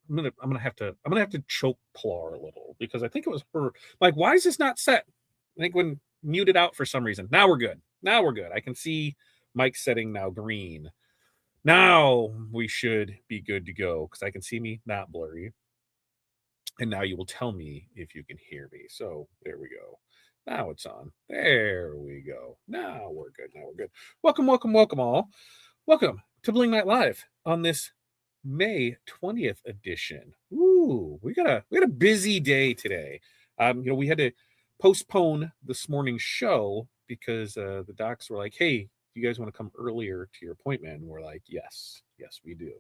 I'm gonna have to choke Plar a little because I think it was her. Like, why is this not set? I think when muted out for some reason. Now we're good. Now we're good. I can see Mike's setting now green. Now we should be good to go because I can see me not blurry. And now you will tell me if you can hear me. So there we go. Now it's on. There we go. Now we're good. Now we're good. Welcome, welcome, welcome all. Welcome to Bling Night Live on this May 20th edition. Ooh, we got a busy day today. We had to postpone this morning's show because the docs were like, "Hey, you guys want to come earlier to your appointment?" And we're like, "Yes, yes, we do."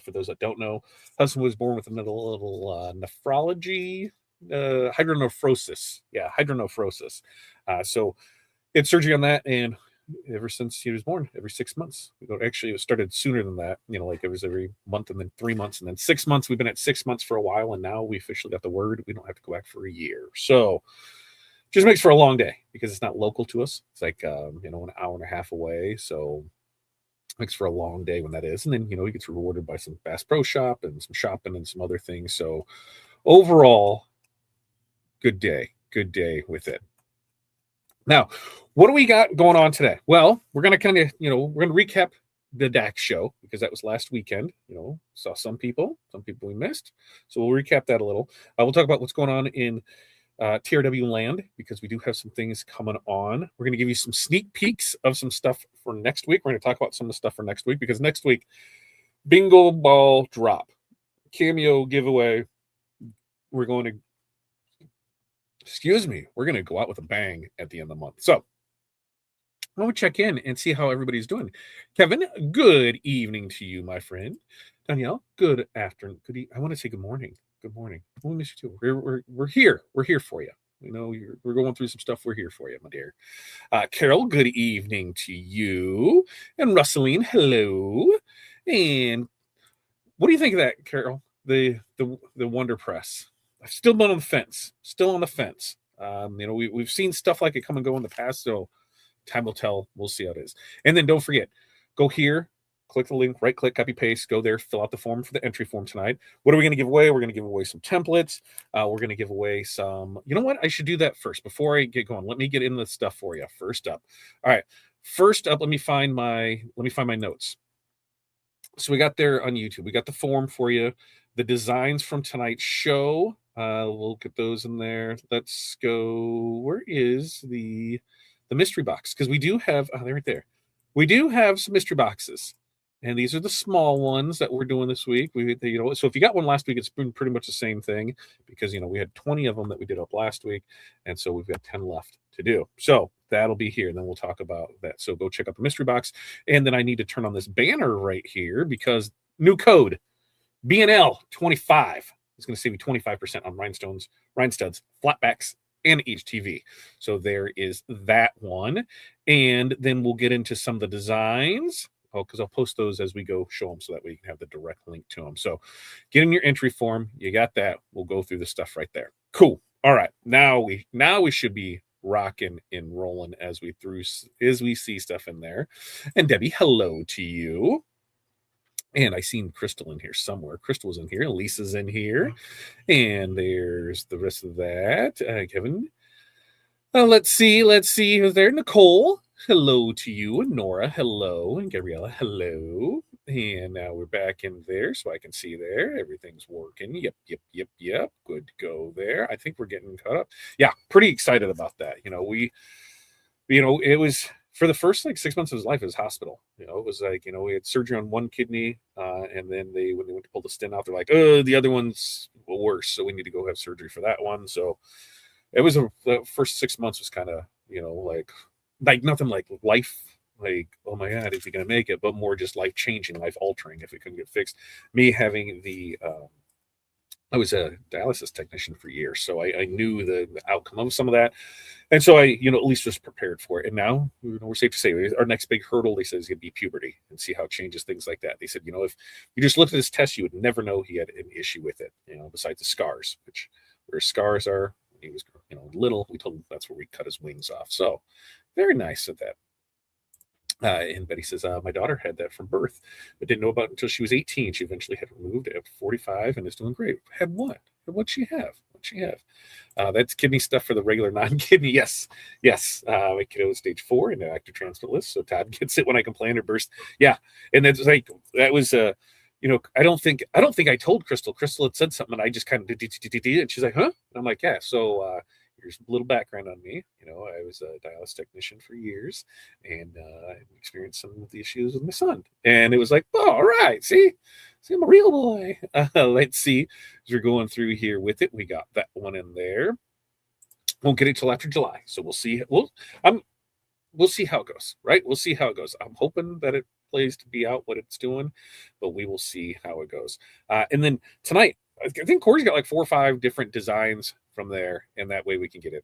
For those that don't know, husband was born with a little nephrology, hydronephrosis. Yeah, hydronephrosis. So it's surgery on that, and ever since he was born, every 6 months. Actually, it started sooner than that. Like it was every month, and then 3 months, and then 6 months. We've been at 6 months for a while, and now we officially got the word we don't have to go back for a year. So just makes for a long day because it's not local to us. It's like an hour and a half away. So makes for a long day when that is. And then he gets rewarded by some Bass Pro Shop and some shopping and some other things. So overall, good day with it. Now, what do we got going on today? Well, we're going to kind of, we're going to recap the DAX show because that was last weekend. Saw some people we missed. So we'll recap that a little. We'll talk about what's going on in TRW land because we do have some things coming on. We're going to give you some sneak peeks of some stuff for next week. We're going to talk about some of the stuff for next week because next week, bingo ball drop, cameo giveaway. We're going to go out with a bang at the end of the month. So I want to check in and see how everybody's doing. Kevin, good evening to you, my friend. Danielle, good afternoon. I want to say good morning. Good morning. We miss you too. We're here. We're here for you. We're going through some stuff. We're here for you, my dear. Carol, good evening to you. And Russeline, hello. And what do you think of that, Carol? The Wonder Press. I've still been on the fence. Still on the fence. We've seen stuff like it come and go in the past, so time will tell. We'll see how it is. And then don't forget, go here, click the link, right click, copy paste, go there, fill out the form for the entry form tonight. What are we going to give away? We're going to give away some templates. We're going to give away some. You know what? I should do that first before I get going. Let me get into the stuff for you. First up. All right. First up, let me find my notes. So we got there on YouTube. We got the form for you. The designs from tonight's show. We'll get those in there. Let's go. Where is the mystery box? Because we do have, they're right there. We do have some mystery boxes. And these are the small ones that we're doing this week. So if you got one last week, it's been pretty much the same thing because, we had 20 of them that we did up last week. And so we've got 10 left to do. So that'll be here. And then we'll talk about that. So go check out the mystery box. And then I need to turn on this banner right here because new code, BNL25 is going to save you 25% on rhinestones, rhinestuds, flatbacks, and HTV. So there is that one. And then we'll get into some of the designs. Because I'll post those as we go show them so that way you can have the direct link to them. So get in your entry form. You got that. We'll go through the stuff right there. Cool. All right. Now we should be rocking and rolling as we see stuff in there. And Debbie, hello to you. And I seen Crystal in here somewhere. Crystal's in here. Lisa's in here. And there's the rest of that. Kevin. Let's see who's there. Nicole. Hello to you. And Nora, hello. And Gabriella, hello. And now we're back in there so I can see there. Everything's working. Yep. Good to go there. I think we're getting caught up. Yeah, pretty excited about that. It was for the first 6 months of his life, it was hospital. It was we had surgery on one kidney. And then when they went to pull the stent out, they're like, oh, the other one's worse. So we need to go have surgery for that one. So it was the first 6 months was kind of, like nothing like life, oh my God, is he going to make it? But more just life changing, life altering if it couldn't get fixed. Me having I was a dialysis technician for years, so I knew the outcome of some of that. And so I, at least was prepared for it. And now we're safe to say our next big hurdle, they said, is going to be puberty and see how it changes things like that. They said, if you just looked at this test, you would never know he had an issue with it, besides the scars, which where scars are. When he was, little, we told him that's where we cut his wings off. So very nice at that. And Betty says, my daughter had that from birth, but didn't know about it until she was 18. She eventually had it removed at 45 and is doing great. Had what? What'd she have? What'd she have? That's kidney stuff for the regular non-kidney. Yes, yes. My kiddo is stage 4 in the active transplant list, so Todd gets it when I complain or burst. Yeah, and that's like that was I don't think I told Crystal. Crystal had said something, and I just kind of did, and she's like, "Huh?" And I'm like, "Yeah." So here's a little background on me. I was a dialysis technician for years, and I experienced some of the issues with my son. And it was like, oh, all right, see, I'm a real boy. Let's see, as we're going through here with it, we got that one in there. Won't get it till after July, so we'll see. We'll see how it goes, right? We'll see how it goes. I'm hoping that it plays to be out what it's doing, but we will see how it goes. And then tonight, I think Corey's got like 4 or 5 different designs from there, and that way we can get it.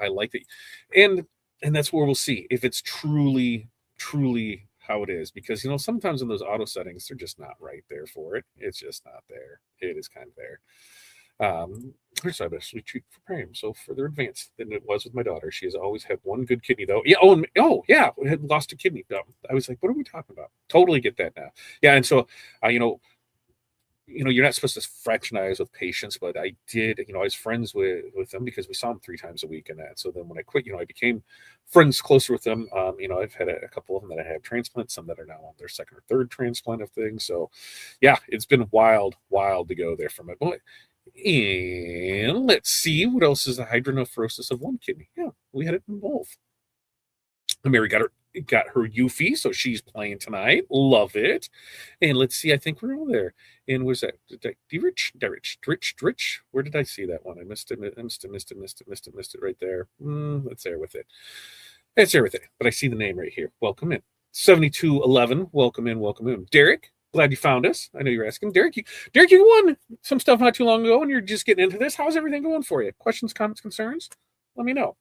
I like it, and that's where we'll see if it's truly how it is, because sometimes in those auto settings they're just not right there for it. It's just not there. It is kind of there. Here's I best sweet treat for Prime. So further advanced than it was with my daughter. She has always had one good kidney though. Yeah. Yeah. We had lost a kidney. I was like, what are we talking about? Totally get that now. Yeah. And so, you're not supposed to fraternize with patients, but I did. I was friends with them because we saw them 3 times a week and that. So then when I quit, I became friends closer with them. I've had a couple of them that I have transplants, some that are now on their 2nd or 3rd transplant of things. So, yeah, it's been wild to go there from it. And let's see what else is the hydronephrosis of one kidney. Yeah, we had it in both. Mary got her Eufy, so she's playing tonight. Love it. And let's see, I think we're over there. And was that Rich? Where did I see that one? I missed it right there. That's there with it. It's there with it. But I see the name right here. Welcome in. 7211. Welcome in. Derek, glad you found us. I know you're asking. Derek, you won some stuff not too long ago, and you're just getting into this. How's everything going for you? Questions, comments, concerns? Let me know.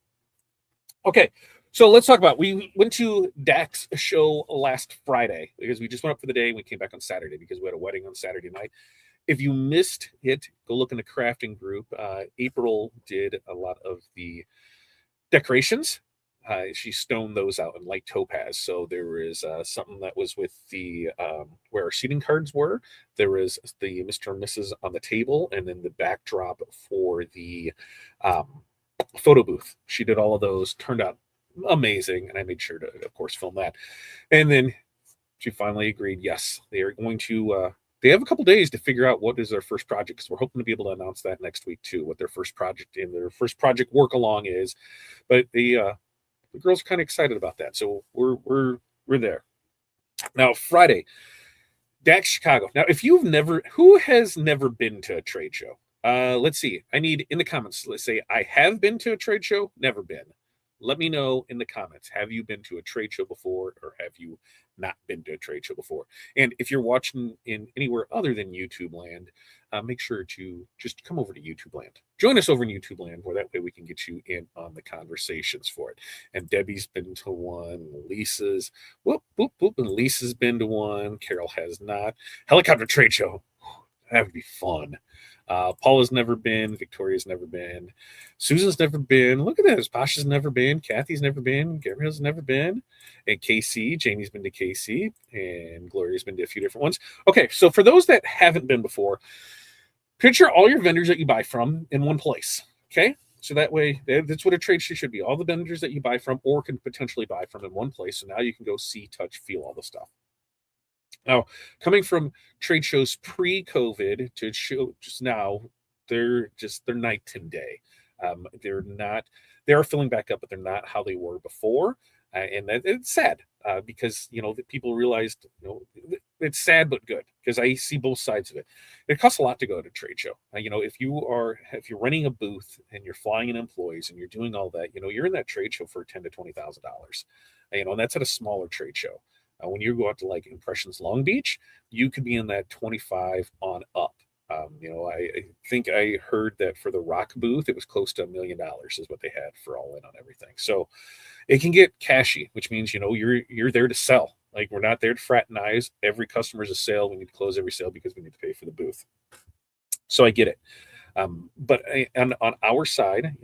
Okay, so let's talk about. We went to Dak's show last Friday because we just went up for the day and we came back on Saturday because we had a wedding on Saturday night. If you missed it, go look in the crafting group. April did a lot of the decorations. She stoned those out in light topaz. So there was something that was with the where our seating cards were. There was the Mr. and Mrs. on the table, and then the backdrop for the photo booth. She did all of those. Turned out amazing, and I made sure to, of course, film that. And then she finally agreed. Yes, they are going to. They have a couple days to figure out what is their first project, because we're hoping to be able to announce that next week too. What their first project work along is, but the girls are kind of excited about that. So we're there. Now Friday, Dax Chicago. Now, who has never been to a trade show? Let's see. I need in the comments. Let's say I have been to a trade show. Never been. Let me know in the comments. Have you been to a trade show before, or have you not been to a trade show before? And if you're watching in anywhere other than YouTube land, make sure to just come over to YouTube land. Join us over in YouTube land, where that way we can get you in on the conversations for it. And Debbie's been to one. Lisa's and Lisa's been to one. Carol has not. Helicopter trade show. That would be fun. Paula's never been. Victoria's never been. Susan's never been. Look at this. Pasha's never been. Kathy's never been. Gabriel's never been. And KC, Jamie's been to KC. And Gloria's been to a few different ones. Okay, so for those that haven't been before, picture all your vendors that you buy from in one place. Okay? So that way, that's what a trade show should be. All the vendors that you buy from or can potentially buy from in one place. So now you can go see, touch, feel all the stuff. Now, coming from trade shows pre-COVID to show just now, they're night and day. They are filling back up, but they're not how they were before. And it's sad because, that people realized, it's sad but good, because I see both sides of it. It costs a lot to go to a trade show. If you're renting a booth and you're flying in employees and you're doing all that, you're in that trade show for $10,000 to $20,000. And that's at a smaller trade show. When you go out to like Impressions Long Beach, you could be in that 25 on up. I think I heard that for the rock booth, it was close to $1 million is what they had for all in on everything. So it can get cashy, which means, you're there to sell. Like, we're not there to fraternize. Every customer is a sale. We need to close every sale because we need to pay for the booth. So I get it. But on our side,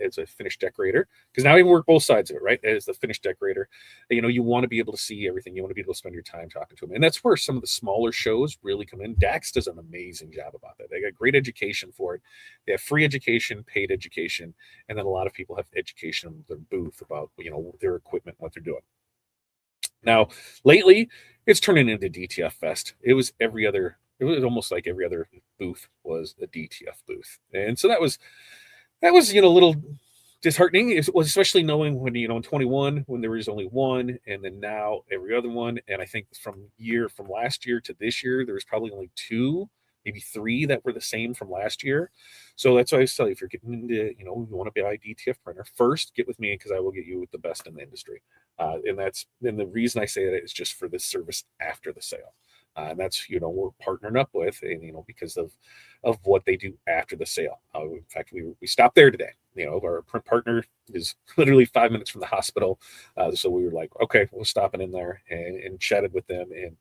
as a finished decorator, because now I work both sides of it, right? As the finished decorator, you want to be able to see everything. You want to be able to spend your time talking to them, and that's where some of the smaller shows really come in. Dax does an amazing job about that. They got great education for it. They have free education, paid education, and then a lot of people have education in their booth about their equipment, what they're doing. Now, lately, it's turning into DTF Fest. It was almost like every other booth was a DTF booth, and so that was a little disheartening. It was especially knowing when in 21 when there was only one, and then now every other one. And I think from last year to this year, there was probably only two, maybe three that were the same from last year. So that's why I tell you, if you're getting into you want to buy a DTF printer, first get with me because I will get you with the best in the industry. And the reason I say that is just for the service after the sale. And that's we're partnering up with, and because of what they do after the sale. In fact, we stopped there today. Our print partner is literally 5 minutes from the hospital, so we were like, okay, we'll stop in there and chatted with them, and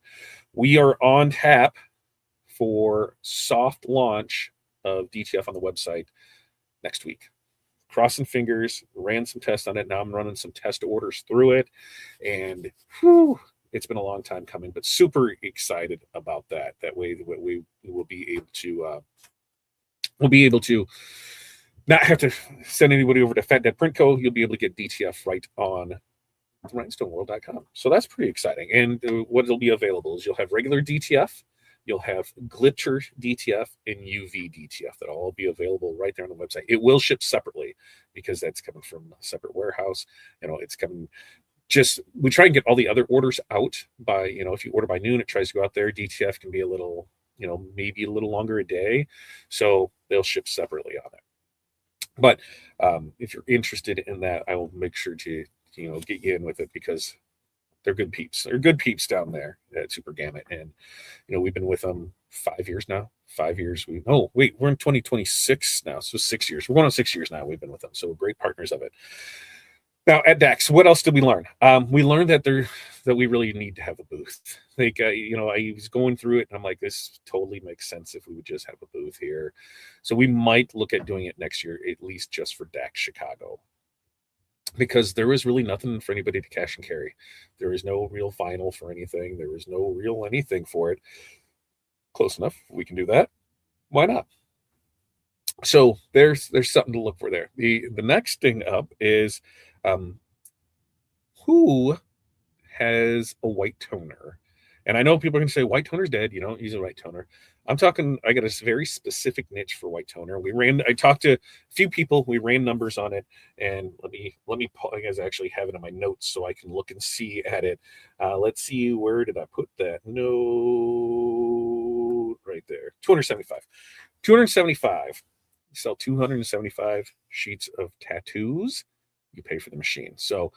we are on tap for soft launch of DTF on the website next week. Crossing fingers, ran some tests on it. Now I'm running some test orders through it, and whew, it's been a long time coming, but super excited about that. That way, we will be able to not have to send anybody over to Fat Dead Print Co. You'll be able to get DTF right on rhinestoneworld.com. So that's pretty exciting. And what will be available is you'll have regular DTF, you'll have glitter DTF, and UV DTF. That'll all be available right there on the website. It will ship separately because that's coming from a separate warehouse. It's coming. We try and get all the other orders out by, if you order by noon, it tries to go out there. DTF can be a little, maybe a little longer a day. So they'll ship separately on it. But if you're interested in that, I will make sure to, get you in with it because they're good peeps. They're good peeps down there at Super Gamut. And, we've been with them 5 years now. 5 years. We're in 2026 now. So 6 years. We're going on 6 years now. We've been with them. So we're great partners of it. Now at Dax, what else did we learn? We learned that we really need to have a booth. Like I was going through it, and I'm like, this totally makes sense if we would just have a booth here. So we might look at doing it next year, at least just for Dax Chicago, because there was really nothing for anybody to cash and carry. There is no real vinyl for anything. There is no real anything for it. Close enough. We can do that. Why not? So there's something to look for there. The next thing up is who has a white toner? And I know people are going to say white toner's dead. You don't use a white toner. I'm talking. I got a very specific niche for white toner. I talked to a few people. We ran numbers on it, and let me. I guys actually have it in my notes so I can look and see at it. Let's see, where did I put that note? Right there. 275. 275. You sell 275 sheets of tattoos. You pay for the machine. So,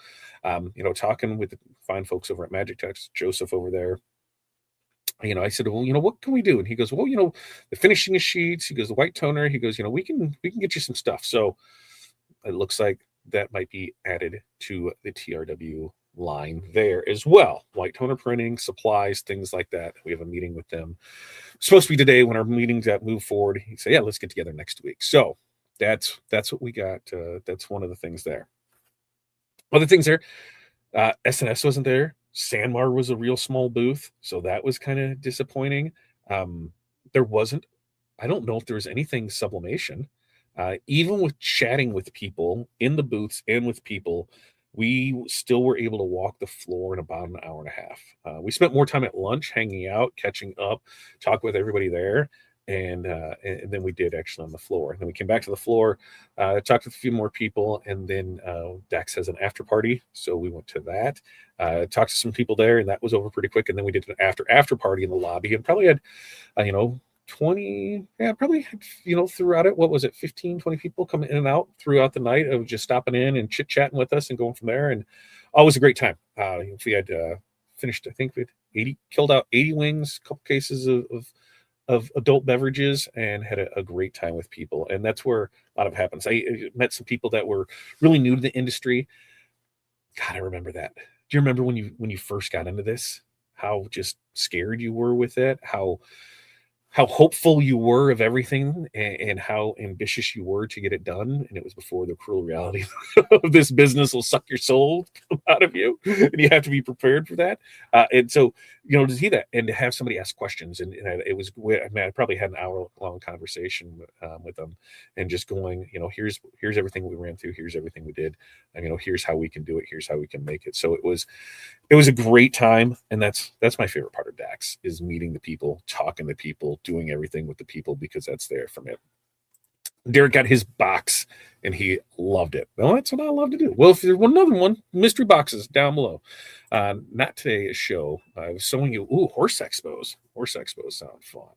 talking with the fine folks over at Magic Text, Joseph over there, I said, well, what can we do? And he goes, well, the finishing of sheets. He goes, the white toner. He goes, we can get you some stuff. So it looks like that might be added to the TRW line there as well. White toner printing, supplies, things like that. We have a meeting with them. It's supposed to be today when our meetings got moved forward. He said, yeah, let's get together next week. So that's what we got. That's one of the things there. Other things there, SNS wasn't there. Sanmar was a real small booth, so that was kind of disappointing. There wasn't. I don't know if there was anything sublimation. Even with chatting with people in the booths and with people, we still were able to walk the floor in about an hour and a half. We spent more time at lunch, hanging out, catching up, talk with everybody there, and then we did actually on the floor. And then we came back to the floor, talked with a few more people, and then Dax has an after party, so we went to that. Talked to some people there, and that was over pretty quick. And then we did an after party in the lobby, and probably had 20, probably throughout it, what was it, 15, 20 people coming in and out throughout the night of just stopping in and chit chatting with us and going from there. And always a great time. We had finished, I think we had killed out 80 wings, a couple cases of adult beverages, and had a great time with people. And that's where a lot of it happens. I met some people that were really new to the industry. God, I remember that. Do you remember when you first got into this, how just scared you were with it, how how hopeful you were of everything and how ambitious you were to get it done. And it was before the cruel reality of this business will suck your soul out of you. And you have to be prepared for that. And so, to see that and to have somebody ask questions. And it was, I mean, I probably had an hour long conversation with them and just going, here's everything we ran through. Here's everything we did. And, here's how we can do it. Here's how we can make it. So it was a great time, and that's my favorite part of DAX is meeting the people, talking to people, doing everything with the people because that's there from it. Derek got his box and he loved it. Well, that's what I love to do. Well, if there's another one, mystery boxes down below. Not today's show. I was showing you, horse expos. Horse expos sound fun.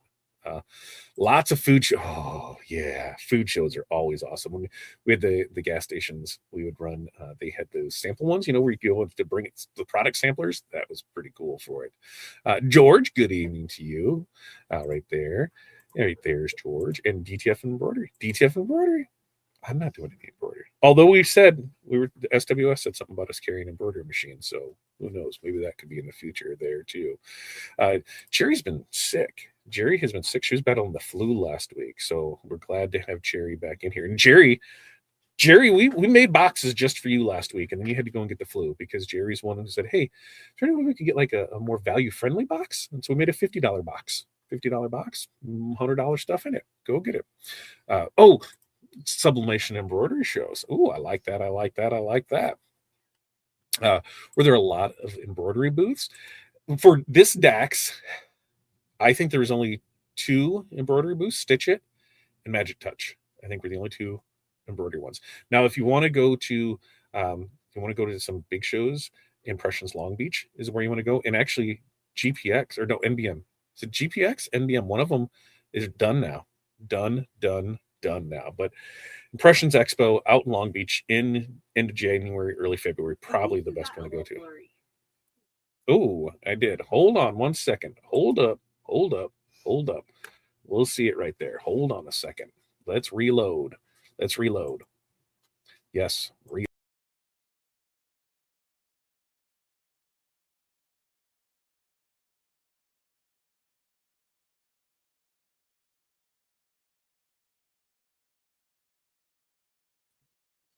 Lots of food oh yeah, food shows are always awesome. When we had the gas stations we would run, they had those sample ones, where you go to bring it, the product samplers. That was pretty cool for it. George, good evening to you. Right there. Right there's George. And DTF embroidery. DTF embroidery. I'm not doing any embroidery. Although the SWS said something about us carrying embroidery machines. So who knows? Maybe that could be in the future there too. Cherry's been sick. Jerry has been sick. She was battling the flu last week. So we're glad to have Cherry back in here. And Jerry, we made boxes just for you last week. And then you had to go and get the flu because Jerry's one who said, hey, is there any way we could get like a more value-friendly box? And so we made a $50 box. $50 box, $100 stuff in it. Go get it. Sublimation embroidery shows. I like that. I like that. I like that. Were there a lot of embroidery booths? For this DAX, I think there was only 2 embroidery booths, Stitch It and Magic Touch. I think were the only 2 embroidery ones. Now, if you want to go to some big shows, Impressions Long Beach is where you want to go. And actually GPX or no, NBM. Is it GPX? NBM. One of them is done now. Done now. But Impressions Expo out in Long Beach in end of January, early February, probably the best one to go to. Oh, I did. Hold on 1 second. Hold up. We'll see it right there. Hold on a second. Let's reload. Yes.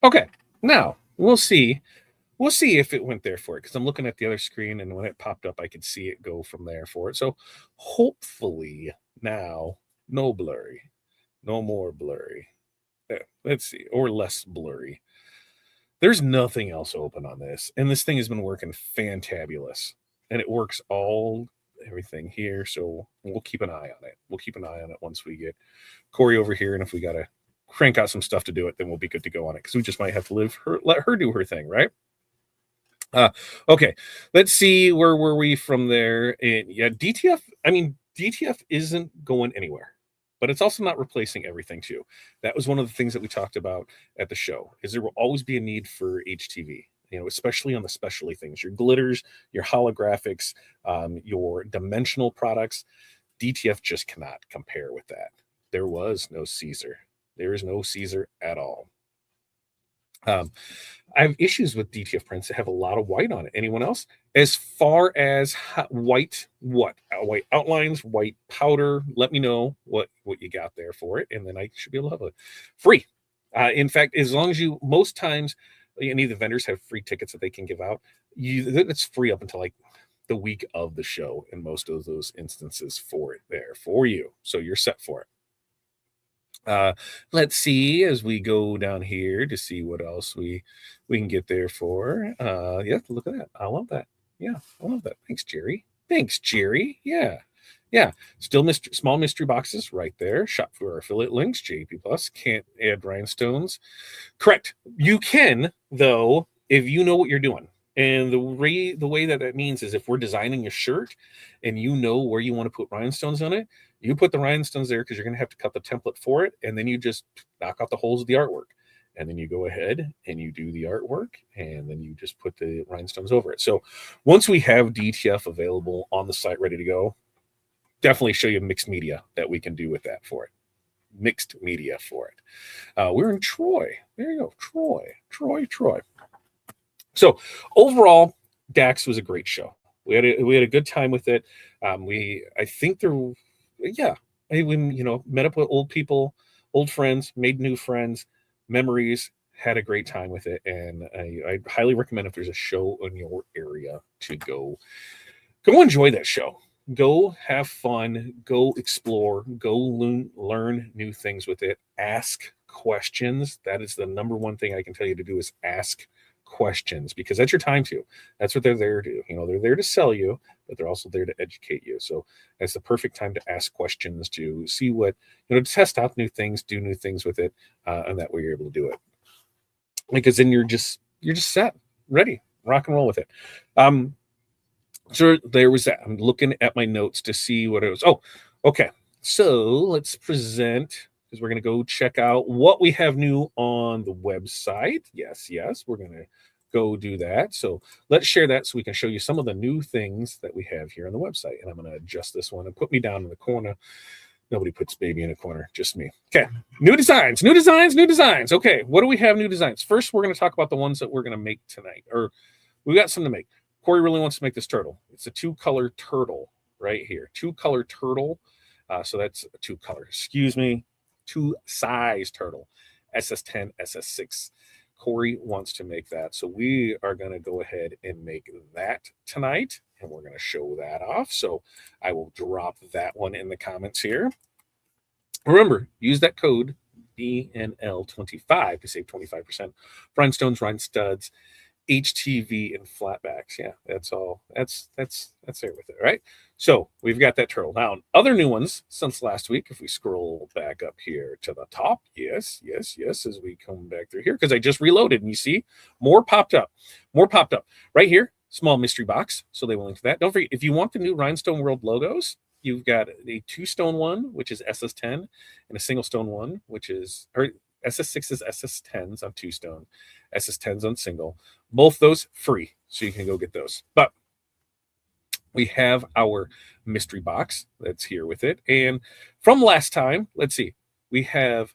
Okay. Now we'll see. We'll see if it went there for it because I'm looking at the other screen and when it popped up, I could see it go from there for it. So hopefully now, no blurry, no more blurry. Let's see, or less blurry. There's nothing else open on this, and this thing has been working fantabulous, and it works everything here. So we'll keep an eye on it. Once we get Corey over here, and if we gotta crank out some stuff to do it, then we'll be good to go on it because we just might have to let her do her thing, right? Okay, let's see, where were we from there? And yeah, DTF. I mean, DTF isn't going anywhere, but it's also not replacing everything too. That was one of the things that we talked about at the show. Is there will always be a need for HTV, especially on the specialty things, your glitters, your holographics, your dimensional products. DTF just cannot compare with that. There was no Caesar. There is no Caesar at all. I have issues with DTF prints that have a lot of white on it. Anyone else? As far as white, white outlines, white powder, let me know what you got there for it, and then I should be able to have it free. In fact, as long as most times, any of the vendors have free tickets that they can give out. It's free up until like the week of the show in most of those instances for it there for you. So you're set for it. Let's see as we go down here to see what else we can get there for. Yeah, look at that. I love that. Yeah, I love that. Thanks, Jerry. Yeah. Still small mystery boxes right there. Shop for our affiliate links. JP Plus can't add rhinestones. Correct. You can though if you know what you're doing. And the way that means is if we're designing a shirt and you know where you want to put rhinestones on it, you put the rhinestones there because you're going to have to cut the template for it. And then you just knock out the holes of the artwork. And then you go ahead and you do the artwork and then you just put the rhinestones over it. So once we have DTF available on the site ready to go, definitely show you mixed media that we can do with that for it. Mixed media for it. We're in Troy. There you go. Troy. So overall, DAX was a great show. We had a good time with it. I we, met up with old people, old friends, made new friends, memories, had a great time with it. And I highly recommend if there's a show in your area to go enjoy that show. Go have fun, go explore, go learn new things with it. Ask questions. That is the number one thing I can tell you to do is ask questions, because that's your time to. That's what they're there to do. They're there to sell you, but they're also there to educate you. So that's the perfect time to ask questions, to see what, to test out new things, do new things with it, and that way you're able to do it. Because then you're just set, ready, rock and roll with it. So there was that. I'm looking at my notes to see what it was. Oh, okay. So let's present, because we're going to go check out what we have new on the website. Yes, we're going to go do that. So let's share that so we can show you some of the new things that we have here on the website. And I'm going to adjust this one and put me down in the corner. Nobody puts baby in a corner, just me. Okay, new designs. Okay, what do we have new designs? First, we're going to talk about the ones that we're going to make tonight, or we got some to make. Corey really wants to make this turtle. It's a 2-color turtle right here. 2-color turtle. So that's a 2-color, 2-size turtle. SS10, SS6. Corey wants to make that. So we are going to go ahead and make that tonight, and we're going to show that off. So I will drop that one in the comments here. Remember, use that code BNL25 to save 25%. Rhinestones, Rhinestuds, HTV, and flatbacks. Yeah, that's all. That's there with it, right? So we've got that turtle. Now, other new ones since last week, if we scroll back up here to the top, yes, as we come back through here, because I just reloaded, and you see more popped up. Right here, small mystery box, so they will link to that. Don't forget, if you want the new Rhinestone World logos, you've got a 2-stone one, which is SS10, and a single stone one, which is, or SS6 is SS10s on 2-stone, SS10s on single. Both those free, so you can go get those. But we have our mystery box that's here with it. And from last time, let's see, we have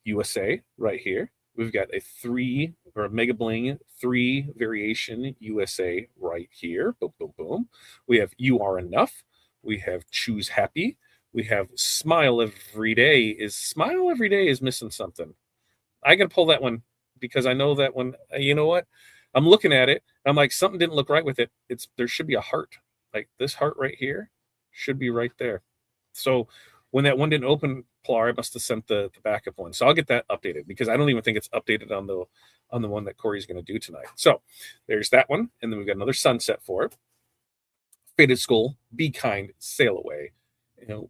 USA right here. We've got a 3 or a Mega Bling 3 variation USA right here. Boom, boom, boom. We have You Are Enough. We have Choose Happy. We have Smile Every Day. Smile Every Day is missing something. I can pull that one because I know that one. You know what? I'm looking at it. I'm like, something didn't look right with it. There should be a heart. Like this heart right here should be right there. So when that one didn't open, Pilar, I must have sent the backup one. So I'll get that updated, because I don't even think it's updated on the one that Corey's going to do tonight. So there's that one. And then we've got another sunset for it. Faded Skull, Be Kind, Sail Away,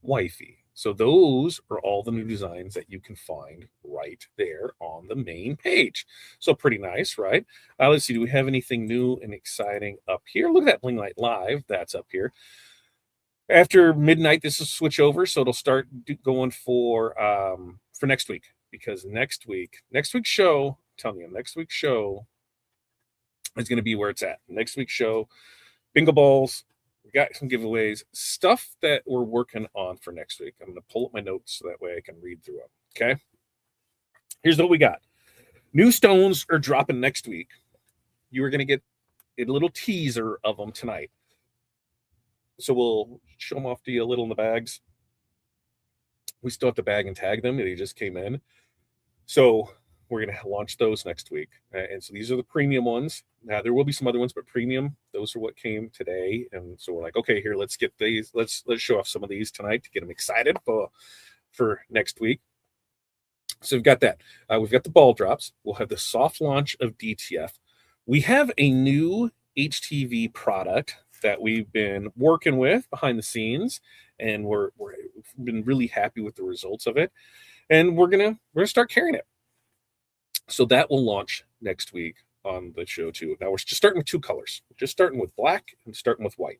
Wifey. So those are all the new designs that you can find right there on the main page. So pretty nice, right? Let's see, do we have anything new and exciting up here? Look at that Bling Light Live. That's up here. After midnight, this will switch over, so it'll start going for next week. Because next week's show, I'm telling you, next week's show is going to be where it's at. Next week's show, bingo balls. We got some giveaways, stuff that we're working on for next week. I'm going to pull up my notes so that way I can read through them. Okay. Here's what we got. New stones are dropping next week. You are going to get a little teaser of them tonight. So we'll show them off to you a little in the bags. We still have to bag and tag them. They just came in. So we're going to launch those next week. And so these are the premium ones. Now, there will be some other ones, but premium, those are what came today. And so we're like, okay, here, let's get these. Let's show off some of these tonight to get them excited for next week. So we've got that. We've got the ball drops. We'll have the soft launch of DTF. We have a new HTV product that we've been working with behind the scenes, and we've been really happy with the results of it. And we're gonna start carrying it. So that will launch next week on the show too. Now we're just starting with 2 colors. We're just starting with black and starting with white.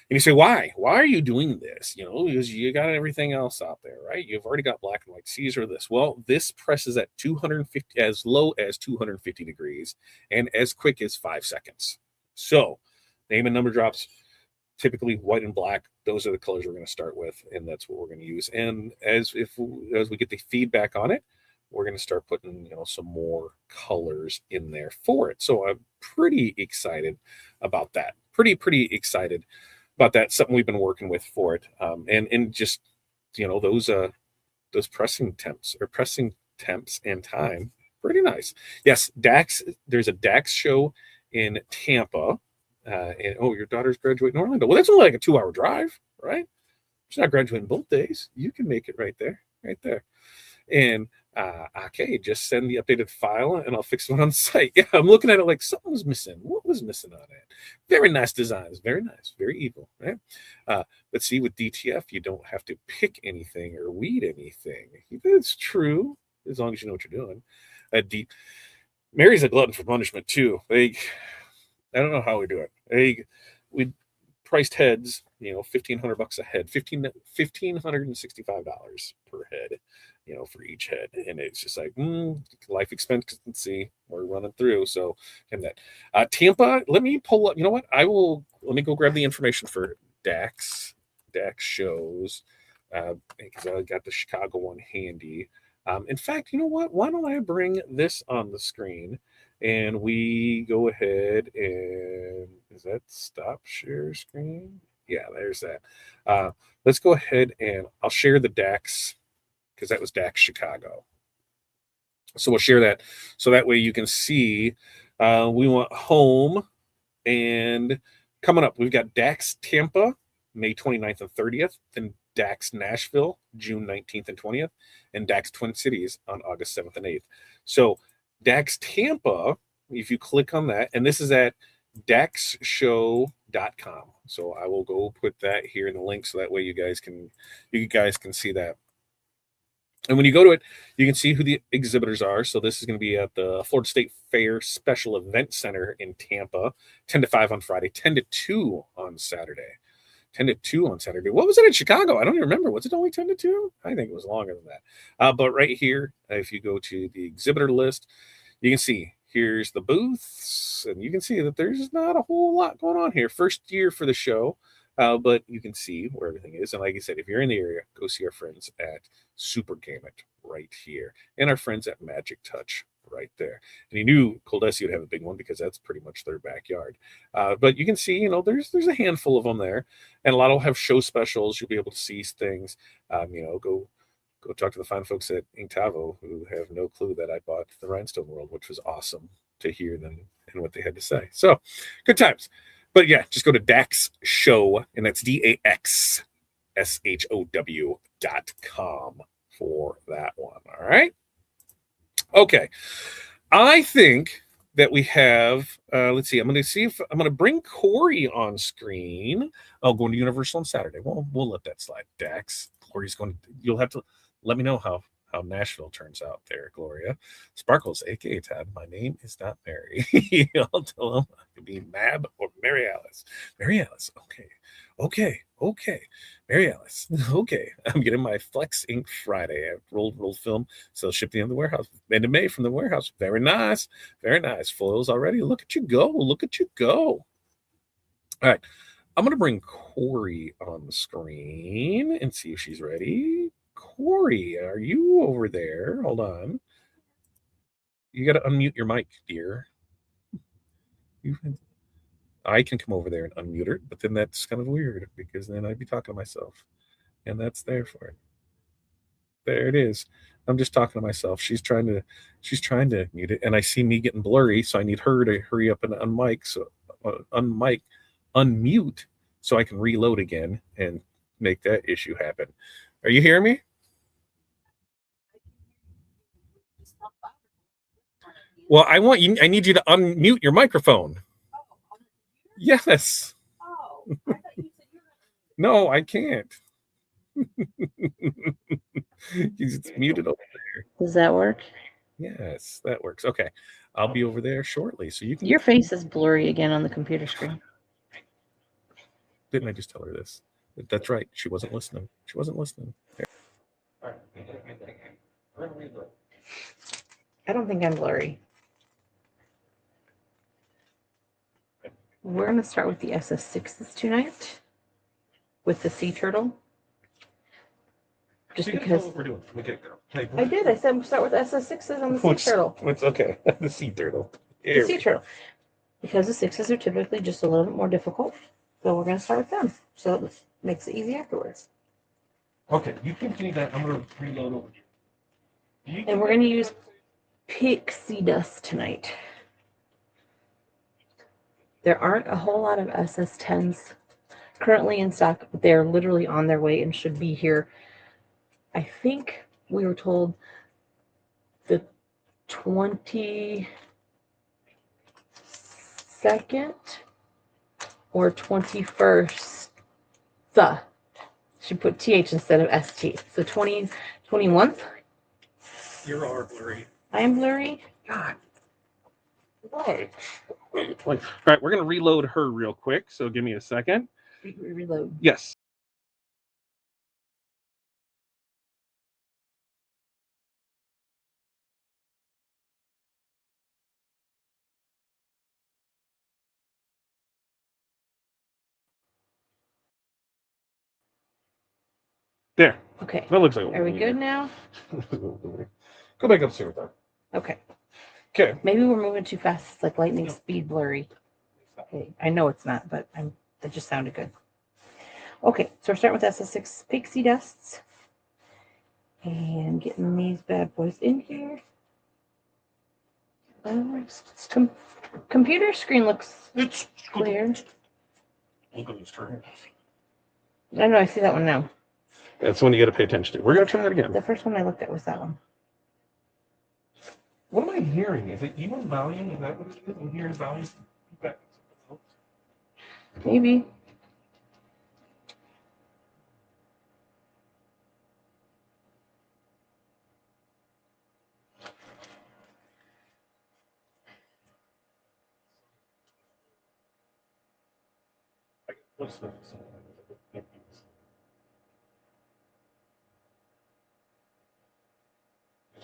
And you say, why? Why are you doing this? Because you got everything else out there, right? You've already got black and white. Caesar this. Well, this presses at 250, as low as 250 degrees, and as quick as 5 seconds. So name and number drops, typically white and black. Those are the colors we're going to start with, and that's what we're going to use. And as we get the feedback on it, we're going to start putting some more colors in there for it. So I'm pretty excited about that. Pretty excited about that. Something we've been working with for it, and just you know, those pressing temps and time, pretty nice. Yes, Dax. There's a Dax show in Tampa, and oh, your daughter's graduating in Orlando. Well, that's only like a 2-hour drive, right? She's not graduating both days. You can make it right there, right there. And okay, just send the updated file and I'll fix it on site. Yeah, I'm looking at it like something was missing. What was missing on it? Very nice designs, very nice, very evil, right? But see, with DTF, you don't have to pick anything or weed anything. It's true as long as you know what you're doing. Mary's a glutton for punishment too. Like, I don't know how we do it. We priced heads, you know, $1,500 a head, $1,565 per head, you know, for each head, and it's just like life expectancy we're running through. So, and that Tampa, let me pull up. You know what? Let me go grab the information for Dax shows because I got the Chicago one handy. In fact, you know what? Why don't I bring this on the screen? And we go ahead and is that stop share screen? Yeah, there's that. Let's go ahead and I'll share the DAX because that was DAX Chicago. So we'll share that so that way you can see. We want home and coming up, we've got DAX Tampa, May 29th and 30th, then DAX Nashville, June 19th and 20th, and DAX Twin Cities on August 7th and 8th. So DAX Tampa, if you click on that, and this is at daxshow.com. So I will go put that here in the link so that way you guys can see that. And when you go to it, you can see who the exhibitors are. So this is going to be at the Florida State Fair Special Event Center in Tampa, 10 to 5 on Friday, 10 to 2 on Saturday. 10 to 2 on Saturday. What was it in Chicago? I don't even remember. Was it only 10 to 2? I think it was longer than that. But right here, if you go to the exhibitor list, you can see here's the booths, and you can see that there's not a whole lot going on here. First year for the show, but you can see where everything is. And like I said, if you're in the area, go see our friends at Super Gamut right here, and our friends at Magic Touch right there. And he knew Coldesi would have a big one because that's pretty much their backyard. But you can see, you know, there's a handful of them there, and a lot will have show specials. You'll be able to see things. You know, go talk to the fine folks at Inktovo who have no clue that I bought the Rhinestone World, which was awesome to hear them and what they had to say. So good times. But yeah, just go to Dax Show, and that's DAXSHOW.com for that one. All right. Okay. I think that we have, let's see, I'm going to bring Corey on screen. I'll go to Universal on Saturday. Well, we'll let that slide. Dax, Corey's you'll have to let me know how Nashville turns out there, Gloria. Sparkles, aka Todd, my name is not Mary. I'll tell him I could be Mab or Mary Alice. Mary Alice, okay. Mary Alice, okay. I'm getting my Flex Ink Friday. I rolled film, so shipped in the warehouse. End of May from the warehouse. Very nice. Foils already. Look at you go. All right. I'm going to bring Corey on the screen and see if she's ready. Corey, are you over there? Hold on. You got to unmute your mic, dear. I can come over there and unmute her, but then that's kind of weird because then I'd be talking to myself, and that's there for it. There it is. I'm just talking to myself. She's trying to mute it, and I see me getting blurry, so I need her to hurry up and unmute, so I can reload again and make that issue happen. Are you hearing me? Well, I need you to unmute your microphone. Yes. No, I can't. It's muted over there. Does that work? Yes, that works. Okay. I'll be over there shortly. So you can. Your face is blurry again on the computer screen. Didn't I just tell her this? That's right. She wasn't listening. I don't think I'm blurry. We're going to start with the SS6s tonight with the sea turtle. Just because what we're doing. I did. I said start with SS6s on the sea turtle. It's okay. The sea turtle. The sea turtle. Because the 6s are typically just a little bit more difficult. So we're going to start with them. So it makes it easy afterwards. Okay, you continue that. I'm going to reload over here. And we're going to use pixie dust tonight. There aren't a whole lot of SS10s currently in stock, but they're literally on their way and should be here. I think we were told the 22nd or 21st. She put TH instead of ST. So 21st. You're all blurry. I am blurry. God. Why? All right, we're going to reload her real quick. So give me a second. Reload. Yes. There. Okay. That looks like. Are we good now? Go back upstairs with that. Okay. Okay. Maybe we're moving too fast. It's like lightning speed blurry. Okay. I know it's not, but that just sounded good. Okay, so we're starting with SS6 pixie dusts and getting these bad boys in here. Computer screen looks clear. I know, I see that one now. That's the one you got to pay attention to. We're going to try it again. The first one I looked at was that one. What am I hearing? Is it even volume? Is that what it is? I'm hearing volume. Maybe. What's this?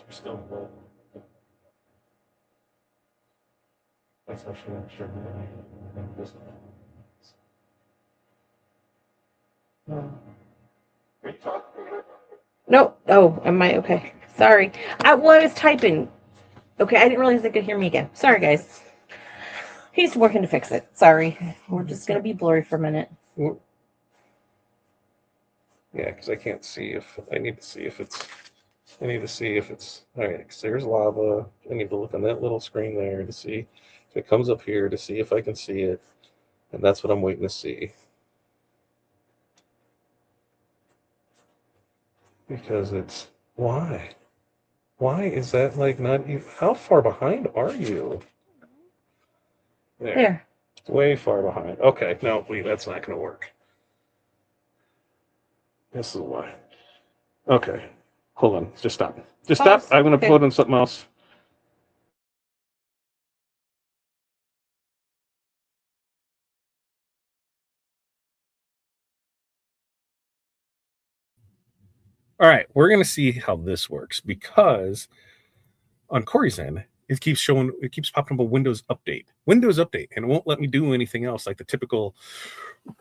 We're still low. That's actually not sure. No. Oh, am I okay? Sorry. I was typing. Okay, I didn't realize they could hear me again. Sorry, guys. He's working to fix it. Sorry. We're just going to be blurry for a minute. Yeah, because I can't see if I need to see if it's. I need to see if it's all right. Because there's lava. I need to look on that little screen there to see if it comes up here to see if I can see it, and that's what I'm waiting to see. Because it's why? Why is that like not even? How far behind are you? There. Way far behind. Okay, no, wait, that's not going to work. This is why. Okay, hold on. Just stop. Just Pause. stop. I'm going to put on something else. All right, we're going to see how this works because on Corey's end, it keeps popping up a Windows update, and it won't let me do anything else like the typical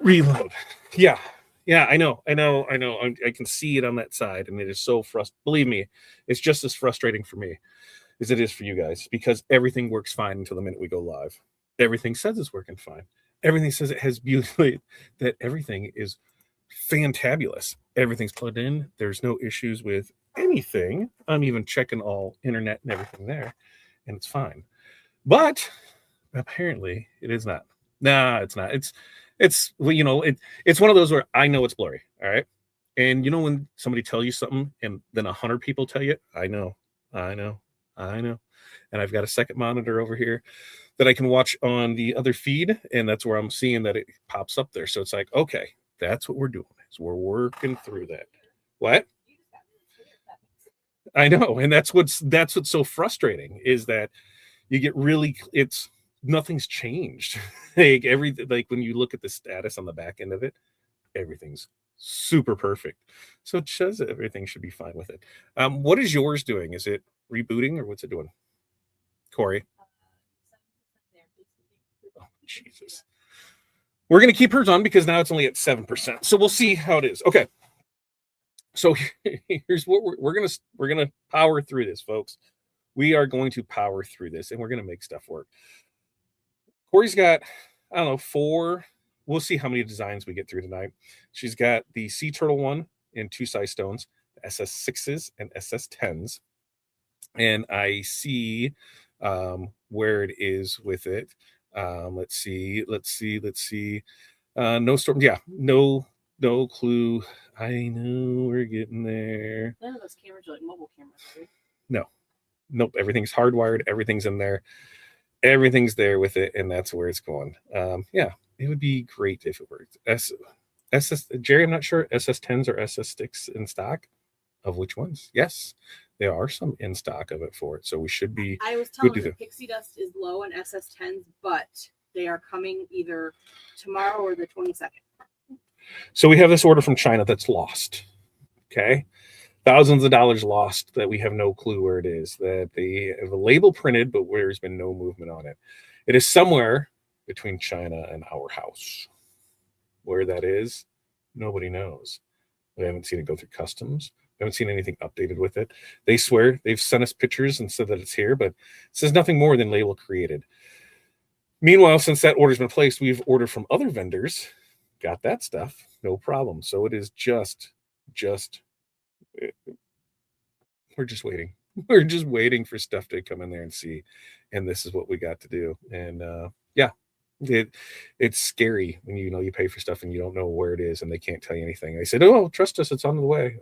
reload. Yeah, I know. I can see it on that side, and it is so frustrating. Believe me, it's just as frustrating for me as it is for you guys because everything works fine until the minute we go live. Everything says it's working fine. Everything says it has beautifully, that everything is fantabulous. Everything's plugged in. There's no issues with anything. I'm even checking all internet and everything there, and it's fine. But apparently, it is not. Nah, it's not. It's well, it's one of those where I know it's blurry. All right, and when somebody tells you something, and then 100 people tell you, I know, and I've got a second monitor over here that I can watch on the other feed, and that's where I'm seeing that it pops up there. So it's like, okay, that's what we're doing. So we're working through that. What? I know, and that's what's so frustrating is that you get it's nothing's changed. like when you look at the status on the back end of it, everything's super perfect. So it says that everything should be fine with it. What is yours doing? Is it rebooting or what's it doing? Corey. Oh, Jesus. We're going to keep hers on because now it's only at 7%. So we'll see how it is. Okay. So here's what we're going to power through this, folks. We are going to power through this and we're going to make stuff work. Corey's got, I don't know, 4. We'll see how many designs we get through tonight. She's got the sea turtle one in 2 size stones, SS6s and SS10s. And I see where it is with it. Let's see. No storm. Yeah, no clue. I know we're getting there. None of those cameras are like mobile cameras, right? No, nope. Everything's hardwired. Everything's in there. Everything's there with it, and that's where it's going. Yeah, it would be great if it worked. Jerry, I'm not sure SS10s or SS6 in stock. Of which ones? Yes, there are some in stock of it for it, so we should be. I was telling you, Pixie Dust is low on SS10s, but they are coming either tomorrow or the 22nd. So we have this order from China that's lost. Okay, thousands of dollars lost that we have no clue where it is. That they have a label printed, but there's been no movement on it. It is somewhere between China and our house. Where that is, nobody knows. We haven't seen it go through customs. We haven't seen anything updated with it. They swear they've sent us pictures and said that it's here, but it says nothing more than label created. Meanwhile, since that order's been placed, we've ordered from other vendors, got that stuff, no problem. So it is just we're just waiting. We're just waiting for stuff to come in there and see. And this is what we got to do. And yeah, it's scary when you pay for stuff and you don't know where it is and they can't tell you anything. I said, "Oh, trust us, it's on the way."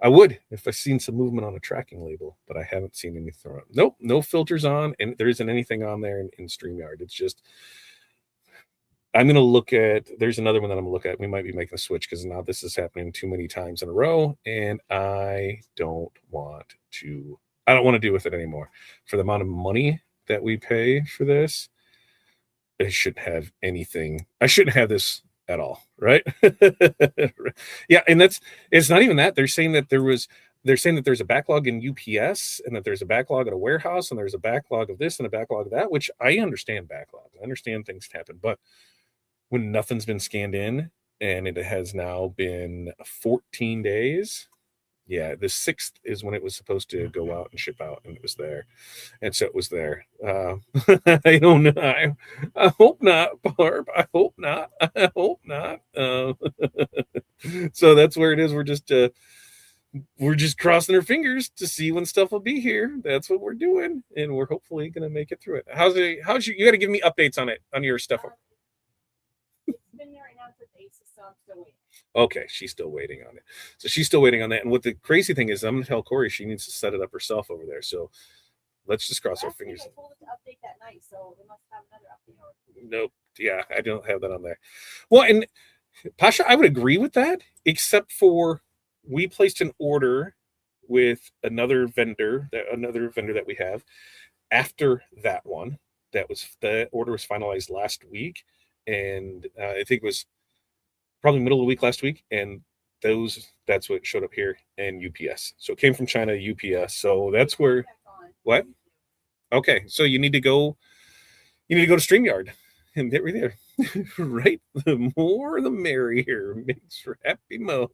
I would if I seen some movement on a tracking label, but I haven't seen anything. Nope, no filters on, and there isn't anything on there in StreamYard. It's just I'm gonna look at. There's another one that I'm gonna look at. We might be making a switch because now this is happening too many times in a row, and I don't want to. I don't want to deal with it anymore. For the amount of money that we pay for this, I shouldn't have anything. I shouldn't have this at all, right? Yeah, and it's not even that. They're saying that there's a backlog in UPS and that there's a backlog at a warehouse and there's a backlog of this and a backlog of that, which I understand backlog. I understand things happen, but when nothing's been scanned in and it has now been 14 days, yeah, the 6th is when it was supposed to go out and ship out, and it was there. And so it was there. I don't know. I hope not, Barb. I hope not. I hope not. So that's where it is. We're just crossing our fingers to see when stuff will be here. That's what we're doing, and we're howfully gonna make it through it. You got to give me updates on it, on your stuff. It's been there right now for Aces, so I'm still waiting. Okay, she's still waiting on it. So she's still waiting on that. And what the crazy thing is, I'm gonna tell Corey she needs to set it up herself over there. So let's just cross our fingers. I told it to update that night, so they must have another update. Nope. Yeah, I don't have that on there. Well, and Pasha, I would agree with that, except for we placed an order with another vendor that we have after that one. The order was finalized last week, and I think it was probably middle of the week last week, and that's what showed up here in UPS. So it came from China, UPS. So that's where what? Okay, so you need to go to StreamYard and get right there. Right? The more the merrier. Makes for happy mo.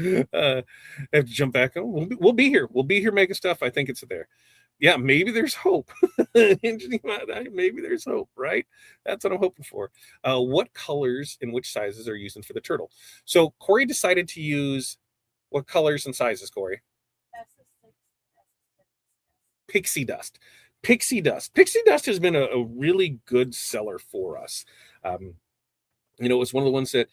I have to jump back. We'll be here. We'll be here making stuff. I think it's there. Yeah, maybe there's hope. Maybe there's hope, right? That's what I'm hoping for. What colors and which sizes are using for the turtle? So Corey decided to use what colors and sizes, Corey? Pixie Dust. Pixie Dust. Pixie Dust has been a really good seller for us. It was one of the ones that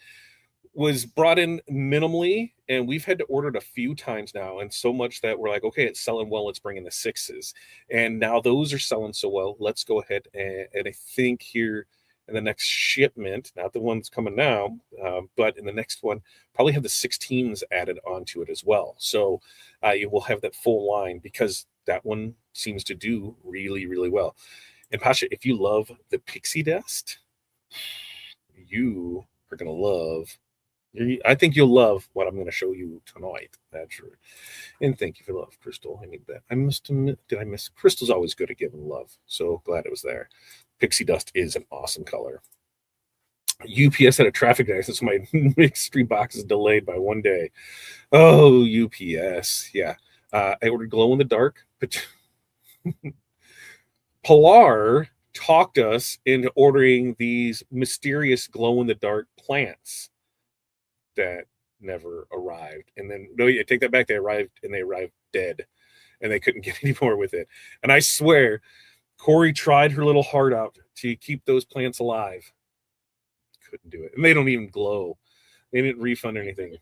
was brought in minimally, and we've had to order it a few times now, and so much that we're like, okay, it's selling well, let's bring in the 6s. And now those are selling so well, let's go ahead and I think here in the next shipment, not the ones coming now, but in the next one, probably have the 16s added onto it as well. So you will have that full line because that one seems to do really, really well. And Pasha, if you love the Pixie Dust, you are going to love. I think you'll love what I'm going to show you tonight. That's true. And thank you for love, Crystal. I need that. I must admit, did I miss? Crystal's always good at giving love. So glad it was there. Pixie Dust is an awesome color. UPS had a traffic accident, so my mystery box is delayed by 1 day. Oh, UPS. Yeah. I ordered glow in the dark, but Pilar talked us into ordering these mysterious glow in the dark plants that never arrived. And then no, I take that back. They arrived dead, and they couldn't get any more with it. And I swear, Corey tried her little heart out to keep those plants alive. Couldn't do it, and they don't even glow. They didn't refund anything.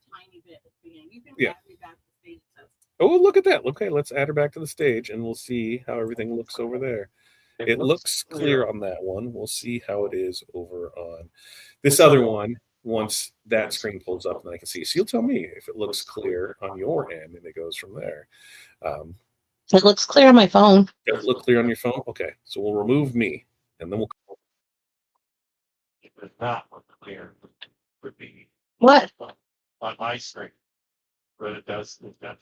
Yeah. Oh, look at that. Okay, let's add her back to the stage, and we'll see how everything looks over there. It looks clear on that one. We'll see how it is over on this other one once that screen pulls up and I can see. So you'll tell me if it looks clear on your end, and it goes from there. It looks clear on my phone. Does it look clear on your phone? Okay, so we'll remove me, and then we'll. It does not look clear. Would be What? on my screen, but it does. It does.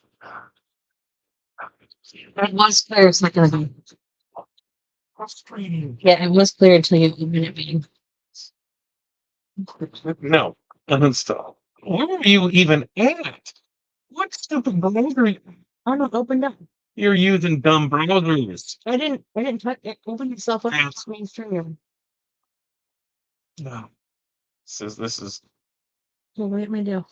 It was clear a second ago. Frustrating. Yeah, it was clear until you opened it. Being. No, uninstall. Where are you even at? What stupid browser? Oh no, opened up. You're using dumb browsers. I didn't touch it. Opened itself up. Screen stream. No. This is. What do you want me to do?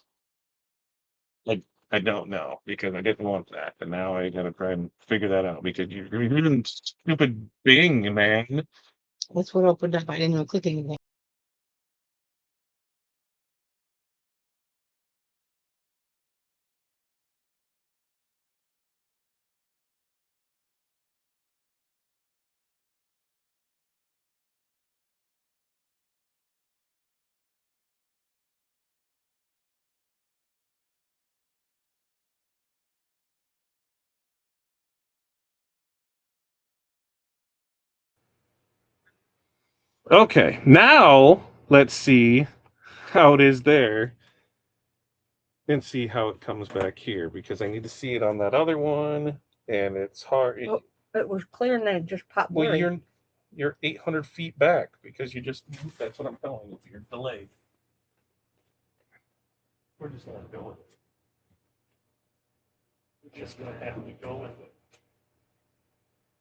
I don't know because I didn't want that, and now I gotta try and figure that out because you're using stupid Bing, man. That's what opened up. I didn't even click anything. Okay, now let's see how it is there and see how it comes back here because I need to see it on that other one, and it's hard. Oh, it was clear and then it just popped Well, blurry. you're 800 feet back because you just. That's what I'm telling you. You're delayed. We're just gonna go with it. We're just gonna have to go with it.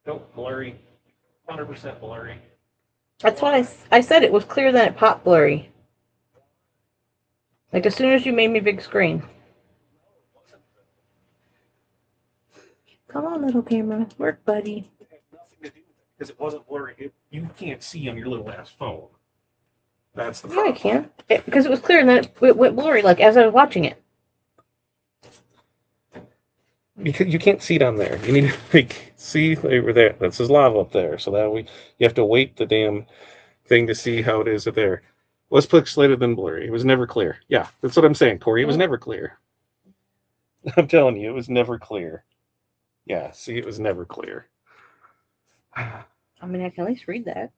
Nope, blurry. 100% blurry. That's what I said. It was clear, then it popped blurry. Like as soon as you made me big screen. Come on, little camera. Work, buddy. It had nothing to do with it because it wasn't blurry. You can't see on your little ass phone. That's the Yeah, I problem. can. Because it was clear and then it went blurry, like as I was watching it. Because you can't see it on there. You need to see over there. That's his lava up there. So that you have to wait the damn thing to see how it is up there. Was pixelated then blurry. It was never clear. Yeah, that's what I'm saying, Corey. It was never clear. I'm telling you, it was never clear. Yeah, see, it was never clear. I mean, I can at least read that.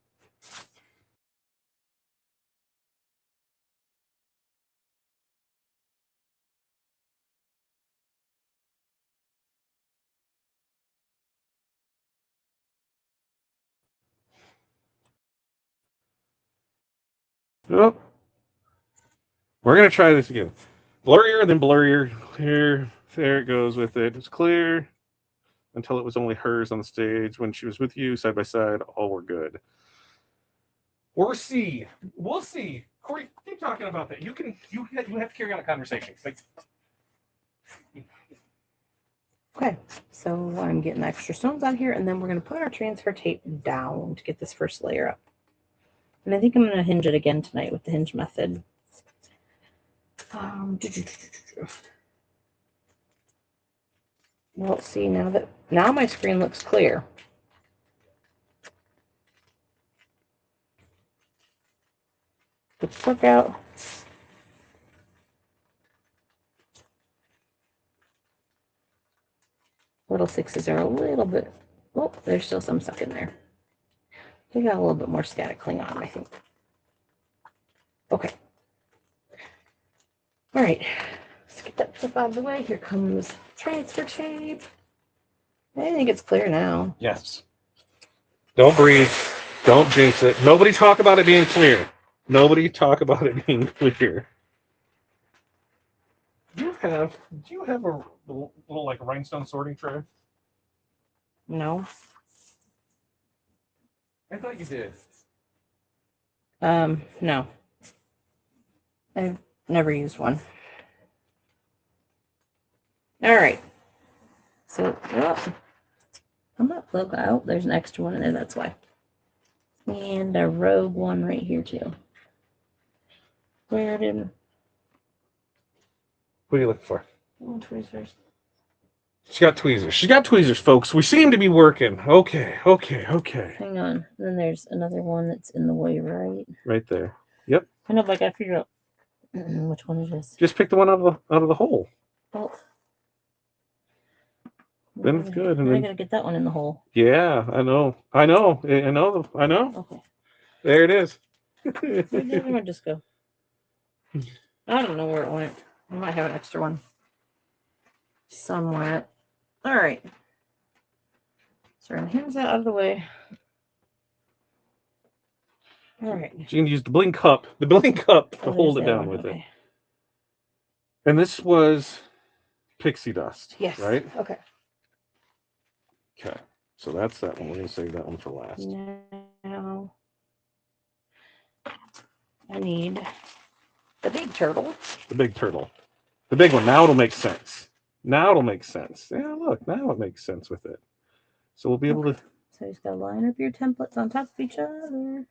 Oh, we're gonna try this again. Blurrier, then blurrier. Here, there it goes with it. It's clear until it was only hers on the stage. When she was with you, side by side, all were good. We'll see. We'll see. Corey, keep talking about that. You have to carry on a conversation. Okay, so I'm getting the extra stones on here, and then we're going to put our transfer tape down to get this first layer up. And I think I'm going to hinge it again tonight with the hinge method. Well, see, now my screen looks clear. Let's look out. Little sixes are a little bit, oh, there's still some stuck in there. They got a little bit more static cling on, I think. Okay. All right, let's get that stuff out of the way. Here comes transfer tape. I think it's clear now. Yes. Don't breathe. Don't jinx it. Nobody talk about it being clear. Nobody talk about it being clear. Do you have a little like rhinestone sorting tray? No. I thought you did. No. I've never used one. All right. So, oh, I'm not logo. Oh, there's an extra one in there. That's why. And a rogue one right here too. Where did? What are you looking for? Oh, tweezers. She got tweezers. She got tweezers, folks. We seem to be working. Okay. Hang on. Then there's another one that's in the way, right? Right there. Yep. I know, but I gotta figure out which one it is. Just pick the one out of the hole. Oh. Then it's good. And I then gotta get that one in the hole. yeah, I know. Okay. There it is. Where did the other one just go? I don't know where it went. I might have an extra one somewhere. All right. So our hands out of the way. All right. So you can use the Bling cup to Oh, hold there's it that down one. with it. Okay. And this was pixie dust. Yes. Right? Okay. Okay. So that's that one. We're gonna save that one for last. Now I need the big turtle. The big turtle. The big one. Now it'll make sense. Yeah, look, now it makes sense with it. So we'll be able to. So you just gotta line up your templates on top of each other.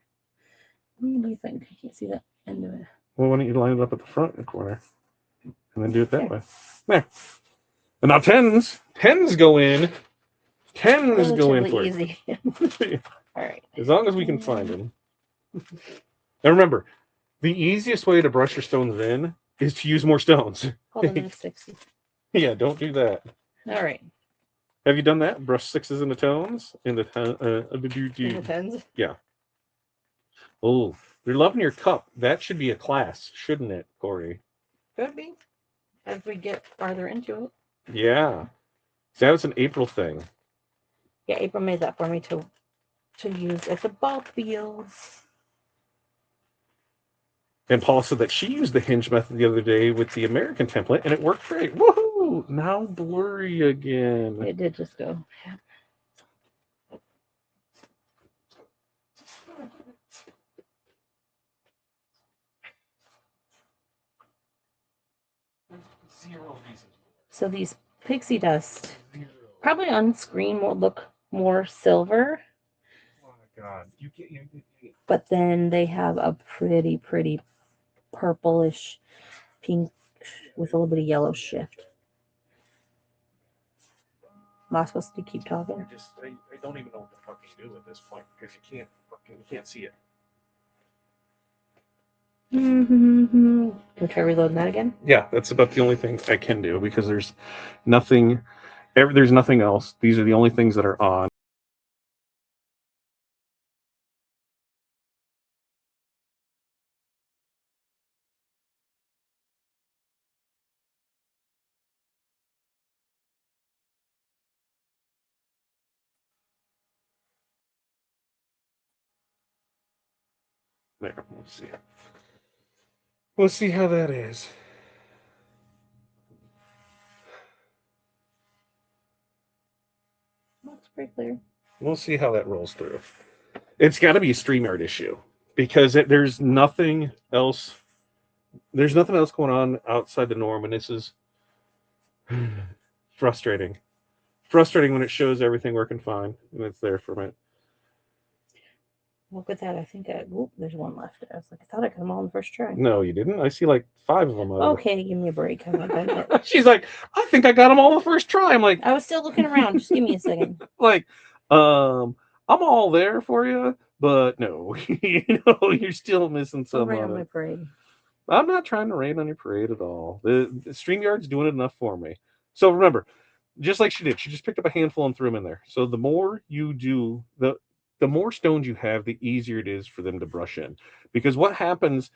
What do you think? I can't see that end of it. Well, why don't you line it up at the front corner and then do it that way? There. And now tens go in. Tens go in for easy. it. All right. As long as we can find them. And remember, the easiest way to brush your stones in is to use more stones. Hold on, that's 60. Yeah, don't do that. All right. Have you done that? Brush sixes into tones? In the tens. Yeah. Oh, you're loving your cup. That should be a class, shouldn't it, Corey? Could be. As we get farther into it. Yeah. So that was an April thing. Yeah, April made that for me to use at the ball field. And Paula said that she used the hinge method the other day with the American template, and it worked great. Woohoo! Now blurry again. It did just go. So these pixie dust probably on screen will look more silver. Oh my God! But then they have a pretty purplish pink with a little bit of yellow shift. Am I supposed to keep talking? I don't even know what the fuck you do at this point because you can't see it. Can we try reloading that again? Yeah, that's about the only thing I can do because there's nothing else. These are the only things that are on. There, let's see. Let's see how that is. Looks pretty clear. We'll see how that rolls through. It's got to be a StreamYard issue because there's nothing else. There's nothing else going on outside the norm, and this is frustrating. Frustrating when it shows everything working fine and it's there for a minute. Look at that. I think there's one left. I was like, I thought I got them all in the first try. No, you didn't. I see like 5 of them. Okay, give me a break. She's like, I think I got them all the first try. I'm like, I was still looking around. Just give me a second. Like, I'm all there for you, but no, you're still missing some. Rain on my parade. I'm not trying to rain on your parade at all. The StreamYard's doing it enough for me. So remember, just like she did, she just picked up a handful and threw them in there. So the more you do, the more stones you have, the easier it is for them to brush in. Because what happens,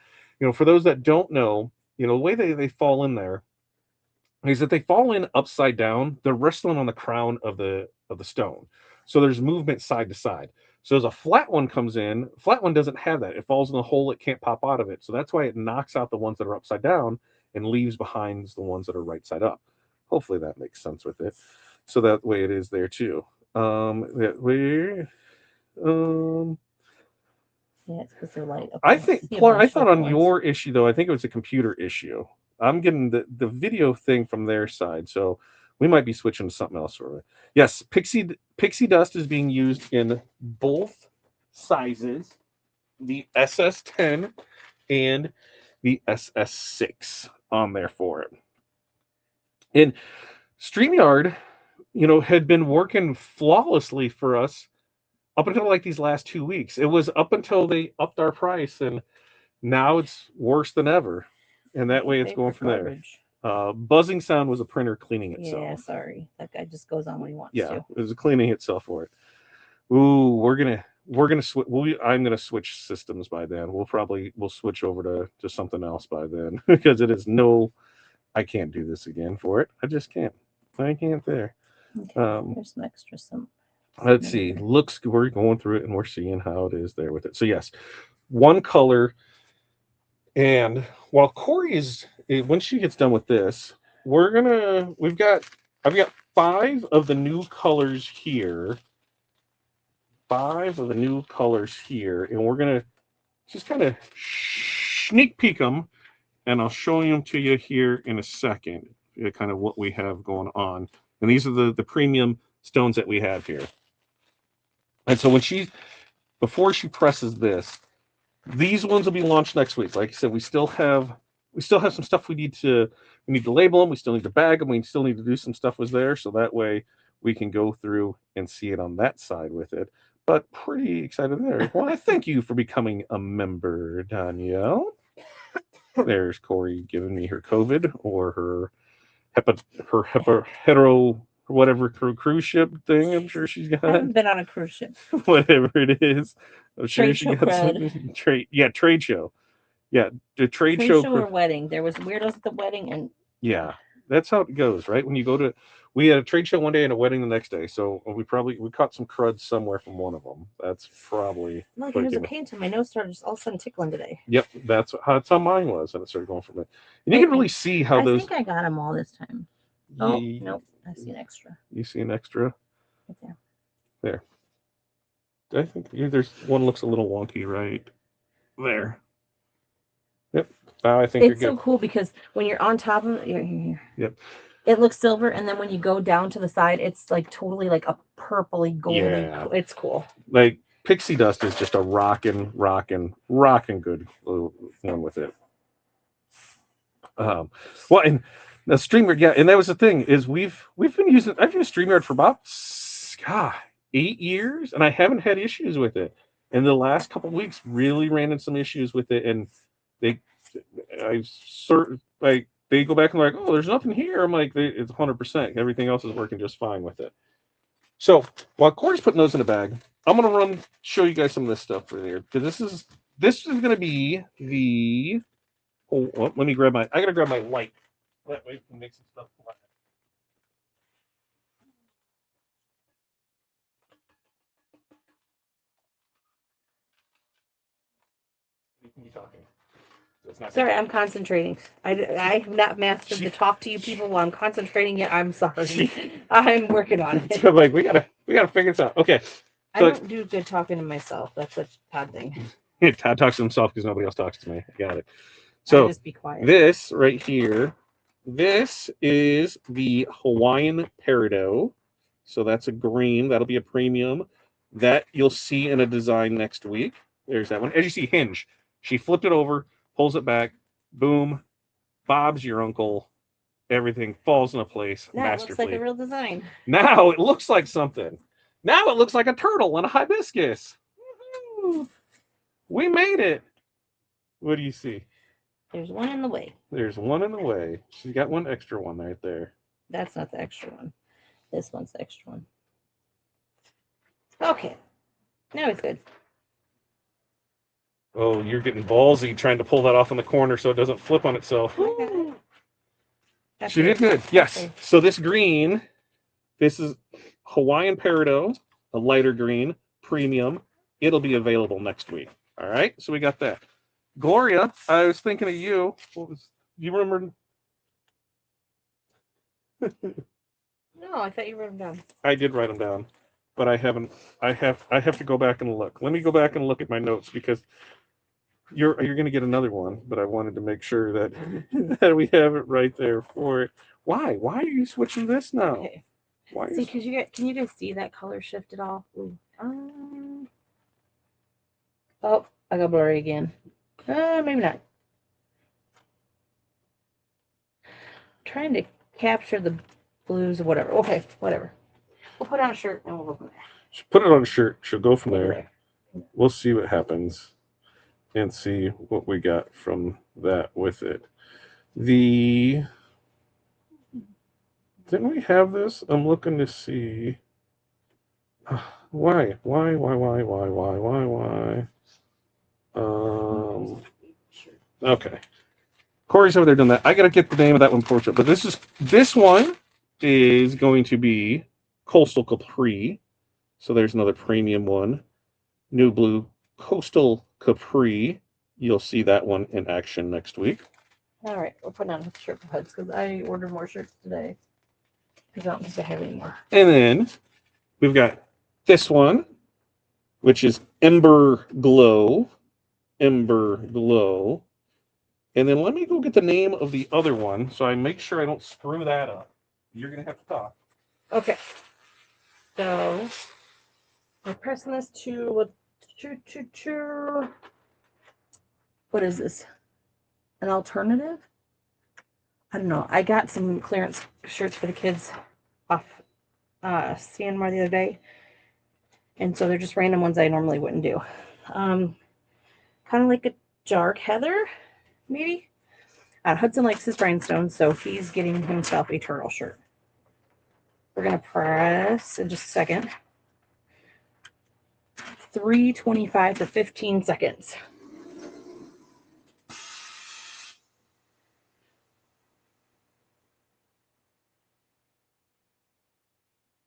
for those that don't know, the way they fall in there is that they fall in upside down. They're resting on the crown of the stone. So there's movement side to side. So as a flat one comes in, flat one doesn't have that. It falls in the hole, it can't pop out of it. So that's why it knocks out the ones that are upside down and leaves behind the ones that are right side up. Hopefully that makes sense with it. So that way it is there too. That way, yeah, it's because they're light. Okay. I thought on your issue though, I think it was a computer issue. I'm getting the video thing from their side. So We might be switching to something else for it. Yes, pixie dust is being used in both sizes, the SS10 and the SS6 on there for it. And StreamYard, had been working flawlessly for us up until like these last 2 weeks. It was up until they upped our price, and now it's worse than ever. And that way it's going from there. Buzzing sound was a printer cleaning itself. Yeah, sorry. That guy just goes on when he wants Yeah, to. it was cleaning itself for it. Ooh, we're gonna switch. I'm gonna switch systems by then. We'll switch over to something else by then because it is no. I can't do this again for it. I just can't. I can't there. Okay, there's some extra some. Let's see. Looks. We're going through it and we're seeing how it is there with it. So yes, one color. And while Corey when she gets done with this, I've got 5 of the new colors here. 5 of the new colors here, and we're gonna just kind of sneak peek them, and I'll show them to you here in a second. Kind of what we have going on, and these are the premium stones that we have here. And so before she presses this, these ones will be launched next week. Like I said, we still have some stuff we need to label them. We still need to bag them. We still need to do some stuff was there, so that way we can go through and see it on that side with it. But pretty excited there. Well, I thank you for becoming a member, Danielle. There's Corey giving me her COVID or her hetero whatever cruise ship thing. I'm sure she's got. I haven't been on a cruise ship. Whatever it is, I'm sure Trade she show got cred. some trade. Yeah, trade show. Yeah, the trade show or wedding. There was weirdos at the wedding, and yeah, that's how it goes, right? When you go to, we had a trade show one day and a wedding the next day, so we caught some crud somewhere from one of them. That's probably. Look, it was okay until my nose started just all of a sudden tickling today. Yep, that's how mine was, and it started going from it. And you can really see how those. I think I got them all this time. Oh nope, I see an extra. You see an extra? Right there. I think there's one looks a little wonky right there. Yep. I think it's so cool because when you're on top of it, here. Yep. It looks silver, and then when you go down to the side, it's like totally like a purpley goldy. Yeah. It's cool. Like pixie dust is just a rockin' good one with it. Well, and the StreamYard, yeah, and that was the thing is I've used StreamYard for about 8 years, and I haven't had issues with it. And the last couple of weeks really ran into some issues with it, and they go back and like, oh, there's nothing here. I'm like, it's 100%. Everything else is working just fine with it. So while Corey's putting those in a bag, I'm gonna show you guys some of this stuff for there because this is gonna be the. Oh, let me I gotta grab my light. That way we can make some stuff black. You talking? Sorry, I'm concentrating. I have not mastered to talk to you people while I'm concentrating yet. I'm sorry. I'm working on it. So like we gotta figure this out. Okay. I don't do good talking to myself. That's a Todd thing. Yeah, Todd talks to himself because nobody else talks to me. I got it. So just be quiet. This right here, this is the Hawaiian Peridot. So that's a green. That'll be a premium. That you'll see in a design next week. There's that one. As you see, hinge. She flipped it over, pulls it back, boom, Bob's your uncle. Everything falls into place. Now it looks like a real design. Now it looks like something. Now it looks like a turtle and a hibiscus. Woo-hoo. We made it. What do you see? There's one in the way. There's one in the way. She's got one extra one right there. That's not the extra one. This one's the extra one. Okay. Now it's good. Oh, you're getting ballsy trying to pull that off in the corner so it doesn't flip on itself. She did good. Yes. Okay. So this green, this is Hawaiian Peridot, a lighter green, premium. It'll be available next week. All right. So we got that. Gloria, I was thinking of you. You remember? No, I thought you wrote them down. I did write them down, but I haven't. I have to go back and look. Let me go back and look at my notes because you're going to get another one. But I wanted to make sure that that we have it right there for it. Why? Why are you switching this now? Okay. Why? See, because can you guys see that color shift at all? Ooh. Oh, I got blurry again. Maybe not. Trying to capture the blues or whatever. Okay, whatever. We'll put on a shirt and we'll go from there. Put it on a shirt. She'll go from Over there. We'll see what happens and see what we got from that with it. Didn't we have this? I'm looking to see. Why? Okay. Corey's over there doing that. I gotta get the name of that one portrait, but this one is going to be Coastal Capri. So there's another premium one. New Blue Coastal Capri. You'll see that one in action next week. All right, we're putting on shirt heads because I ordered more shirts today because I don't think I have any more. And then we've got this one, which is Ember Glow. Ember Glow. And then let me go get the name of the other one so I make sure I don't screw that up. You're going to have to talk. Okay. So we're pressing this to what is this? An alternative? I don't know. I got some clearance shirts for the kids off CNMAR the other day. And so they're just random ones I normally wouldn't do. Kind of like a dark heather, maybe. Hudson likes his rhinestones, so he's getting himself a turtle shirt. We're going to press in just a second. 3:25 to 15 seconds.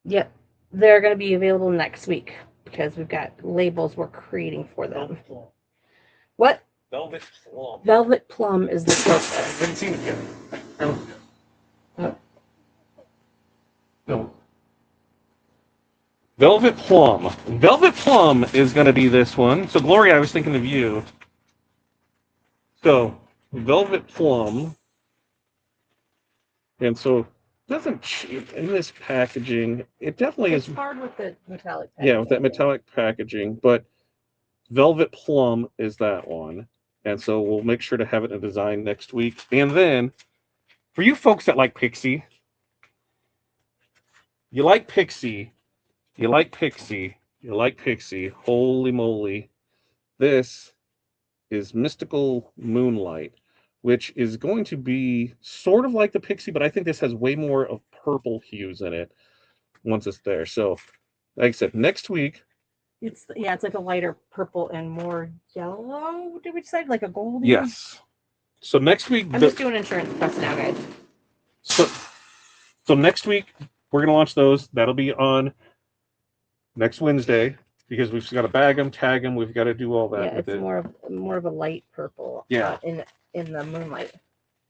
Yep, they're going to be available next week because we've got labels we're creating for them. What? Velvet Plum. Velvet Plum is the closest. I haven't seen it yet. No. Velvet Plum. Velvet Plum is going to be this one. So, Gloria, I was thinking of you. So, Velvet Plum. And so, doesn't in this packaging, it definitely It's is hard with the metallic packaging. Yeah, with that metallic packaging, but Velvet Plum is that one. And so we'll make sure to have it in a design next week. And then for you folks that like Pixie, you like Pixie, holy moly. This is Mystical Moonlight, which is going to be sort of like the Pixie, but I think this has way more of purple hues in it once it's there. So, like I said, next week, It's like a lighter purple and more yellow. Did we decide like a gold? yes. So next week, I'm just doing insurance press now, guys. So next week we're gonna launch those. That'll be on next Wednesday because we've got to bag them, tag them. We've got to do all that. Yeah, it's more of a light purple. Yeah. In the moonlight.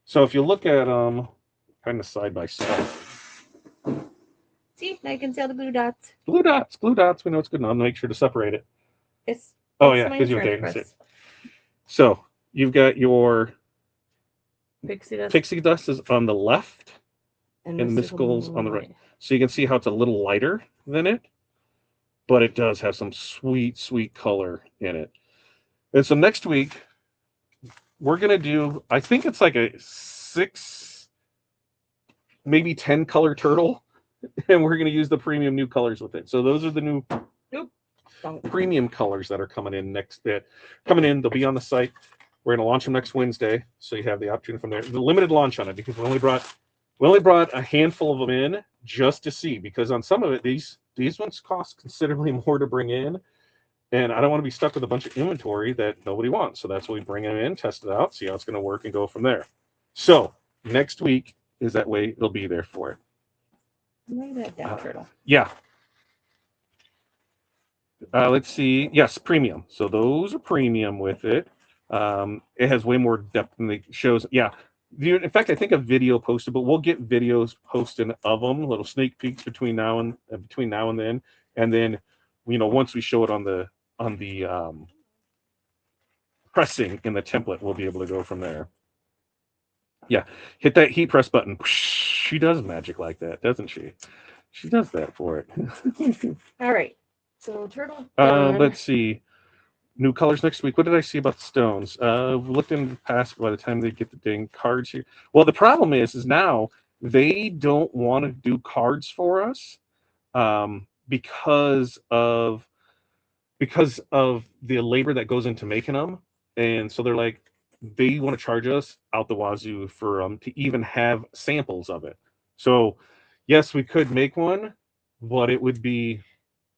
So if you look at kind of side by side. See, now you can see all the blue dots. Blue dots. We know it's good enough. Make sure to separate it. It's Yeah, my because you insurance press. So you've got your Pixie dust is on the left, and Mystical's on the right. So you can see how it's a little lighter than it, but it does have some sweet, sweet color in it. And so next week we're gonna do. I think it's like a 6, maybe 10 color turtle. And we're going to use the premium new colors with it. So those are the new premium colors that are coming in They'll be on the site. We're going to launch them next Wednesday, so you have the opportunity from there. The limited launch on it because we only brought a handful of them in just to see, because on some of it these ones cost considerably more to bring in, and I don't want to be stuck with a bunch of inventory that nobody wants. So that's why we bring them in, test it out, see how it's going to work, and go from there. So next week is that way it'll be there for it. Lay that down, turtle. Yeah. Let's see. Yes, premium. So those are premium with it. It has way more depth than it shows. Yeah. In fact, I think a video posted, but we'll get videos posted of them, little sneak peeks between now and then. And then, once we show it on the pressing in the template, we'll be able to go from there. Yeah, hit that heat press button. She does magic like that, doesn't she? She does that for it. All right. So turtle done. Let's see. New colors next week. What did I see about the stones? Looked in the past. By the time they get the dang cards here, well, the problem is now they don't want to do cards for us because of the labor that goes into making them, and so they're like they want to charge us out the wazoo for to even have samples of it. So yes, we could make one, but it wouldn't be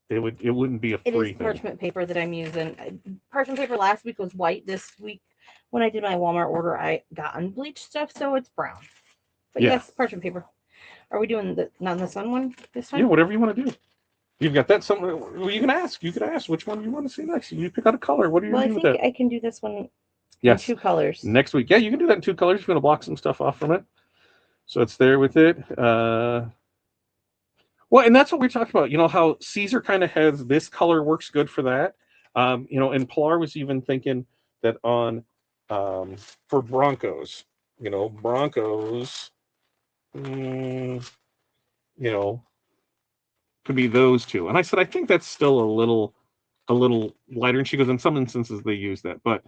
a It is free thing. parchment paper that I'm using. Parchment paper last week was white. This week, when I did my Walmart order, I got unbleached stuff, so it's brown. But Yeah. yes, parchment paper. Are we doing the not in the sun one this time? Yeah, whatever you want to do. You've got that somewhere. Well, you can ask. You could ask which one you want to see next. You pick out a color. What are you Well, I going to do with think that? I can do this one in Yes. 2 colors. Next week. Yeah, you can do that in 2 colors. You're going to block some stuff off from it. So it's there with it. Well, and that's what we're talking about. You know how Caesar kind of has this color works good for that. And Pilar was even thinking that on for Broncos, Broncos, mm, you know, could be those two. And I said, I think that's still a little lighter. And she goes, in some instances they use that, but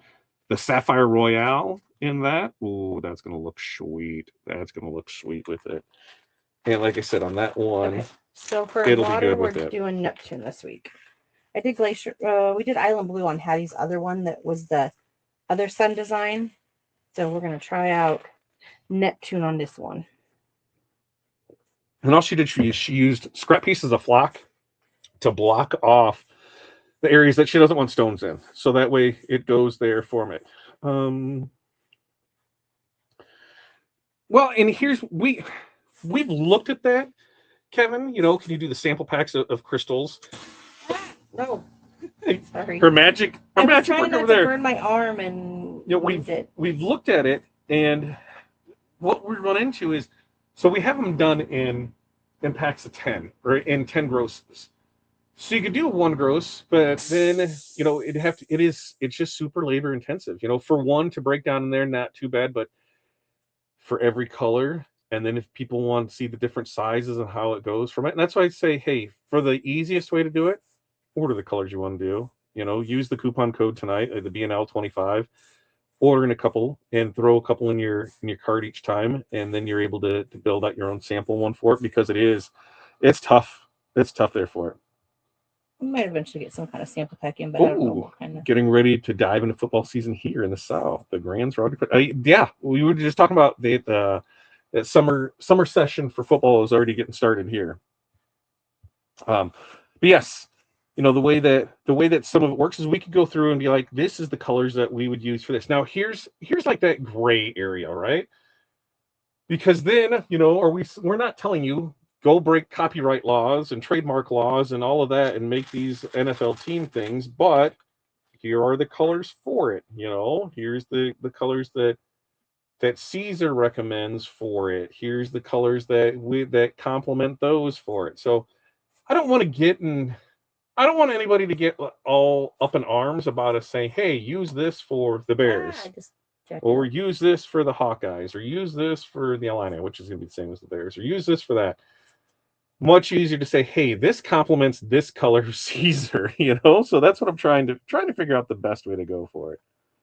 the Sapphire Royale in that, ooh, that's gonna look sweet. That's gonna look sweet with it. And like I said, on that one, Okay. So for it'll be water, good we're with it. doing Neptune this week. I did Glacier. We did Island Blue on Hattie's other one that was the other sun design. So we're gonna try out Neptune on this one. And all she did, she used scrap pieces of flock to block off the areas that she doesn't want stones in. So that way it goes there for me. Well, and we've looked at that, Kevin. Can you do the sample packs of crystals? No, sorry. Her magic I was magic trying work not over to there. burn my arm and We've looked at it, and what we run into is, so we have them done in packs of 10 or in 10 grosses. So you could do 1 gross, but then it's just super labor intensive. For one to break down in there, not too bad, but for every color, and then if people want to see the different sizes and how it goes from it, and that's why I say, hey, for the easiest way to do it, order the colors you want to do. Use the coupon code tonight, the BNL25. Order in a couple and throw a couple in your cart each time, and then you're able to build out your own sample one for it, because it's tough. It's tough there for it. We might eventually get some kind of sample pack in, but I don't know what kind of. Getting ready to dive into football season here in the South. The Grands are already. Yeah, we were just talking about the summer session for football is already getting started here. But yes, the way that some of it works is we could go through and be like, this is the colors that we would use for this. Now here's like that gray area, right? Because then we're not telling you go break copyright laws and trademark laws and all of that and make these NFL team things, but here are the colors for it. Here's the colors that Caesar recommends for it. Here's the colors that complement those for it. So I don't want anybody to get all up in arms about us saying, hey, use this for the Bears, or use this for the Hawkeyes, or use this for the Illini, which is going to be the same as the Bears, or use this for that. Much easier to say, hey, this complements this color of Caesar, So that's what I'm trying to figure out the best way to go for it.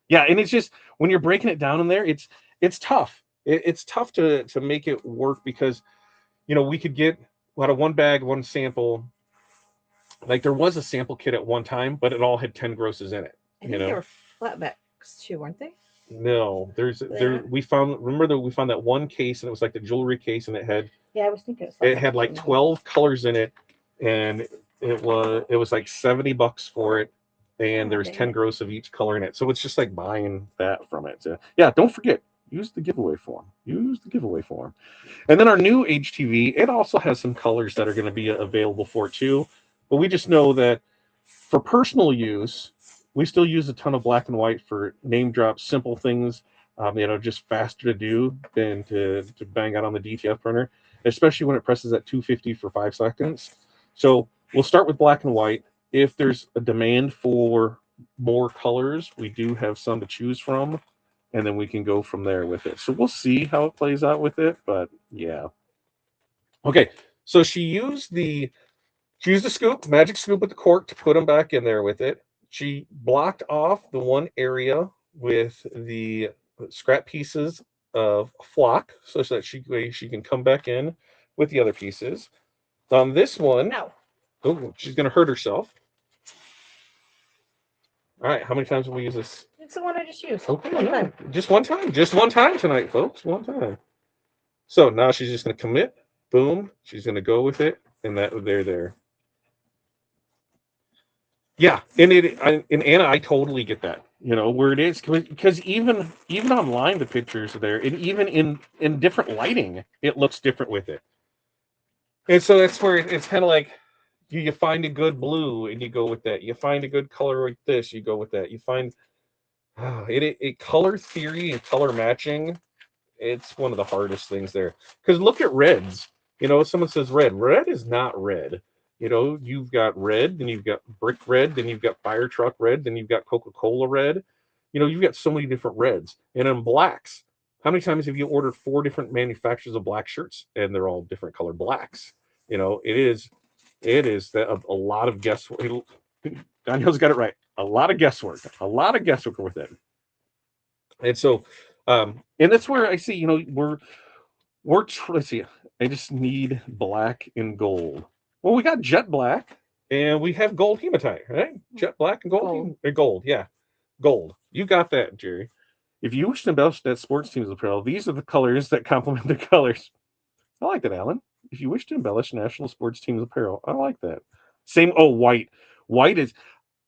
Yeah, and it's just when you're breaking it down in there, it's tough. It's tough to make it work, because we could get out of one bag, one sample. Like there was a sample kit at one time, but it all had 10 grosses in it. I think they were flatbacks too, weren't they? No, we found that one case, and it was like the jewelry case, and it had I was thinking it had like 12 colors in it, and it was like $70 for it, and there's 10 gross of each color in it. So it's just like buying that from it. So, yeah, don't forget, use the giveaway form. And then our new HTV, it also has some colors that are going to be available for it too. But we just know that for personal use, we still use a ton of black and white for name drop, simple things, just faster to do than to bang out on the DTF printer, especially when it presses at 250 for 5 seconds. So we'll start with black and white. If there's a demand for more colors, we do have some to choose from. and then we can go from there with it. So we'll see how it plays out with it, but yeah. Okay, so she used the scoop, magic scoop with the cork to put them back in there with it. She blocked off the one area with the scrap pieces of flock so that she can come back in with the other pieces. On this one, No. oh, she's going to hurt herself. All right, how many times will we use this? It's the one I just used. Okay, One no, time. just one time. Just one time tonight, folks. One time. So now she's just going to commit. Boom. She's going to go with it, and there. Yeah, and Anna, I totally get that. You know where it is because even online the pictures are there, and even in different lighting, it looks different with it. And so that's where it's kind of like you find a good blue and you go with that. You find a good color like this, you go with that. You find it color theory and color matching. It's one of the hardest things there because look at reds. You know, someone says red is not red. You know, you've got red, then you've got brick red, then you've got fire truck red, then you've got Coca-Cola red. You know, you've got so many different reds. And in blacks, how many times have you ordered 4 different manufacturers of black shirts and they're all different color blacks? You know, it is that a lot of guesswork. Daniel's got it right. A lot of guesswork with it. And so, and that's where I see, you know, let's see, I just need black and gold. Well, we got jet black and we have gold hematite, right? Jet black and gold. Yeah, gold. You got that, Jerry. If you wish to embellish that sports team's apparel, these are the colors that complement the colors. I like that, Alan. If you wish to embellish national sports team's apparel, I like that. Same. Oh, white. White is.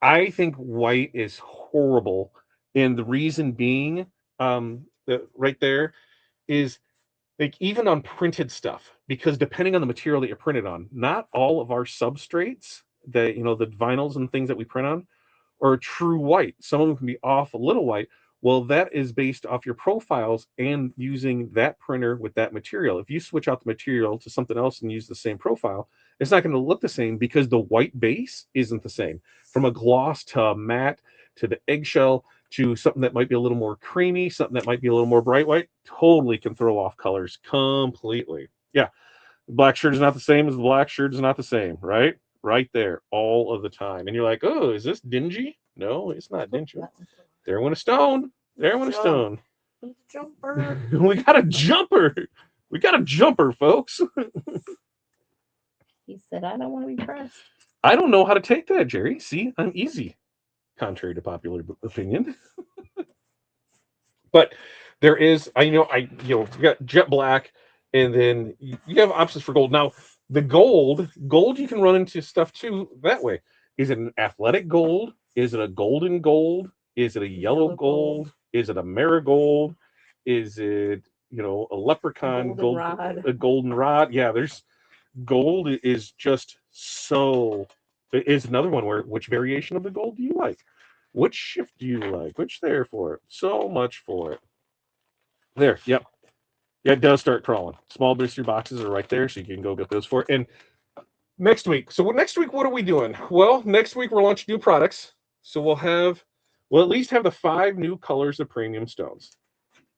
I think white is horrible, and the reason being, right there is like even on printed stuff, because depending on the material that you're printed on, not all of our substrates, that the vinyls and things that we print on, or true white. Some of them can be off a little white. Well, that is based off your profiles and using that printer with that material. If you switch out the material to something else and use the same profile, it's not going to look the same because the white base isn't the same. From a gloss to a matte to the eggshell to something that might be a little more creamy, something that might be a little more bright white, totally can throw off colors completely. Yeah, the black shirt is not the same as the black shirt is not the same, right? Right there, all of the time. And you're like, oh, is this dingy? No, it's not dingy. There went a stone. There went a stone. Jumper. We got a jumper. We got a jumper, folks. He said, I don't want to be pressed. I don't know how to take that, Jerry. See, I'm easy, contrary to popular opinion. But there is, we got jet black, and then you have options for gold. Now, the gold you can run into stuff too that way. Is it an athletic gold? Is it a golden gold? Is it a yellow gold? Is it a marigold? Is it, a leprechaun gold, a golden rod? Yeah, there's gold is just so. Is another one where which variation of the gold do you like? Which shift do you like? Which there for it? So much for it. There, yep. Yeah, it does start crawling. Small mystery boxes are right there, so you can go get those for it. And next week, what are we doing? Well, next week we're launching new products. So we'll at least have the 5 new colors of premium stones.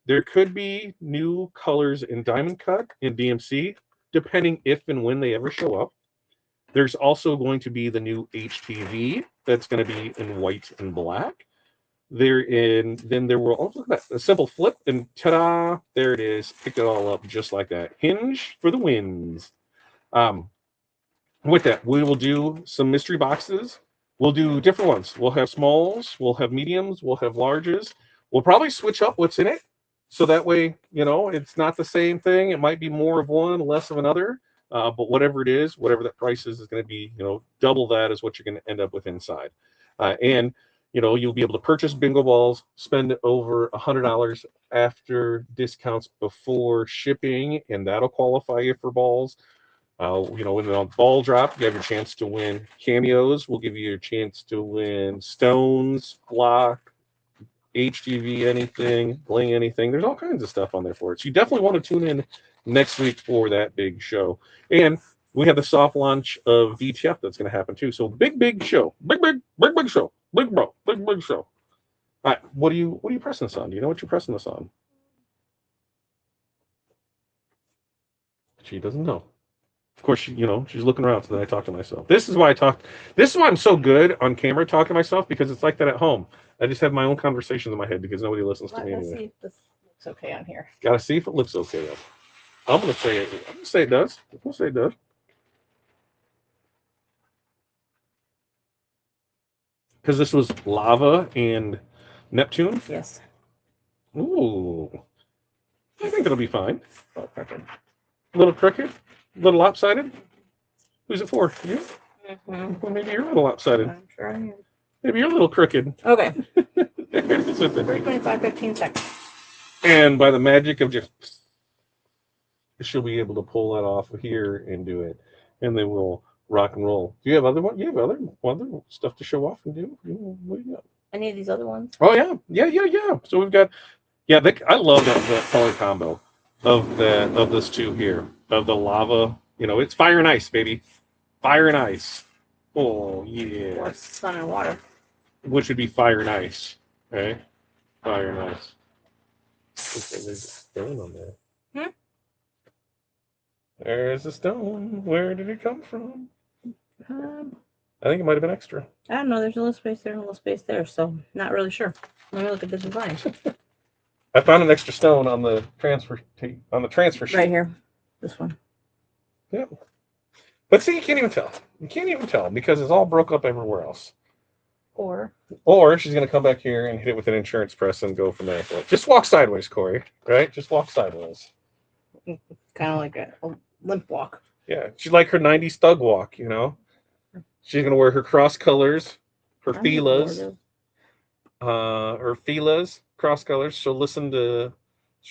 There could be new colors in Diamond Cut and DMC, depending if and when they ever show up. There's also going to be the new HTV that's going to be in white and black. Then there will look at that, a simple flip, and ta-da, there it is. Pick it all up just like that. Hinge for the wins. With that, we will do some mystery boxes. We'll do different ones. We'll have smalls, we'll have mediums, we'll have larges. We'll probably switch up what's in it, so that way, it's not the same thing. It might be more of one, less of another. But whatever it is, whatever that price is going to be, double that is what you're going to end up with inside. And you'll be able to purchase bingo balls, spend over $100 after discounts before shipping, and that'll qualify you for balls. When the ball drop, you have your chance to win cameos. We'll give you a chance to win stones, block, HGV, anything, Bling, anything. There's all kinds of stuff on there for it. So you definitely want to tune in next week for that big show. And we have the soft launch of DTF that's going to happen too. So big show. Big show. Big show. All right, what are you pressing this on? Do you know what you're pressing this on? She doesn't know. Of course, she's looking around, so then I talk to myself. This is why I'm so good on camera talking to myself, because it's like that at home. I just have my own conversations in my head because nobody listens to me Let's anyway. see if this looks okay on here. Gotta see if it looks okay though. I'm gonna say it. I'm gonna say it does. I'm gonna say it does. Because this was lava and Neptune. Yes. Ooh, I think it'll be fine. A little crooked. A little crooked, a little lopsided. Who's it for? You? Mm-hmm. Well, maybe you're a little lopsided. I'm sure I am. Maybe you're a little crooked. Okay. Here's with it. 3:25, 15 seconds. And by the magic of just, she'll be able to pull that off here and do it, and then we'll rock and roll. Do you have other one? You have other stuff to show off and do? What do you got? Any of these other ones? Oh yeah. So we've got, I love that color combo of this two here, of the lava. It's fire and ice, baby. Fire and ice. Oh yeah. Or sun and water. Which would be fire and ice. Okay? Fire and ice. Okay, there's a stone on there. There's a stone. Where did it come from? I think it might have been extra. I don't know. There's a little space there and a little space there, so not really sure. Let me look at the design. I found an extra stone on the transfer sheet. Right here. This one. Yep. But see, you can't even tell. You can't even tell because it's all broke up everywhere else. Or she's going to come back here and hit it with an insurance press and go from there. Just walk sideways, Corey. Right? Just walk sideways. kind of like a limp walk. Yeah. She's like her 90s thug walk, She's going to wear her cross colors, her filas. Cross colors. She'll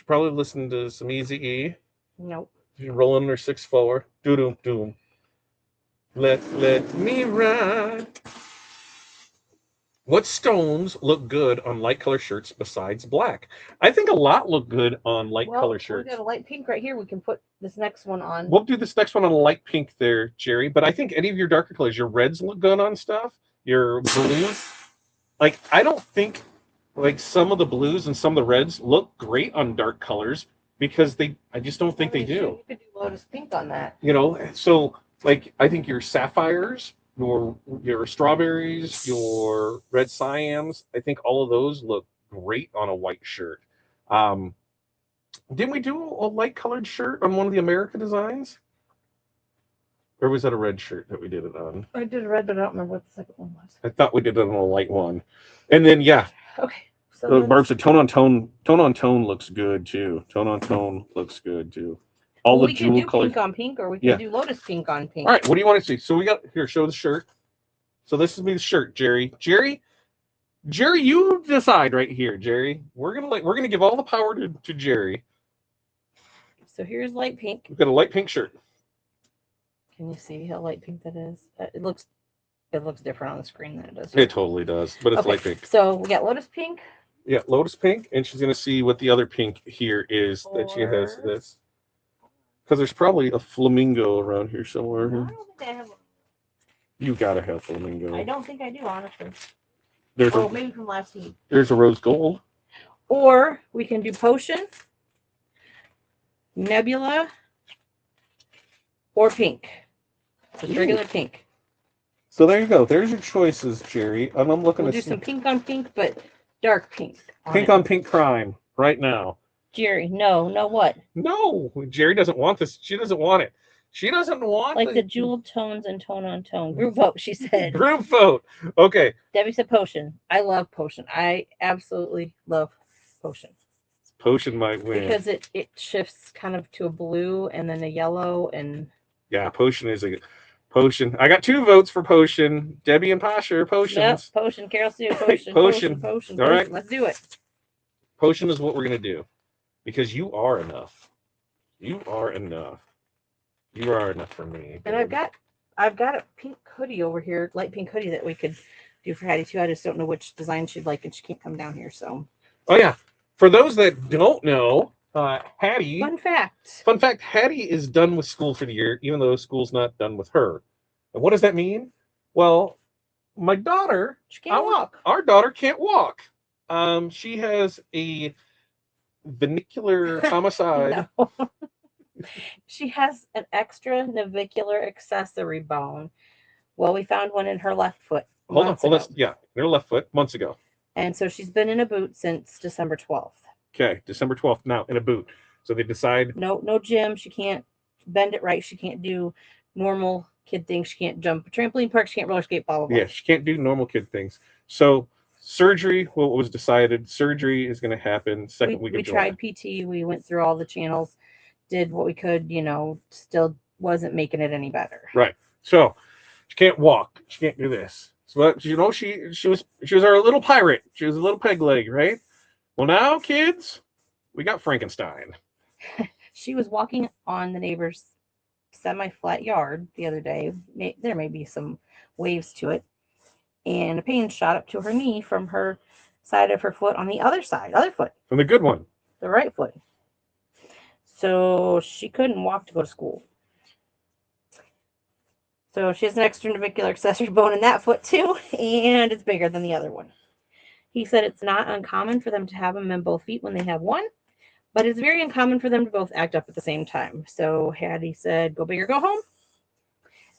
probably listen to some Eazy-E. Nope. She's rolling her 6-4. Doom doom. Let me ride. What stones look good on light color shirts besides black? I think a lot look good on light color shirts. We got a light pink right here. We can put this next one on. We'll do this next one on a light pink there, Jerry. But I think any of your darker colors, your reds look good on stuff. Your blues. I don't think some of the blues and some of the reds look great on dark colors because I just don't think they do. You could do lotus pink on that. So I think your sapphires, your strawberries, your red cyans, I think all of those look great on a white shirt. Didn't we do a light colored shirt on one of the America designs? Or was that a red shirt that we did it on? I did a red, but I don't remember what the second one was. I thought we did it on a light one. And then, yeah. Okay. So Barb said tone on tone looks good too. Tone on tone looks good too. All the jewel colors. We can do pink on pink, or we can do lotus pink on pink. All right, what do you want to see? So we got here. Show the shirt. So this is me the shirt, Jerry. Jerry, you decide right here, Jerry. We're gonna give all the power to Jerry. So here's light pink. We've got a light pink shirt. Can you see how light pink that is? It looks different on the screen than it does. It totally does, but it's light pink. So we got lotus pink. Yeah, lotus pink, and she's gonna see what the other pink here is that she has this. Because there's probably a flamingo around here somewhere. No, I don't think I have one. You gotta have flamingo. I don't think I do, honestly. Maybe from last week. There's a rose gold. Or we can do potion, nebula, or pink. Just regular pink. So there you go. There's your choices, Jerry. And I'm looking We'll do some pink on pink, but dark pink. Pink on pink crime right now. Jerry, no what? No, Jerry doesn't want this. She doesn't want it. She doesn't want the jeweled tones and tone on tone. Group vote, she said. Group vote. Okay. Debbie said potion. I love potion. I absolutely love potion. Potion might win. Because it shifts kind of to a blue and then a yellow and yeah, potion is a potion. I got 2 votes for potion. Debbie and Pasha, potions. Yep, potion. Carol Sue, potion. Potion. All right. Let's do it. Potion is what we're gonna do. Because you are enough. You are enough. You are enough for me. And I've got a pink hoodie over here, light pink hoodie that we could do for Hattie too. I just don't know which design she'd like, and she can't come down here. So. Oh yeah, for those that don't know, Hattie. Fun fact. Hattie is done with school for the year, even though school's not done with her. And what does that mean? Well, my daughter. She can't walk. Our daughter can't walk. She has a vernacular homicide. No. She has an extra navicular accessory bone. Well, we found one in her left foot Hold on, months hold on. ago. Yeah, in her left foot months ago. And so she's been in a boot since December 12th. Okay, December 12th now in a boot. So they decide. No gym. She can't bend it right. She can't do normal kid things. She can't jump a trampoline park. She can't roller skate, blah, blah, blah. Yeah, she can't do normal kid things. So surgery, what was decided, surgery is going to happen second week We of July. tried PT. We went through all the channels, did what we could, still wasn't making it any better. Right. So she can't walk. She can't do this. So she was our little pirate. She was a little peg leg, right? Well, now kids, we got Frankenstein. She was walking on the neighbor's semi-flat yard the other day. There may be some waves to it, and a pain shot up to her knee from her side of her foot on the other foot, From the good one. the right foot. So she couldn't walk to go to school. So she has an extranavicular accessory bone in that foot too, and it's bigger than the other one. He said it's not uncommon for them to have them in both feet when they have one, but it's very uncommon for them to both act up at the same time. So Hattie said, go big or go home.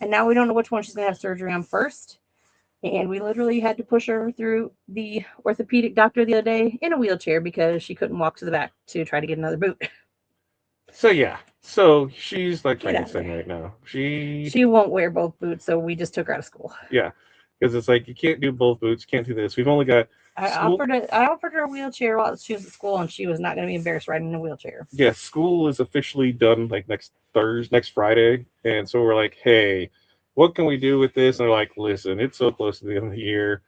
And now we don't know which one she's going to have surgery on first. And we literally had to push her through the orthopedic doctor the other day in a wheelchair because she couldn't walk to the back to try to get another boot. So yeah. So she's like Get out of Frankenstein there. right now. She She won't wear both boots, so we just took her out of school. yeah. Because it's like you can't do both boots, can't do this. We've only got I school. offered her a wheelchair while she was at school, and she was not going to be embarrassed riding in a wheelchair. Yeah, school is officially done like next Friday. And so we're like, hey, what can we do with this? And they're like, listen, it's so close to the end of the year.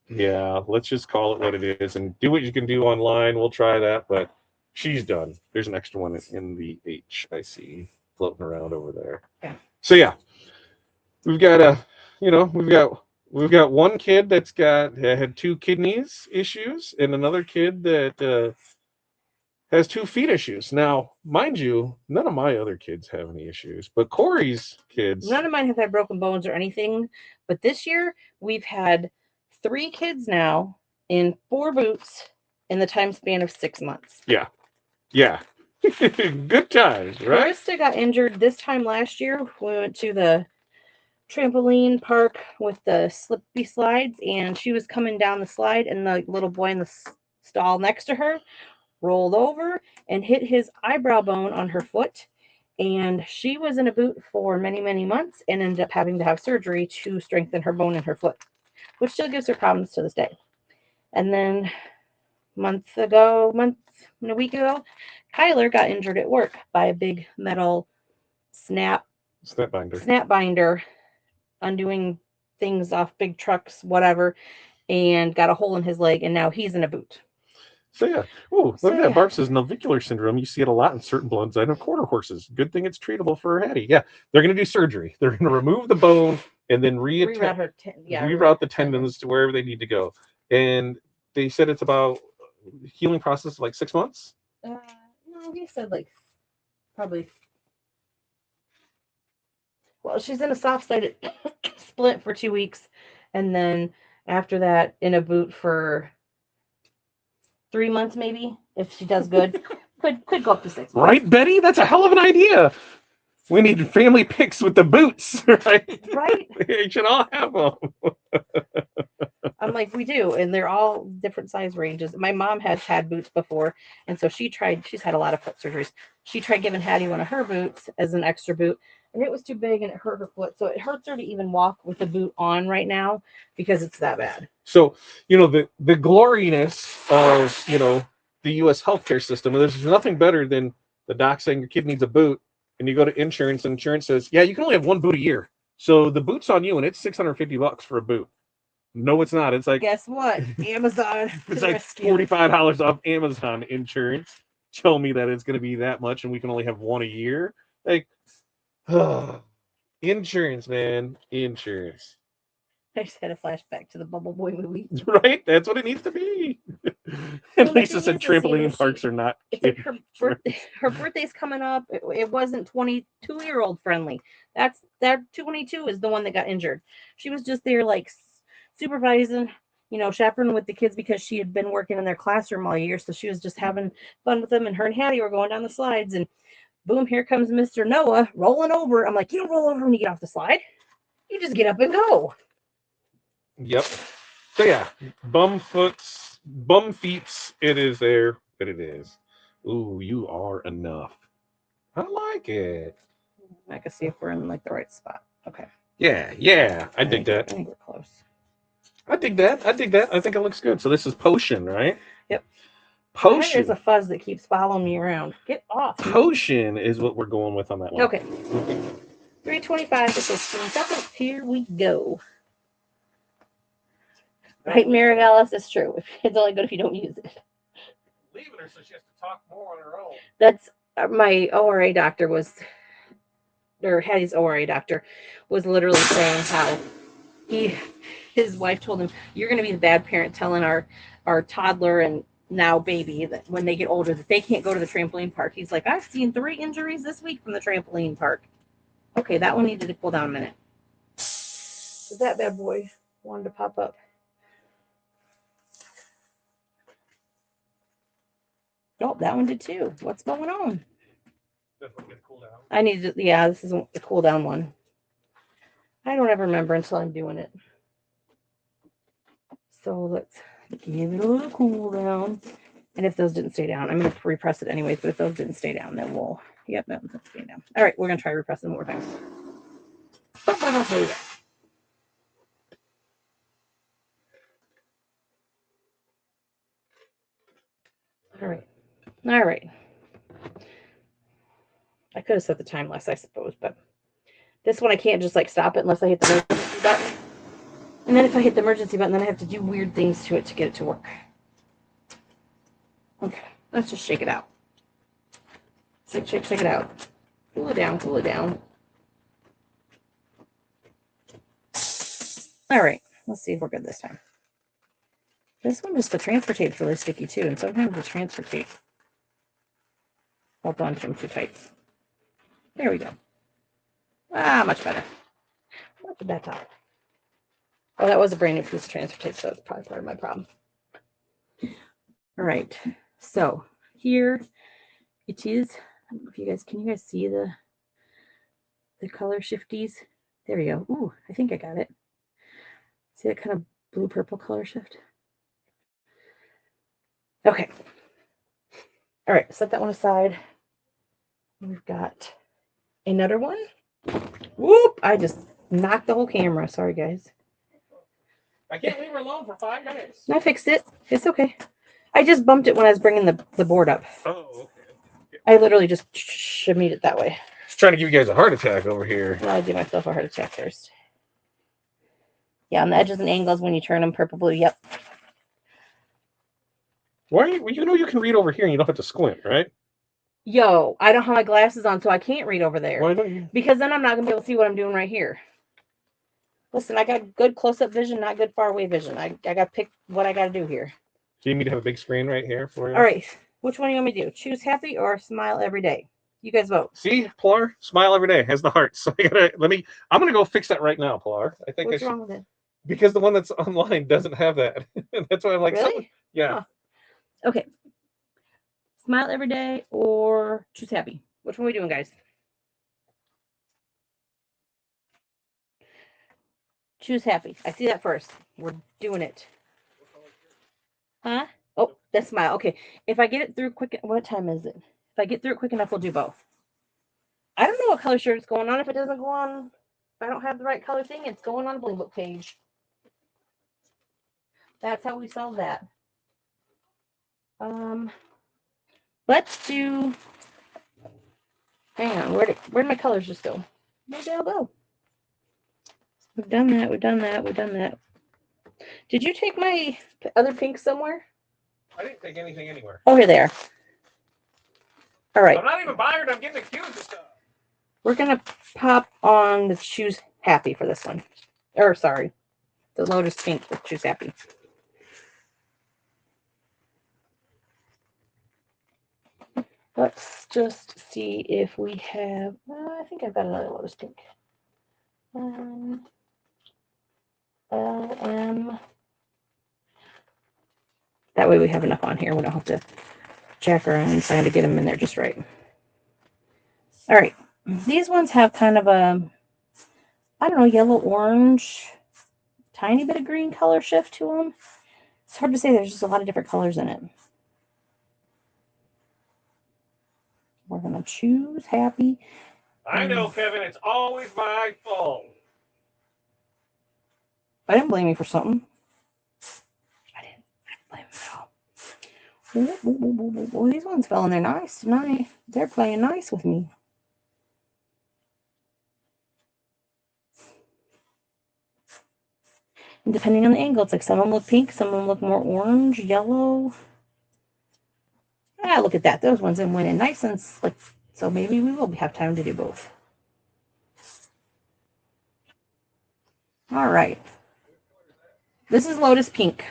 Yeah, let's just call it what it is and do what you can do online. We'll try that, but she's done. There's an extra one in the H I see floating around over there. Yeah. So yeah, we've got we've got one kid that's got had two kidneys issues and another kid that has 2 feet issues. Now, mind you, none of my other kids have any issues, but Corey's kids. None of mine have had broken bones or anything, but this year we've had 3 kids now in 4 boots in the time span of 6 months. Yeah. Good times, right? Carissa got injured this time last year. We went to the trampoline park with the slippy slides, and she was coming down the slide, and the little boy in the stall next to her rolled over and hit his eyebrow bone on her foot. And she was in a boot for many, many months and ended up having to have surgery to strengthen her bone in her foot, which still gives her problems to this day. And then a week ago, Kyler got injured at work by a big metal snap binder, undoing things off big trucks, whatever, and got a hole in his leg, and now he's in a boot. So yeah. Oh, look at that. Barb says navicular syndrome. You see it a lot in certain bloodline of quarter horses. Good thing it's treatable for Hattie. Yeah, they're going to do surgery. They're going to remove the bone and then reroute the tendons to wherever they need to go. And they said it's about healing process of like 6 months. No, he said like probably. Well, she's in a soft-sided splint for 2 weeks, and then after that, in a boot for 3 months, maybe if she does good. could go up to 6 months. Right, Betty? That's a hell of an idea. We need family pics with the boots, right? Right. They should all have them. I'm like, we do, and they're all different size ranges. My mom has had boots before, and so she's had a lot of foot surgeries. She tried giving Hattie one of her boots as an extra boot, and it was too big and it hurt her foot. So it hurts her to even walk with the boot on right now because it's that bad. So, the gloriness of, the U.S. healthcare system, there's nothing better than the doc saying your kid needs a boot, and you go to insurance, and insurance says, yeah, you can only have one boot a year. So the boot's on you, and it's $650 for a boot. No, it's not. It's like, guess what? Amazon. It's like $45 off Amazon insurance. Tell me that it's going to be that much, and we can only have one a year. Like, insurance, man, insurance. I just had a flashback to the Bubble Boy movie. Right? That's what it needs to be. And Lisa said trampoline parks are not. Her birthday's coming up. It wasn't 22-year-old friendly. That 22 is the one that got injured. She was just there like supervising, chaperoning with the kids because she had been working in their classroom all year. So she was just having fun with them. And her and Hattie were going down the slides. And boom, here comes Mr. Noah rolling over. I'm like, you don't roll over when you get off the slide. You just get up and go. Yep. So yeah, bum feets. It is there, but it is. Ooh, you are enough. I like it. I can see if we're in like the right spot. Okay. Yeah. I dig that. I think we're close. I dig that. I think it looks good. So this is potion, right? Yep. Potion. There's a fuzz that keeps following me around. Get off. Potion is what we're going with on that one. Okay. 325 to 15 seconds. Here we go. Right, Mary Alice, it's true. It's only good if you don't use it. Leaving her so she has to talk more on her own. That's my ORA doctor or Hattie's ORA doctor was literally saying how his wife told him, you're going to be the bad parent telling our toddler and now baby that when they get older that they can't go to the trampoline park. He's like, I've seen 3 injuries this week from the trampoline park. Okay, that one needed to cool down a minute. So that bad boy wanted to pop up. Oh, that one did too. What's going on? Cool down. I need to, yeah, this is a cool down one. I don't ever remember until I'm doing it. So let's give it a little cool down. And if those didn't stay down, I'm going to repress it anyways, but if those didn't stay down, then we'll, yep, that one's not staying down. All right, we're going to try repressing more times. There we go. All right. I could have set the time less, I suppose, but this one I can't just like stop it unless I hit the emergency button. And then if I hit the emergency button, then I have to do weird things to it to get it to work. Okay, let's just shake it out. Shake it out. Cool it down. All right, let's see if we're good this time. This one, just the transfer tape's really sticky too, and sometimes the transfer tape holds on to them too tight. There we go. Much better. Look at that top. Oh, that was a brand new piece of transfer tape, so that's probably part of my problem. All right, so here it is. I don't know if you guys, can you guys see the color shifties? There we go. Ooh, I think I got it. See that kind of blue-purple color shift? Okay. All right, set that one aside. We've got another one. Whoop! I just knocked the whole camera. Sorry, guys. I can't leave her alone for 5 minutes. I fixed it. It's okay. I just bumped it when I was bringing the board up. Oh, okay. I literally just shimmied it that way. Just trying to give you guys a heart attack over here. Well, I do myself a heart attack first. Yeah, on the edges and angles when you turn them purple blue. Yep. Why? You know you can read over here and you don't have to squint, right? Yo, I don't have my glasses on, so I can't read over there. Why don't you? Because then I'm not going to be able to see what I'm doing right here. Listen, I got good close-up vision, not good far-away vision. I got to pick what I got to do here. Do you need me to have a big screen right here for you? All right. Which one do you want me to do? Choose happy or smile every day? You guys vote. See, Pilar, smile every day has the heart. So I'm gonna go fix that right now, Pilar. I think What's wrong with it? Because the one that's online doesn't have that. That's why I'm like, really? Yeah. Huh. Okay. Smile every day or choose happy. Which one are we doing, guys? Choose happy. I see that first. We're doing it. Huh? Oh, that's smile. Okay. If I get it through quick, what time is it? If I get through it quick enough, we'll do both. I don't know what color shirt is going on. If it doesn't go on, if I don't have the right color thing, it's going on the Bling book page. That's how we solve that. Let's do. Hang on. Where'd my colors just go? Where'd they all go? We've done that. Did you take my other pinks somewhere? I didn't take anything anywhere. Oh, here they are. All right. I'm not even buying it. I'm getting accused of stuff. We're going to pop on the choose happy for this one. Or, sorry. The Lotus Pink with choose happy. Let's just see if we have... I think I've got another Lotus Pink. LM That way we have enough on here. We don't have to jack around and trying to get them in there just right. All right. These ones have kind of a, I don't know, yellow, orange, tiny bit of green color shift to them. It's hard to say. There's just a lot of different colors in it. We're going to choose happy. I know, Kevin, it's always my fault. I didn't blame you for something. I didn't blame you at all. Well, these ones fell in there nice tonight. They're playing nice with me. And depending on the angle, it's like some of them look pink, some of them look more orange, yellow. Ah, look at that. Those ones went in nice and slick. So maybe we will have time to do both. All right. This is Lotus Pink.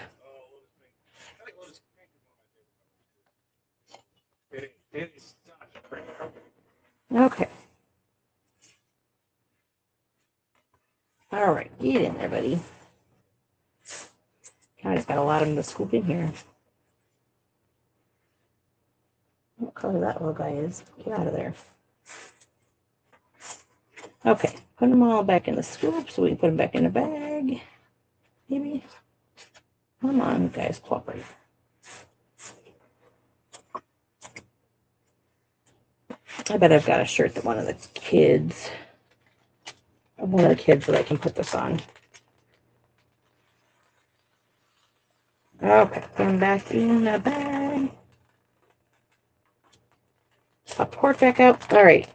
It's such a pretty color. Okay. All right. Get in there, buddy. I just got a lot of them to scoop in here. What color that little guy is? Get out of there. Okay. Put them all back in the scoop so we can put them back in the bag. Maybe. Come on, guys. Cooperate. I bet I've got a shirt that one of the kids that I can put this on. Okay, put them back in the bag. Pop the cork back out. All right.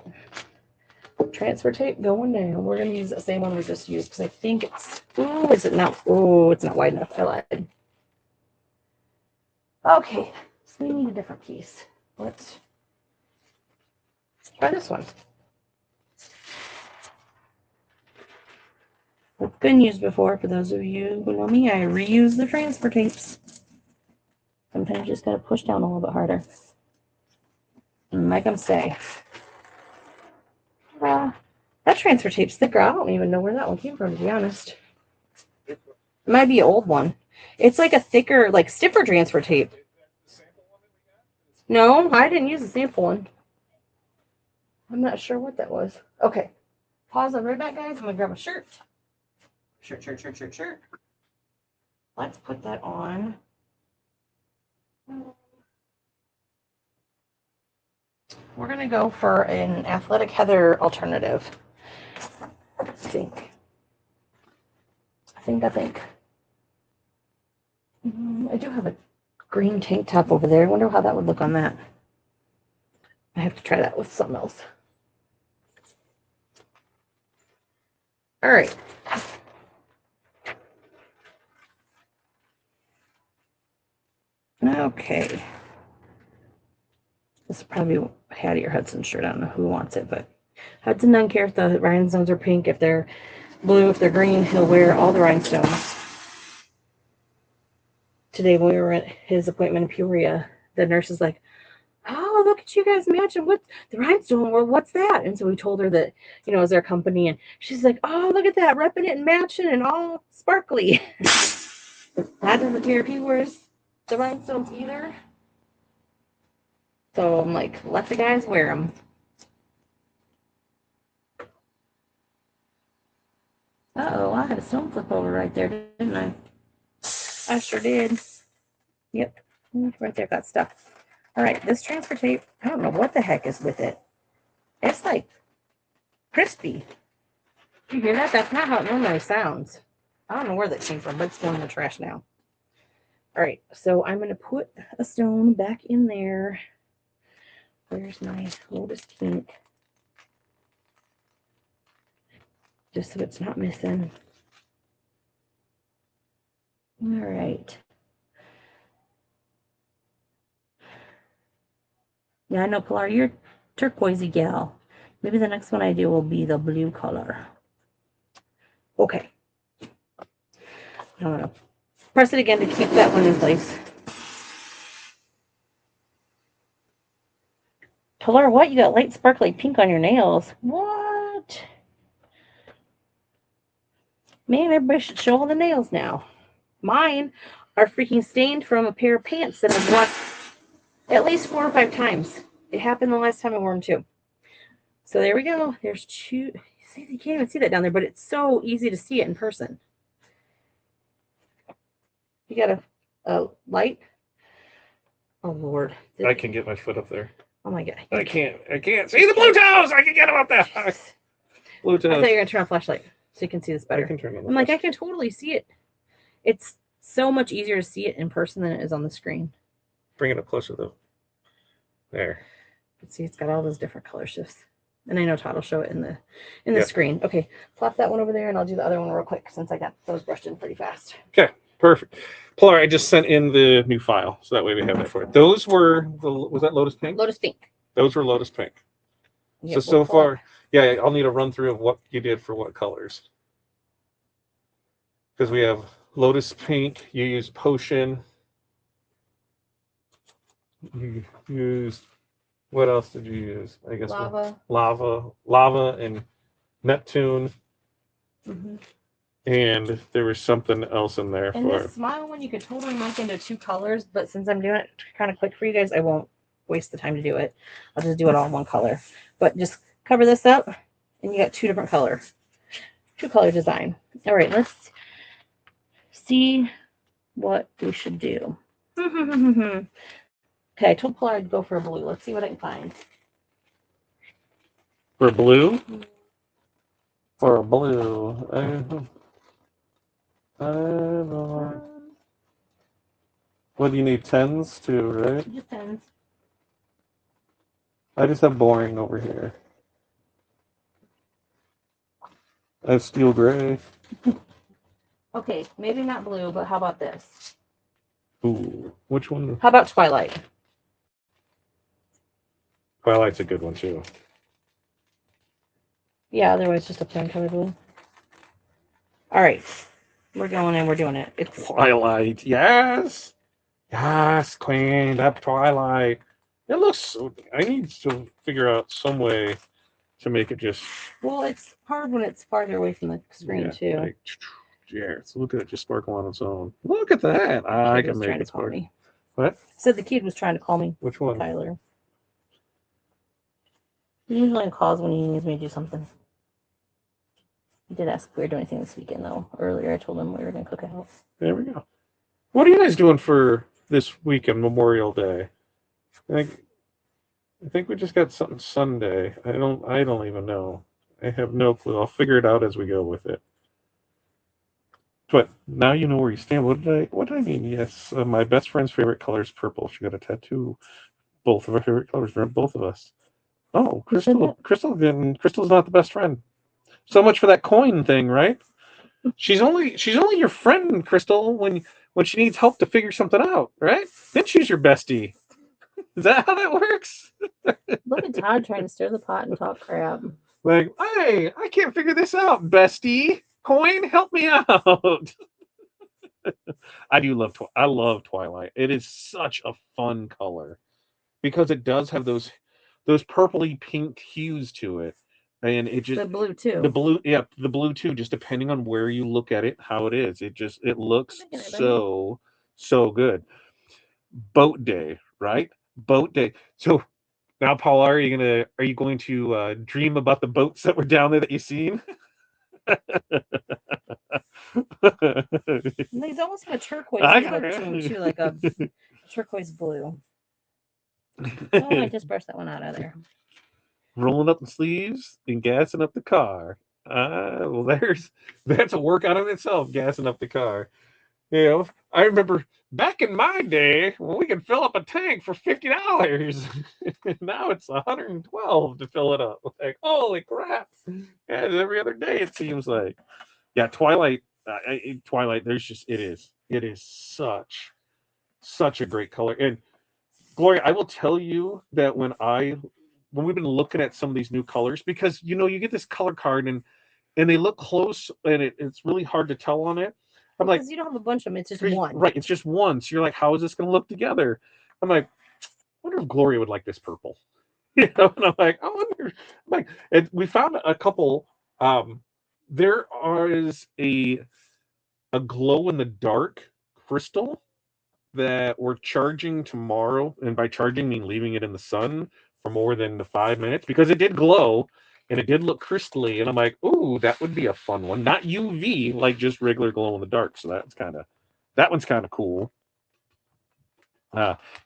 Transfer tape going down. We're going to use the same one we just used because I think it's, oh, is it not? Oh, it's not wide enough. I lied. Okay, so we need a different piece. Let's try this one. It's been used before. For those of you who know me, I reuse the transfer tapes. Sometimes you just got to push down a little bit harder and make them stay. That transfer tape's thicker. I don't even know where that one came from, to be honest. It might be an old one. It's like a thicker, like stiffer transfer tape. No, I didn't use the sample one. I'm not sure what that was. Okay. Pause and right back, guys. I'm going to grab a shirt. Shirt. Let's put that on. We're going to go for an Athletic Heather alternative. I think. I do have a green tank top over there. I wonder how that would look on that. I have to try that with something else. All right. Okay. This is probably Hattie or Hudson's shirt. I don't know who wants it, but Hudson doesn't care if the rhinestones are pink, if they're blue, if they're green. He'll wear all the rhinestones. Today when we were at his appointment in Peoria, the nurse is like, oh, look at you guys matching. What the Rhinestone World? What's that? And so we told her that, you know, it was their company, and she's like, oh, look at that, repping it and matching and all sparkly. That doesn't care if he wears the rhinestones either. So I'm like, let the guys wear them. Uh-oh, I had a stone flip over right there, didn't I? I sure did. Yep, right there got stuck. All right, this transfer tape, I don't know what the heck is with it. It's like crispy. You hear that? That's not how it normally sounds. I don't know where that came from, but it's going in the trash now. All right, so I'm going to put a stone back in there. Where's my Lotus Pink? Just so it's not missing. All right. Yeah, I know, Pilar, you're turquoisey gal. Maybe the next one I do will be the blue color. Okay. I don't know. Press it again to keep that one in place. Pilar, what? You got light sparkly pink on your nails. What? Man, everybody should show all the nails now. Mine are freaking stained from a pair of pants that I've washed at least 4 or 5 times. It happened the last time I wore them too. So there we go. There's 2. See, you can't even see that down there, but it's so easy to see it in person. You got a light? Oh Lord! I can get my foot up there. Oh my God! I can't see the blue toes. I can get them up there. Blue toes. I thought you were gonna turn on a flashlight so you can see this better. I can turn on the I'm like, I can totally see it. It's so much easier to see it in person than it is on the screen. Bring it up closer though. There. Let's see, it's got all those different color shifts. And I know Todd will show it in the screen. Okay, plop that one over there, and I'll do the other one real quick since I got those brushed in pretty fast. Okay, perfect. Polar, I just sent in the new file, so that way we have that for it. Those were was that Lotus Pink? Lotus Pink. Those were Lotus Pink. Yep, so far, yeah, I'll need a run through of what you did for what colors. Because we have Lotus Pink, you used Potion. You used, what else did you use? I guess Lava and Neptune. Mm-hmm. And there was something else in there. And this smile one you could totally make into 2 colors, but since I'm doing it kind of quick for you guys, I won't waste the time to do it. I'll just do it all in one color. But just cover this up, and you got 2 different colors. 2 color design. All right, let's see what we should do. Okay, I told Polar I'd go for a blue. Let's see what I can find. For blue? For a blue. I don't know. What do you need? 10s too, right? Just 10s. I just have boring over here. I have steel gray. Okay, maybe not blue, but how about this? Ooh, which one? How about Twilight? Twilight's a good one too. Yeah, otherwise just a plain color blue. All right, we're going and we're doing it. It's Twilight, yes, yes, Queen, that Twilight. It looks so. I need to figure out some way to make it just. Well, it's hard when it's farther away from the screen too. Like, yeah, so look at it just sparkle on its own. Look at that. I can make it sparkle. What? Said the kid was trying to call me. Which one? Tyler. He usually calls when he needs me to do something. He did ask if we were doing anything this weekend, though. Earlier, I told him we were going to cook a house. There we go. What are you guys doing for this weekend, Memorial Day? I think we just got something Sunday. I don't even know. I have no clue. I'll figure it out as we go with it. But now you know where you stand. What did I mean? Yes, my best friend's favorite color is purple. She got a tattoo. Both of our favorite colors for both of us. Oh, Crystal's not the best friend. So much for that coin thing, right? She's only your friend, Crystal, when she needs help to figure something out, right? Then she's your bestie. Is that how that works? Look at Todd trying to stir the pot and talk crap. Like, hey, I can't figure this out, bestie. Coin, help me out. I love Twilight. It is such a fun color because it does have those purpley pink hues to it. And it just the blue too. The blue too. Just depending on where you look at it, how it is, it looks so good. Boat day, right? Boat day. So now, Paula, are you going to dream about the boats that were down there that you've seen? He's almost got a turquoise look to him too, like a turquoise blue. Oh, I just brushed that one out of there. Rolling up the sleeves and gassing up the car. Well, that's a workout in itself, gassing up the car. You know, I remember back in my day when we could fill up a tank for $50. Now it's $112 to fill it up. Like, holy crap! Yeah, every other day it seems like. Yeah, Twilight. Twilight. It is such a great color. And Gloria, I will tell you that when we've been looking at some of these new colors, because you get this color card and they look close and it's really hard to tell on it. I'm like, because you don't have a bunch of them, it's just one. Right, it's just one. So you're like, how is this going to look together? I'm like, I wonder if Gloria would like this purple. And I'm like, I wonder. I'm like, and we found a couple. There is a glow in the dark crystal that we're charging tomorrow, and by charging I mean leaving it in the sun for more than the 5 minutes, because it did glow and it did look crystally, and I'm like, ooh, that would be a fun one. Not UV, like just regular glow in the dark. So that one's kind of cool.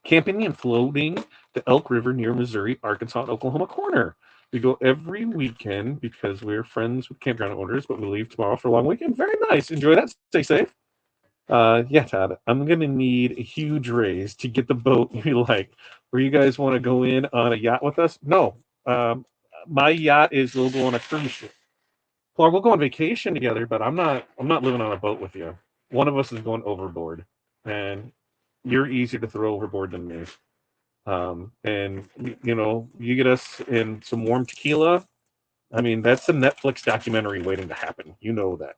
Camping and floating the Elk River near Missouri, Arkansas, and Oklahoma corner. We go every weekend because we're friends with campground owners, but we leave tomorrow for a long weekend. Very nice. Enjoy that. Stay safe. Yeah, Todd, I'm gonna need a huge raise to get the boat you like. Where you guys want to go in on a yacht with us? No, my yacht is we'll go on a cruise ship. Or we'll go on vacation together, but I'm not. I'm not living on a boat with you. One of us is going overboard, and you're easier to throw overboard than me. And you get us in some warm tequila. I mean, that's a Netflix documentary waiting to happen. You know that.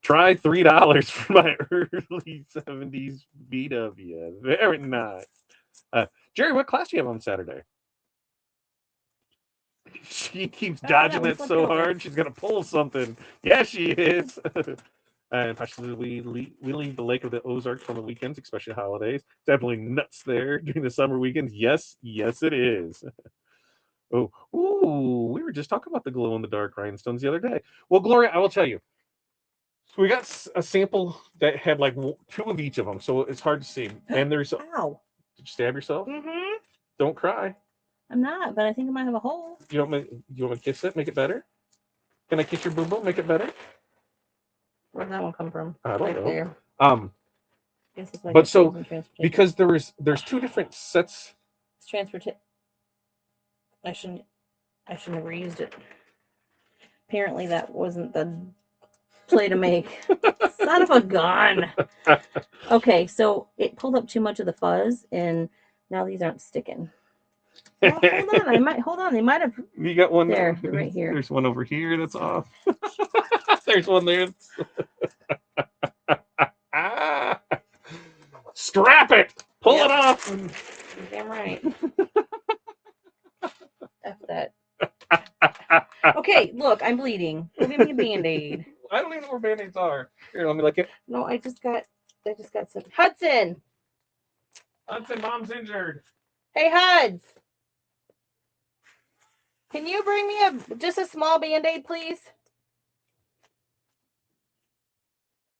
Try $3 for my early '70s VW. Very nice. Jerry, what class do you have on Saturday? She keeps dodging it so hard, she's gonna pull something. Yeah, she is. And especially we leave the Lake of the Ozarks on the weekends, especially holidays. Definitely nuts there during the summer weekends. Yes, yes, it is. Oh, ooh, we were just talking about the glow in the dark rhinestones the other day. Well, Gloria, I will tell you. So we got a sample that had like two of each of them, so it's hard to see. And there's. Ow. Did you stab yourself? Mm-hmm. Don't cry. I'm not, but I think I might have a hole. You want to kiss it? Make it better? Can I kiss your boo boo? Make it better? Where'd that one come from? I don't know. There. Guess it's like but so because there's two different sets. It's transportation. I shouldn't have reused it. Apparently that wasn't the play to make. Son of a gun. Okay, so it pulled up too much of the fuzz, and now these aren't sticking. Oh, hold on. They might have. You got one there, right here. There's one over here that's off. There's one there. Strap it. Pull it off. Damn right. F that. Okay, look, I'm bleeding. Go give me a Band-Aid. I don't even know where Band-Aids are. Here, let me lick it. No, I just got some. Hudson, Mom's injured. hey Huds, can you bring me just a small Band-Aid, please?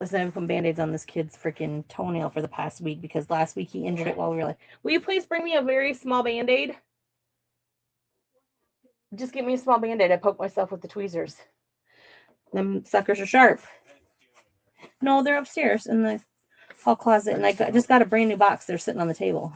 Listen, I've put Band-Aids on this kid's freaking toenail for the past week because last week he injured it while we were like, will you please bring me a very small Band-Aid? Just give me a small Band-Aid. I poked myself with the tweezers. Them suckers are sharp. No, they're upstairs in the hall closet, and I just got a brand new box. They're sitting on the table.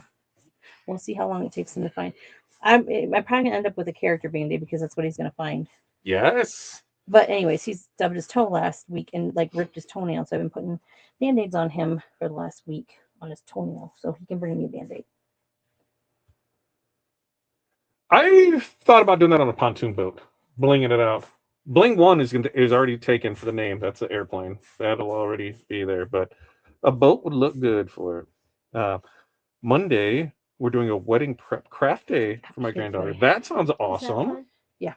We'll see how long it takes him to find. I'm probably going to end up with a character Band-Aid because that's what he's going to find. Yes. But anyways, he stubbed his toe last week and like ripped his toenail. So I've been putting Band-Aids on him for the last week on his toenail. So he can bring me a Band-Aid. I thought about doing that on a pontoon boat, blinging it out. Bling 1 is already taken for the name. That's the airplane. That'll already be there. But a boat would look good for it. Monday, we're doing a wedding prep craft day for my granddaughter. That sounds awesome. Yeah.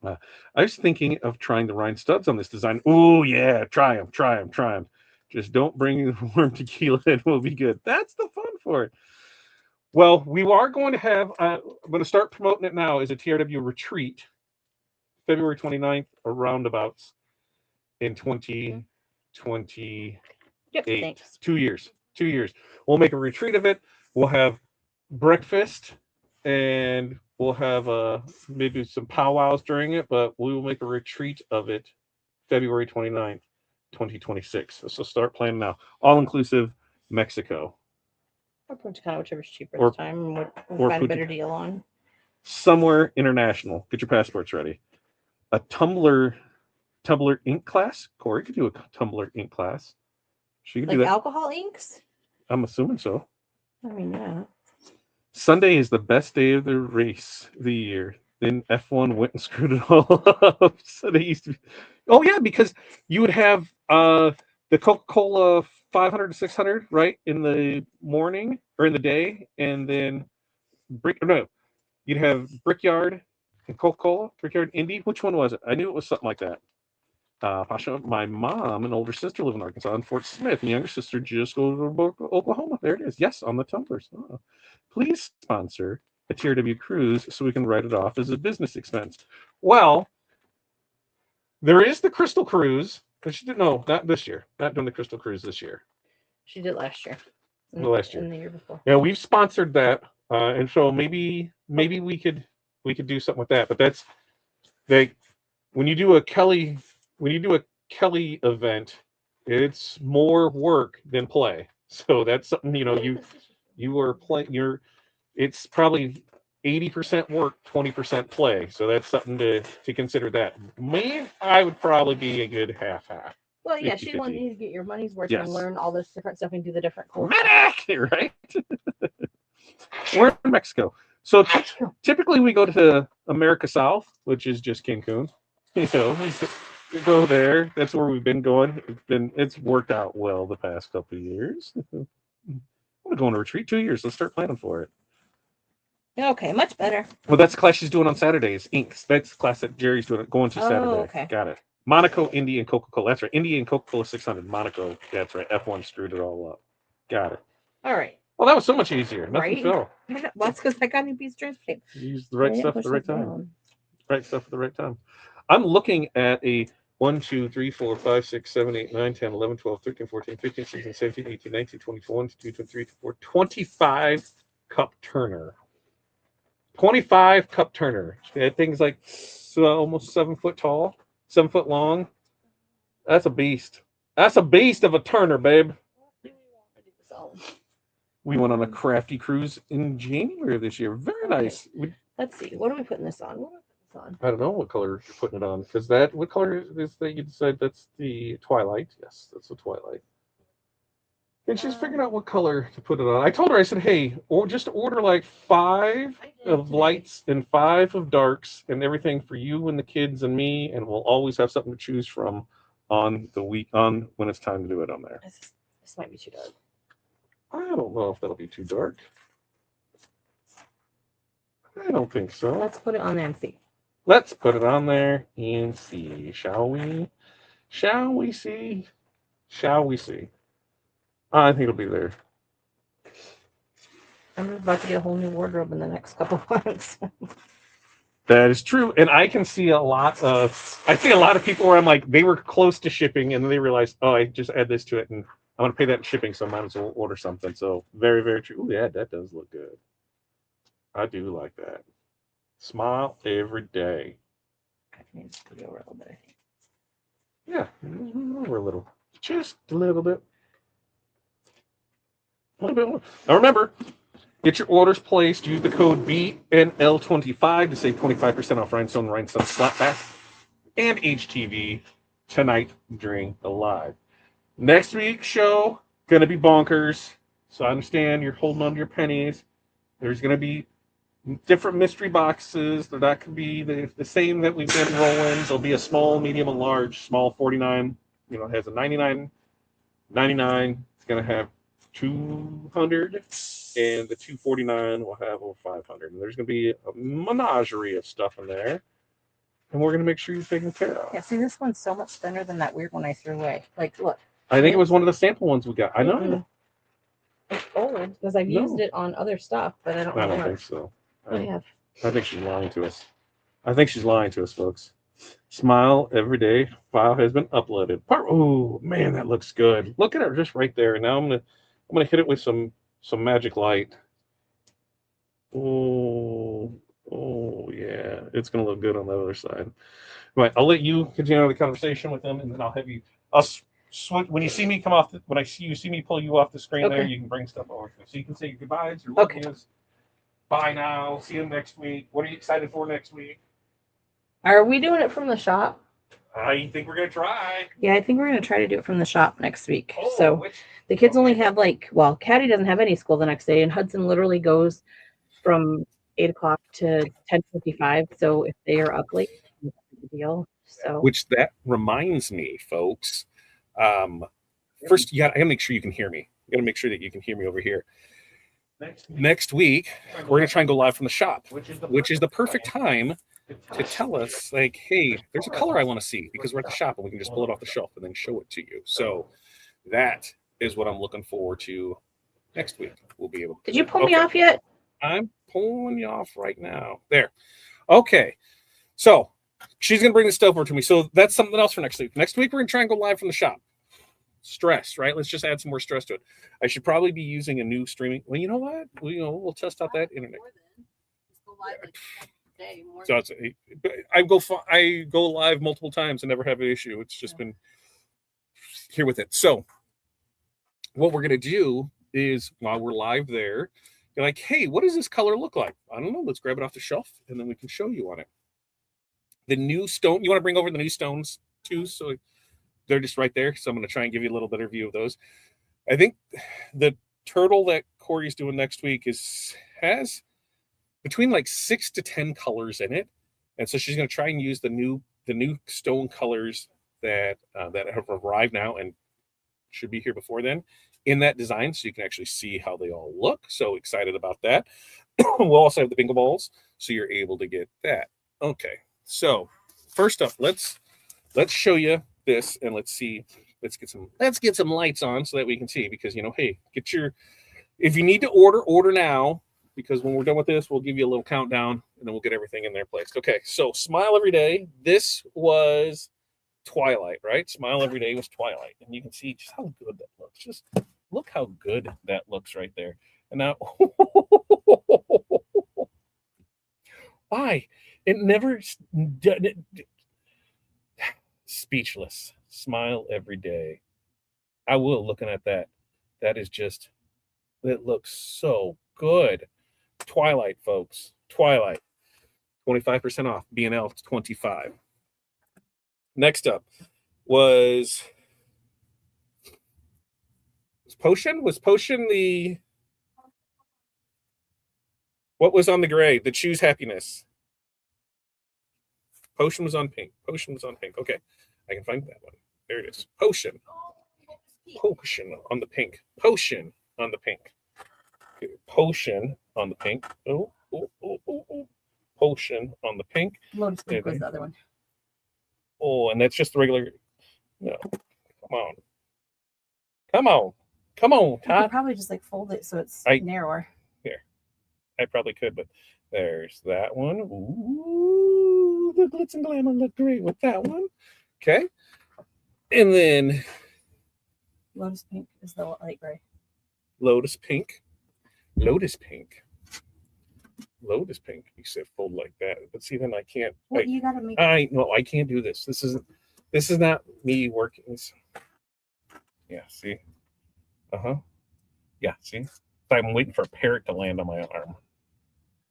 I was thinking of trying the rhinestones on this design. Oh, yeah. Try them. Just don't bring the warm tequila. It will be good. That's the fun for it. Well, we are going to have, I'm going to start promoting it now as a TRW retreat, February 29th, or roundabouts in 2028. Yep, 2 years. 2 years. We'll make a retreat of it. We'll have breakfast, and we'll have maybe some powwows during it, but we will make a retreat of it February 29th, 2026. So start planning now. All-inclusive Mexico. Or kind of whichever's cheaper this time and what we'll find a better deal on. Somewhere international. Get your passports ready. A tumbler ink class. Corey could do a tumbler ink class. She could do that. Alcohol inks? I'm assuming so. I mean, yeah. Sunday is the best day of the race of the year. Then F1 went and screwed it all up. So they used to be. Oh yeah, because you would have the Coca-Cola 500 to 600 right in the morning or in the day, and then you'd have Brickyard and Coca-Cola, Brickyard Indy. Which one was it? I knew it was something like that. Pasha, my mom and older sister live in Arkansas in Fort Smith. And younger sister just goes to Oklahoma. There it is. Yes, on the tumblers. Oh. Please sponsor a TRW cruise so we can write it off as a business expense. Well, there is the Crystal Cruise. But she didn't know, not this year. Not doing the Crystal Cruise this year. She did last year. Last year. And the year before. Yeah, we've sponsored that. And so maybe we could do something with that. But that's like when you do a Kelly event, it's more work than play. So that's something, you are playing, it's probably 80% work, 20% play. So that's something to consider. That me, I would probably be a good half. Well, yeah, 50, she wanted you to get your money's worth Yes. and learn all this different stuff and do the different cool Medic, right? We're in Mexico. So typically we go to America South, which is just Cancun. We go there. That's where we've been going. It's worked out well the past couple of years. I'm gonna go on a retreat 2 years. Let's start planning for it. Okay, much better. Well, that's the class she's doing on Saturdays. Inks. That's the class that Jerry's going to Saturday. Okay. Got it. Monaco, Indy, and Coca-Cola. That's right. Indy and Coca-Cola 600. Monaco. That's right. F1 screwed it all up. Got it. All right. Well, that was so much easier. Nothing Right? fell. Well, that's because I got a new piece of transportation. You used the right stuff at the right time. Right stuff at the right time. I'm looking at a 1, 2, 3, 4, 5, 6, 7, 8, 9, 10, 11, 12, 13, 14, 15, 16, 17, 18, 19, 20, 21, 22, 23, 24, 25 cup turner. 25 cup turner. That thing's like almost 7 foot tall, 7 foot long. That's a beast. That's a beast of a turner, babe. We went on a crafty cruise in January of this year. Very nice. Let's see. What are we putting this on? I don't know what color you're putting it on, because what color is that? You decide that's the twilight. Yes, that's the twilight. And she's figuring out what color to put it on. I told her, I said, hey, just order like 5 of lights and 5 of darks and everything for you and the kids and me, and we'll always have something to choose from on when it's time to do it on there. This might be too dark. I don't know if that'll be too dark. I don't think so. Let's put it on there and see. Let's put it on there and see, shall we? Shall we see? Shall we see? I think it'll be there. I'm about to get a whole new wardrobe in the next couple of months. That is true. And I see a lot of people where I'm like, they were close to shipping and then they realized, oh, I just add this to it and I'm going to pay that in shipping, so I might as well order something. So very, very true. Ooh, yeah, that does look good. I do like that. Smile every day. I need to put it over a little bit, I think. Yeah, over a little. Just a little bit. A little bit more. Now remember, get your orders placed. Use the code BNL25 to save 25% off Rhinestone Slapback and HTV tonight during the live. Next week's show gonna be bonkers. So I understand you're holding on to your pennies. There's gonna be different mystery boxes. They're not gonna be the same that we've been rolling. There'll be a small, medium, and large. Small 49, has a 99. 99. It's gonna have 200, and the 249 will have over 500. And there's gonna be a menagerie of stuff in there, and we're gonna make sure you're taken care of. Yeah, see, this one's so much thinner than that weird one I threw away. Like, look. I think it was one of the sample ones we got. I know. Mm-hmm. It's old because I've used it on other stuff, but I don't think so. I think she's lying to us. I think she's lying to us, folks. Smile every day. File has been uploaded. Oh man, that looks good. Look at her just right there. Now I'm gonna hit it with some magic light. Oh yeah, it's gonna look good on the other side. Right, I'll let you continue the conversation with them, and then I'll have you. When you see me come off, when I see me pull you off the screen there, you can bring stuff over. So you can say your goodbyes, your love yous. Bye now. See you next week. What are you excited for next week? Are we doing it from the shop? I think we're gonna try. Yeah, I think we're gonna try to do it from the shop next week. The kids only have Caddy doesn't have any school the next day, and Hudson literally goes from 8 o'clock to 10:55. So if they are up late, it's a big deal. So which that reminds me, folks. First, I gotta make sure you can hear me. You gotta make sure that you can hear me over here. Next week, we're gonna try and go live from the shop, which is the perfect time to tell us, like, hey, there's a color I want to see because we're at the shop and we can just pull it off the shelf and then show it to you. So that is what I'm looking forward to next week. We'll be able to. Did you pull me off yet? I'm pulling you off right now. There. Okay. So she's going to bring the stuff over to me. So that's something else for next week. Next week, we're going to try and go live from the shop. Stress, right? Let's just add some more stress to it. I should probably be using a new streaming. Well, you know what? We'll test out that internet. So I go live multiple times and never have an issue. It's just been here with it. So what we're going to do is while we're live there, you're like, hey, what does this color look like? I don't know. Let's grab it off the shelf and then we can show you on it. The new stone, you want to bring over the new stones too? So they're just right there. So I'm going to try and give you a little better view of those. I think the turtle that Corey's doing next week has between like 6 to 10 colors in it. And so she's going to try and use the new stone colors that have arrived now and should be here before then in that design, so you can actually see how they all look. So excited about that. We'll also have the bingo balls, so you're able to get that. Okay, so first up, let's show you this and let's get some lights on so that we can see, because hey, if you need to order now, because when we're done with this, we'll give you a little countdown and then we'll get everything in there placed. Okay, so Smile Every Day. This was Twilight, right? Smile Every Day was Twilight. And you can see just how good that looks. Just look how good that looks right there. And now, why? It never, speechless. Smile Every Day. I will, looking at that. That is just, it looks so good. Twilight, folks. Twilight. 25% off. BNL25. Next up was Potion. Was Potion the... What was on the gray? The Choose Happiness. Potion was on pink. Potion was on pink. Okay. I can find that one. There it is. Potion. Potion on the pink. Potion on the pink. Okay. Potion on the pink. Oh. Potion on the pink. Lotus Pink was the other one. Oh, and that's just the regular. No. Come on, Todd. You could probably just like fold it so it's narrower. Here. I probably could, but there's that one. Ooh, the glitz and glamour look great with that one. Okay. And then Lotus Pink is the light gray. Lotus Pink. Lotus Pink. Lotus Pink. You said fold like that, but see, then I can't. Well, you gotta make. I can't do this. This is not me working. Yeah. See. Yeah. See. I'm waiting for a parrot to land on my arm.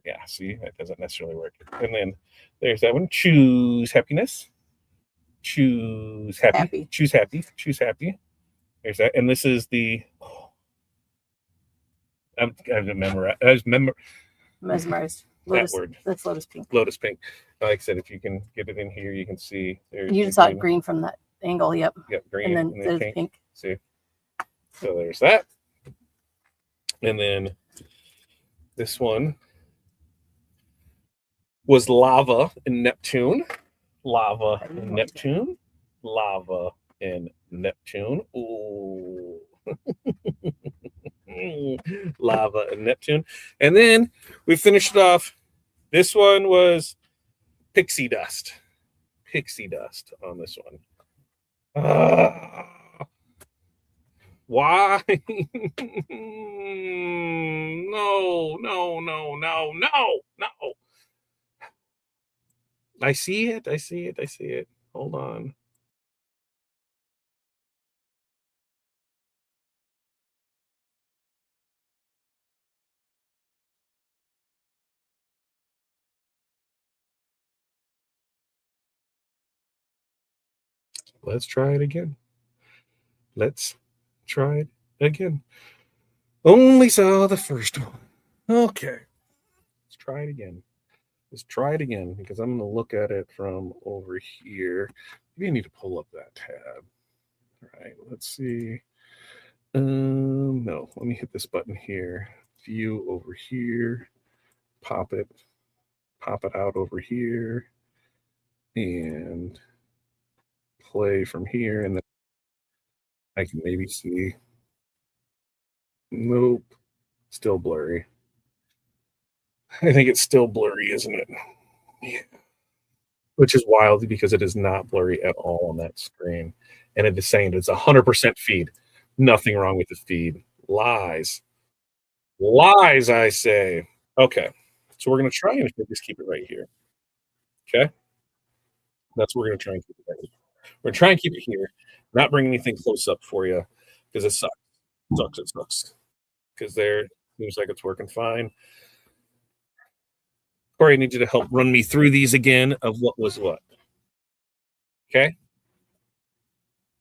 Yeah. See, that doesn't necessarily work. And then there's that one. Choose happiness. Choose happy. Choose happy. Choose happy. There's that. And this is the. Mesmerized. Lotus, that word. That's Lotus Pink. Lotus Pink. Like I said, if you can get it in here, you can see. You just saw it green from that angle. Yep. Yep. Green. And then there's pink. See. So there's that. And then this one was Lava in Neptune. Lava in Neptune. Lava in Neptune. Ooh. Lava and Neptune. And then we finished it off. This one was Pixie Dust. Pixie Dust on this one. Why? No. I see it. Hold on. Let's try it again. Only saw the first one. Okay. Let's try it again because I'm going to look at it from over here. Maybe I need to pull up that tab. All right. Let's see. No. Let me hit this button here. View over here. Pop it pop it out over here and play from here, and then I can maybe see. Nope, still blurry. I think it's still blurry, isn't it? Yeah. Which is wild because it is not blurry at all on that screen. And it is saying it's 100% feed. Nothing wrong with the feed. Lies. Lies, I say. Okay. So we're going to try and just keep it right here. Okay. That's what we're going to try and keep it right here. We're going to try and keep it here, not bring anything close up for you because it sucks. It sucks. Because there seems like it's working fine. Corey, I need you to help run me through these again of what was what. Okay?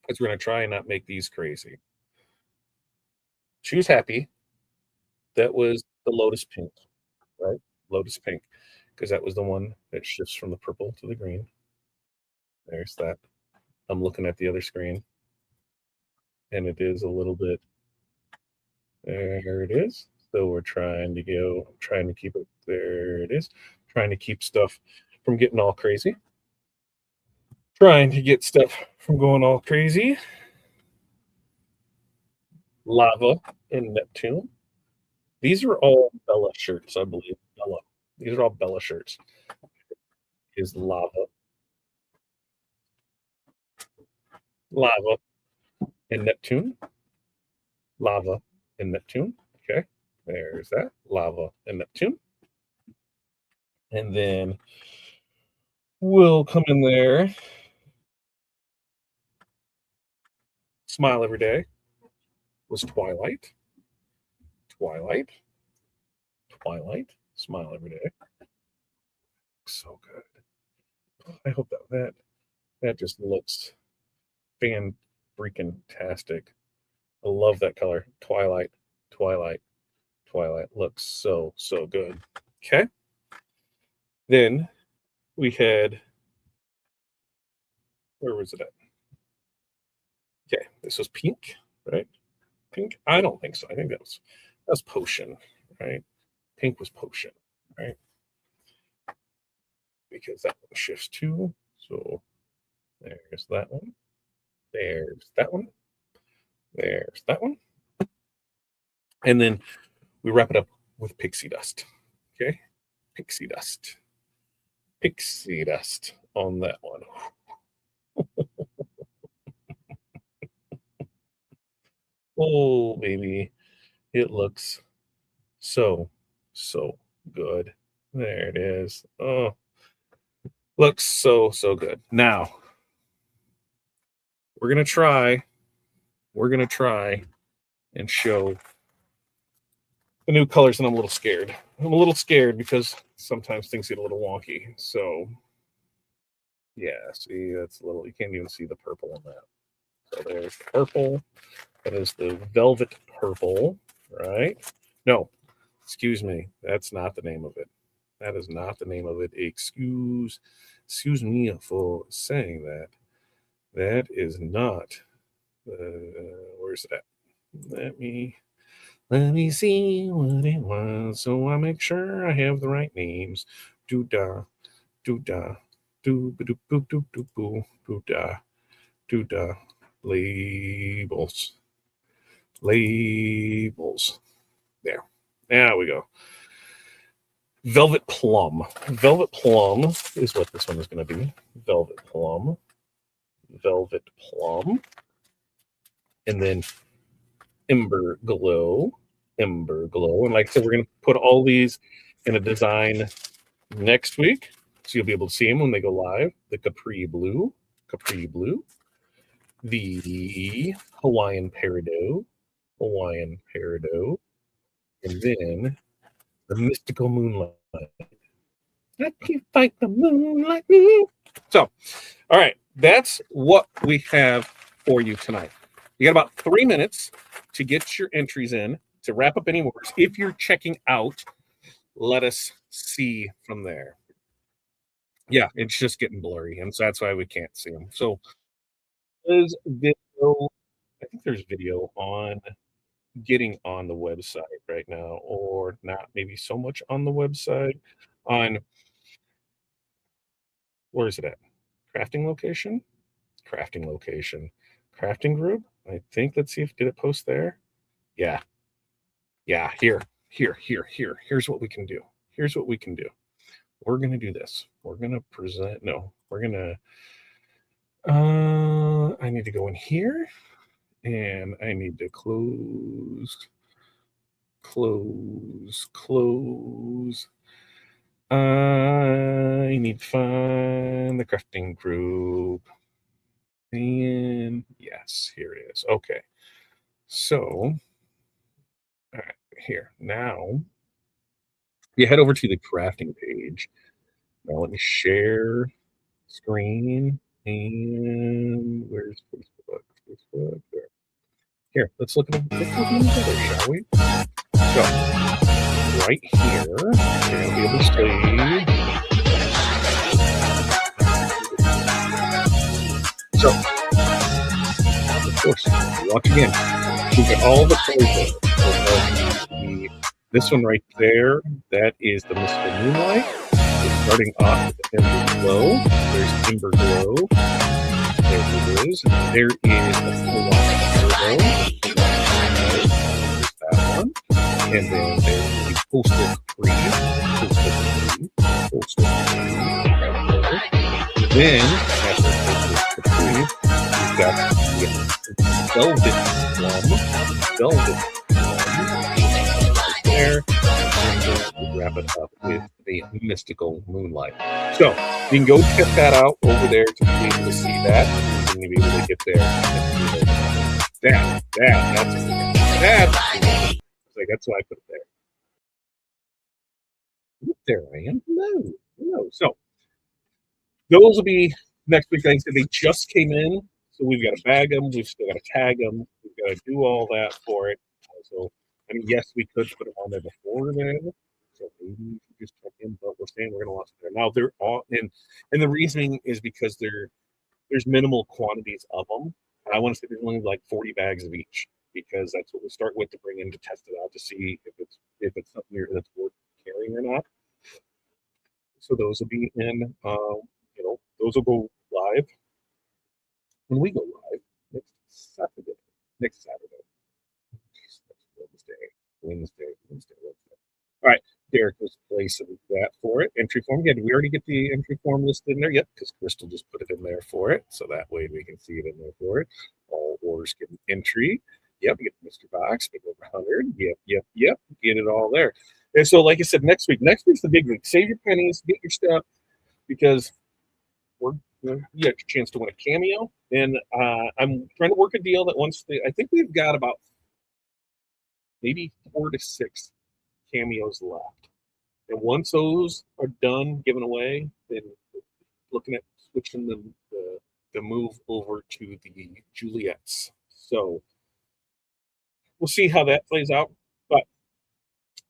Because we're going to try and not make these crazy. She was happy. That was the Lotus Pink, right? Lotus Pink. Because that was the one that shifts from the purple to the green. There's that. I'm looking at the other screen. And it is a little bit. There it is. So we're trying to keep it. There it is. Trying to keep stuff from getting all crazy. Trying to get stuff from going all crazy. Lava and Neptune. These are all Bella shirts, I believe. Bella. These are all Bella shirts. Is lava. Lava and Neptune. Lava and Neptune. Okay. There's that. Lava and Neptune. And then we'll come in there. Smile every day was Twilight. Twilight. Twilight. Smile every day. So good. I hope that just looks fan freaking tastic. I love that color. Twilight. Twilight. Twilight looks so good. Okay. Then we had, where was it at? Okay, this was pink, right? Pink? I don't think so. I think that's potion, right? Pink was potion, right? Because that one shifts too. So there's that one. There's that one. There's that one. And then we wrap it up with pixie dust. Okay? Pixie dust. Pixie dust on that one. Oh, baby. It looks so good. There it is. Oh, looks so good. Now, we're going to try and show the new colors, and I'm a little scared. I'm a little scared because sometimes things get a little wonky. So, yeah, see, that's a little, you can't even see the purple on that. So there's the purple. That is the velvet purple, right? No, excuse me. That's not the name of it. That is not the name of it. Excuse me for saying that. That is not. Where's that? Let me see what it was, so I make sure I have the right names. Do da, do da, do ba do boo do do boo, do da, labels, labels. There we go. Velvet Plum. Velvet Plum is what this one is going to be. Velvet Plum. Velvet Plum. And then Ember Glow. Ember Glow. And like I said, we're going to put all these in a design next week. So you'll be able to see them when they go live. The Capri Blue. Capri Blue. The Hawaiian Peridot. Hawaiian Peridot. And then the Mystical Moonlight. Let me fight the moonlight. So, all right, that's what we have for you tonight. You got about 3 minutes to get your entries in to wrap up any orders. If you're checking out, let us see from there. Yeah, it's just getting blurry, and so that's why we can't see them. So, there's video. I think there's video on getting on the website right now, or not maybe so much on the website, on Where is it at? Crafting location? Crafting location. Crafting group? I think, let's see if, did it post there? Yeah. Yeah, here. Here's what we can do. Here's what we can do. We're going to do this. We're going to present, no, we're going to, I need to go in here and I need to close. I need to find the crafting group. And yes, here it is. Okay. So, all right, here. Now, you head over to the crafting page. Now, let me share screen. And where's Facebook? Facebook. There. Here, let's look at them together, shall we? So, right here, you're going to be able to see. So, of course, once again, you get all the colors there. This one right there, that is the Mystical Moonlight. We're starting off with the Ember Glow. There's Ember Glow. There it is. There is the Hawaii Glow. There's that one. And then there's the Coastal Capri. Coastal Capri. Then, after Coastal Capri, you've got the Velvet Plum. There. And then we wrap it up with the Mystical Moonlight. So, you can go check that out over there to be able to see that. And you'll be able to get there. That's why I put it there. There I am. Hello. So, those will be next week. Like I said, they just came in. So we've got to bag them. We've still got to tag them. We've got to do all that for it. So, I mean, yes, we could put them on there before then. So maybe we should just check in, but we're saying we're going to launch it there. Now, they're all in, and the reasoning is because there's minimal quantities of them. And I want to say there's only like 40 bags of each because that's what we start with to bring in to test it out to see if it's something that's worth carrying or not. So those will be in, those will go live when we go live next Saturday. Wednesday. All right, Derek was placing that for it. Entry form. Yeah, did we already get the entry form listed in there? Yep, because Crystal just put it in there for it. So that way we can see it in there for it. All orders get an entry. Yep, you get the Mr. Box, big over 100. Yep. Get it all there. And so, like I said, next week's the big week. Save your pennies, get your stuff, because you get a chance to win a cameo. And I'm trying to work a deal that I think we've got about maybe 4 to 6 cameos left. And once those are done, given away, then looking at switching the move over to the Juliets. So we'll see how that plays out.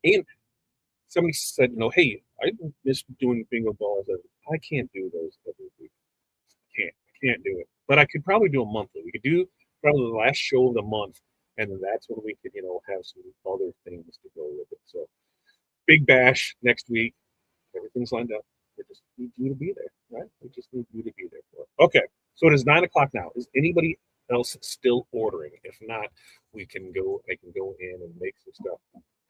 And somebody said, hey, I miss doing bingo balls. I can't do those every week. I can't do it. But I could probably do a monthly. We could do probably the last show of the month, and then that's when we could, have some other things to go with it. So big bash next week. Everything's lined up. We just need you to be there, right? We just need you to be there for it. Okay, so it is 9:00 now. Is anybody else still ordering? If not, I can go in and make some stuff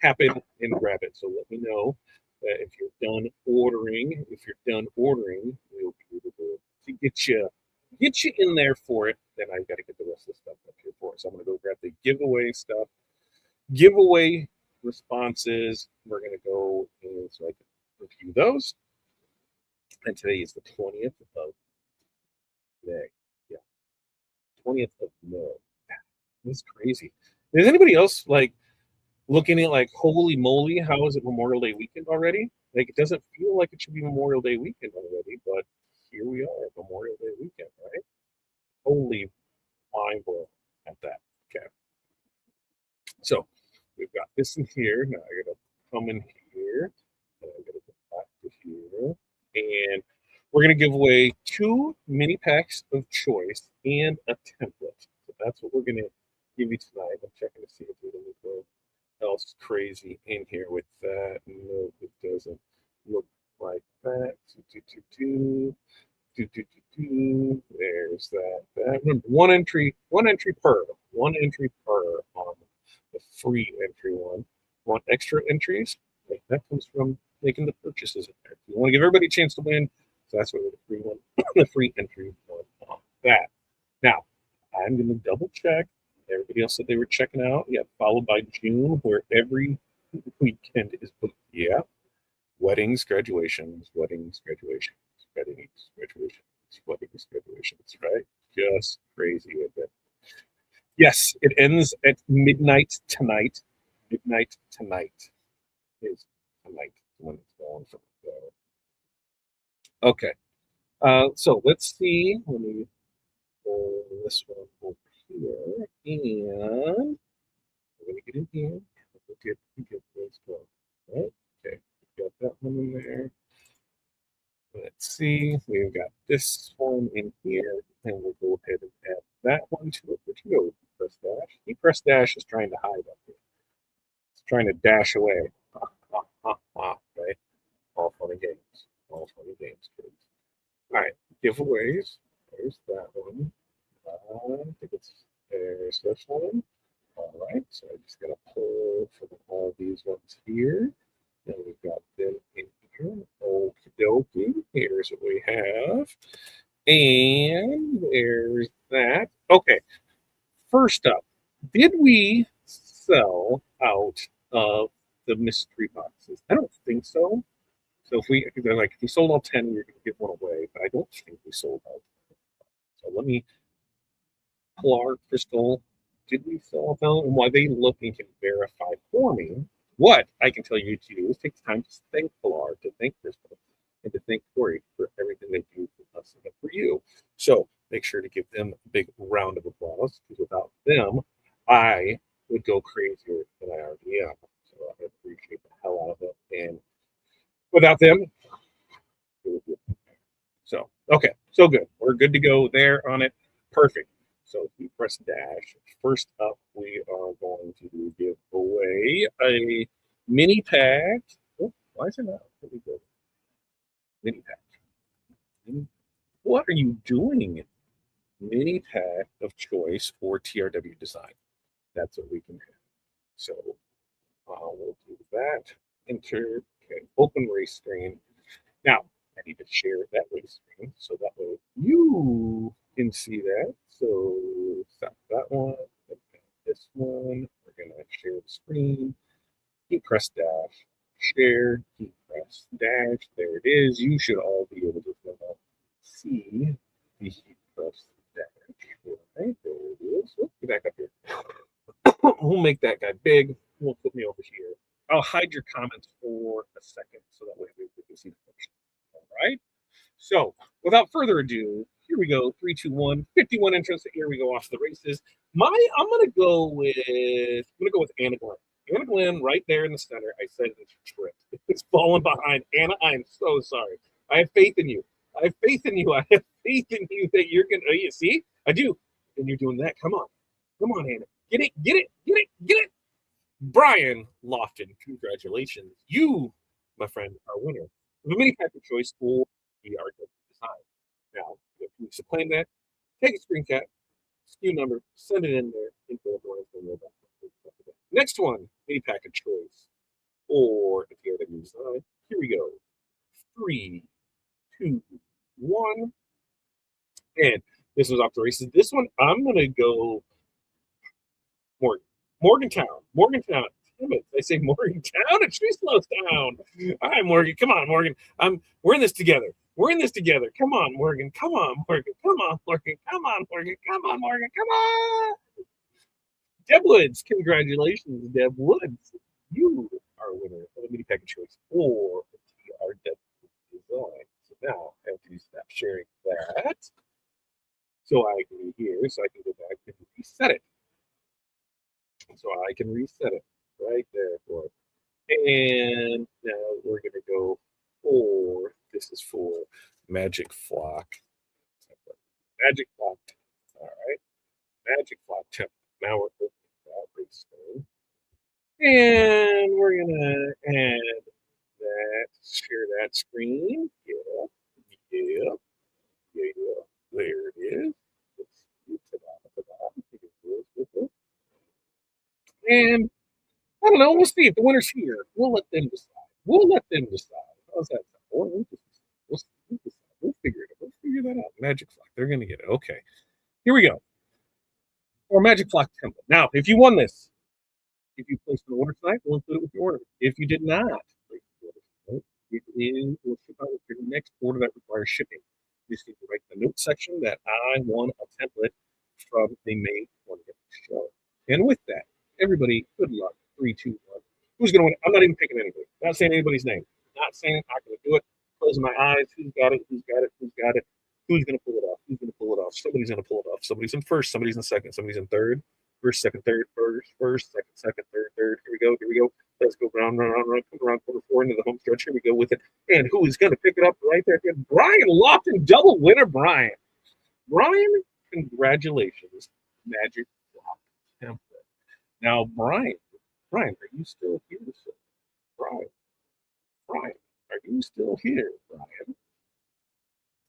happen and grab it. So let me know if you're done ordering. If you're done ordering, we'll be able to get you in there for it. Then I've got to get the rest of the stuff up here for it. So I'm gonna go grab the giveaway stuff, giveaway responses. We're gonna go in so I can review those. And today is the 20th of May. Yeah, 20th of May. That's crazy. Is anybody else looking at holy moly, how is it Memorial Day weekend already? It doesn't feel like it should be Memorial Day weekend already, but here we are, Memorial Day weekend, right? Holy mind blowing at that. Okay. So we've got this in here. Now I gotta come in here. And I'm gonna go back to here. And we're gonna give away 2 mini packs of choice and a template. So that's what we're gonna give you tonight. I'm checking to see if there's anything else crazy in here with that. No, it doesn't look like that. There's that. Remember, one entry per. One entry per on the free entry one. Want extra entries? That comes from making the purchases in there. You want to give everybody a chance to win, so that's what the free one, the free entry one on that. Now, I'm going to double check. Everybody else said they were checking out. Yeah, followed by June, where every weekend is booked. Yeah, weddings, graduations, weddings, graduations, weddings, graduations, weddings, graduations, right? Just crazy with it. Yes, it ends at midnight tonight. Midnight tonight is tonight when it's going from there. Okay. So let's see. Let me pull this one over here. And we're going to get in here. We'll get this going. Right? Okay. Got that one in there. Let's see, we've got this one in here, and we'll go ahead and add that one to it. Where'd you go? Press dash. He press dash is trying to hide up here. It's trying to dash away. Right? All fun and games. All fun and games, kids. All right, giveaways. There's that one. I think there's this one. All right, so I just gotta pull from all these ones here. And we've got them in here. Okie dokie. Here's what we have. And there's that. Okay. First up, did we sell out of the mystery boxes? I don't think so. So if we sold all 10, we are gonna give one away, but I don't think we sold out. So let me pull our crystal. Did we sell out them? And while they look and can verify for me, what I can tell you to do is take time to thank Pilar, to thank Crystal, and to thank Corey for everything they do for us and for you. So make sure to give them a big round of applause, because without them, I would go crazier than I already am. So I appreciate the hell out of it. And without them, it would be. So, okay, so good. We're good to go there on it. Perfect. So if we press dash, first up, we are going to give away a mini pack. Oh, why is it not? Let me go. Mini pack. What are you doing? Mini pack of choice for TRW design. That's what we can have. So we'll do that. Enter. Okay, open race screen. Now, I need to share that race screen so that way you can see that. So stop that one. This one. We're going to share the screen. Keep press dash. Share. Keep press dash. There it is. You should all be able to see the keep press dash. Right, there it is. Oh, get back up here. We'll make that guy big. We'll put me over here. I'll hide your comments for a second so that way we can see the picture. All right. So without further ado, here we go. 3, 2, 1. 51 entrants. Here we go off the races. I'm gonna go with Anna Glenn. Anna Glenn right there in the center. I said it's tripped. It's falling behind. Anna, I am so sorry. I have faith in you. I have faith in you. I have faith in you that you're gonna you see? I do. And you're doing that. Come on. Come on, Anna. Get it, get it, get it, get it. Brian Lofton, congratulations. You, my friend, are winner of a mini pack of choice for the art of design. Now, if you supplant that, take a screen cap, SKU number, send it in there, info Next one, mini pack of choice for the TRW design. Here we go. 3, 2, 1. And this was off the races. This one, I'm going to go Morgantown. Morgantown. Damn it. I say Morgantown. It should be slows down. All right, Morgan. Come on, Morgan. We're in this together. We're in this together. Come on, Morgan. Come on, Morgan. Come on, Morgan. Come on, Morgan. Come on, Morgan. Come on. Deb Woods. Congratulations, Deb Woods. You are a winner of the mini pack of choice for our Deb design. So now I have to stop sharing that so I can be here, so I can go back and reset it. So I can reset it right there for it. And now we're going to go for, this is for Magic Flock. Magic Flock. All right. Magic Flock temp. Now we're opening that Rhinestone. And we're going to add that, share that screen. Yeah. Yeah. And I don't know. We'll see if the winner's here. We'll let them decide. We'll let them decide. How's that sound? We'll figure it out. We'll figure that out. Magic Flock. They're going to get it. Okay. Here we go. Or Magic Flock template. Now, if you won this, if you placed an order tonight, we'll include it with your order. If you did not place the order tonight, we'll ship out with your next order that requires shipping. You just need to write the note section that I won a template from the May 20th show. And with that, everybody, good luck. 3, 2, 1. Who's going to win? I'm not even picking anybody. Not saying anybody's name. Not saying I'm not going to do it. Closing my eyes. Who's got it? Who's got it? Who's got it? Who's going to pull it off? Who's going to pull it off? Somebody's going to pull it off. Somebody's in first. Somebody's in second. Somebody's in third. First, second, third, first, second, third. Here we go. Here we go. Let's go round, come around quarter 4 into the home stretch. Here we go with it. And who is going to pick it up right there? Brian Lofton, double winner, Brian. Brian, congratulations. Magic Flock template. Now, Brian, are you still here, sir? Brian, are you still here, Brian?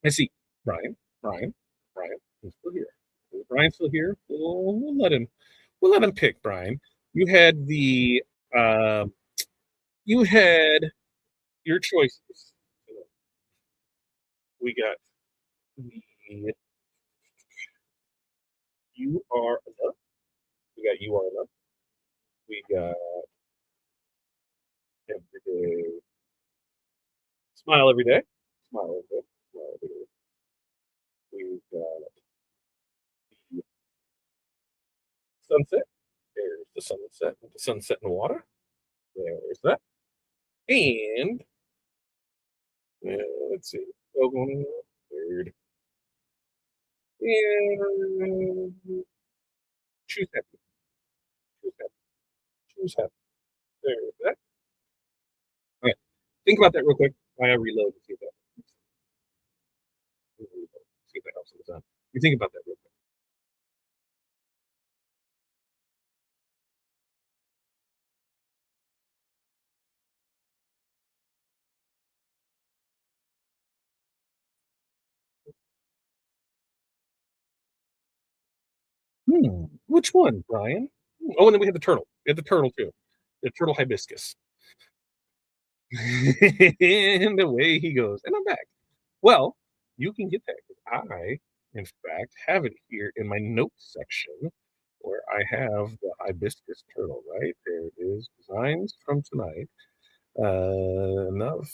I see. Brian, he's still here. Is Brian still here? We'll let him pick, Brian. You had your choices. We got the You Are Enough. We got You Are Enough. We got Everyday. Smile Every Day. Smile Every Day. Smile Every Day. We've got the Sunset. There's the sunset. The sunset in the water. There's that. And let's see. Third. And choose happy. Choose happy. There's that. All right. Think about that real quick. I reload to see if that helps in the time. You think about that real quick. Which one, Brian? Oh, and then we had the turtle. We had the turtle too. The turtle hibiscus. And away he goes. And I'm back. Well, you can get that because I, in fact, have it here in my notes section where I have the hibiscus turtle, right? There it is. Designs from tonight. Enough.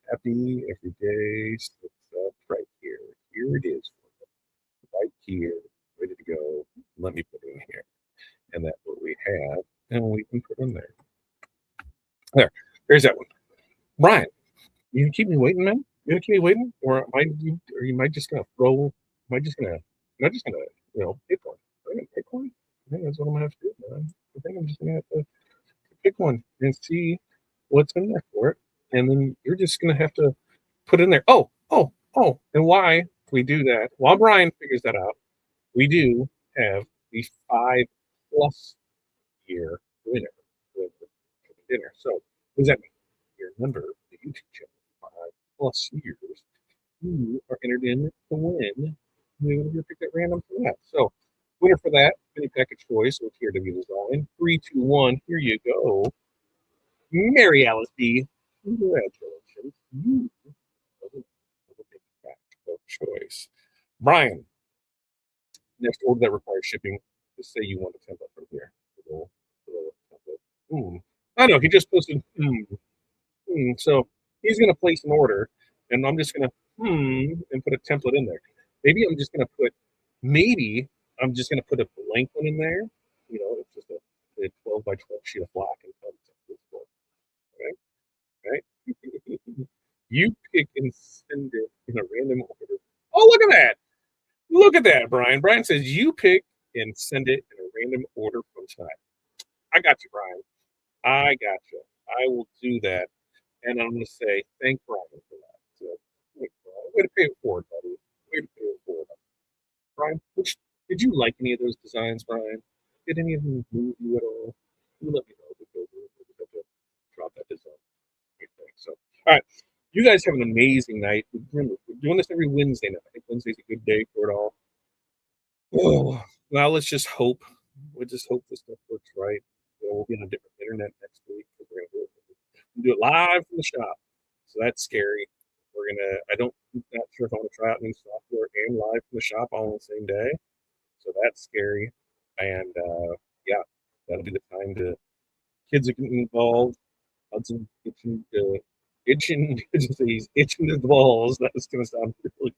Happy every day. Sits up right here. Here it is. Right here. Ready to go. Let me put it in here. And that's what we have. And we can put in there. There's that one. Brian, you gonna keep me waiting, man? You gonna keep me waiting? Or am I just gonna pick one? Am I gonna pick one? I think that's what I'm gonna have to do, man. I think I'm just gonna have to pick one and see what's in there for it. And then you're just gonna have to put in there. Oh. And why we do that, while Brian figures that out, we do have the 5+ year winner with dinner. So what does that mean? You're a member of the YouTube channel 5+ years. You are entered in to win. We're going to pick that random for that. So winner for that, mini package choice with here to be designed. 3, 2, 1. Here you go. Mary Alice B. Congratulations. You have a mini package choice. Brian, next order that requires shipping, just say you want a template from here. I know, he just posted, so he's going to place an order, and I'm just going to, and put a template in there. Maybe I'm just going to put a blank one in there. It's just a 12 by 12 sheet of black. Right? You pick and send it in a random order. Oh, look at that. Look at that, Brian. Brian says you pick and send it in a random order from tonight. I got you, Brian. I got you. I will do that. And I'm going to say, thank Brian for that. So, way to pay it forward, buddy. Way to pay it forward. Brian, did you like any of those designs, Brian? Did any of them move you at all? You let me know because we have to drop that design. So, all right. You guys have an amazing night. We're doing this every Wednesday night. I think Wednesday's a good day for it all. Oh, well, let's just hope. We just hope this stuff works right. we'll be on a different internet next week because we're gonna do it live from the shop. So that's scary. I'm not sure if I want to try out new software and live from the shop all on the same day. So that's scary. And yeah, that'll be the time to kids are getting involved. Hudson he's itching his balls. That's gonna sound really.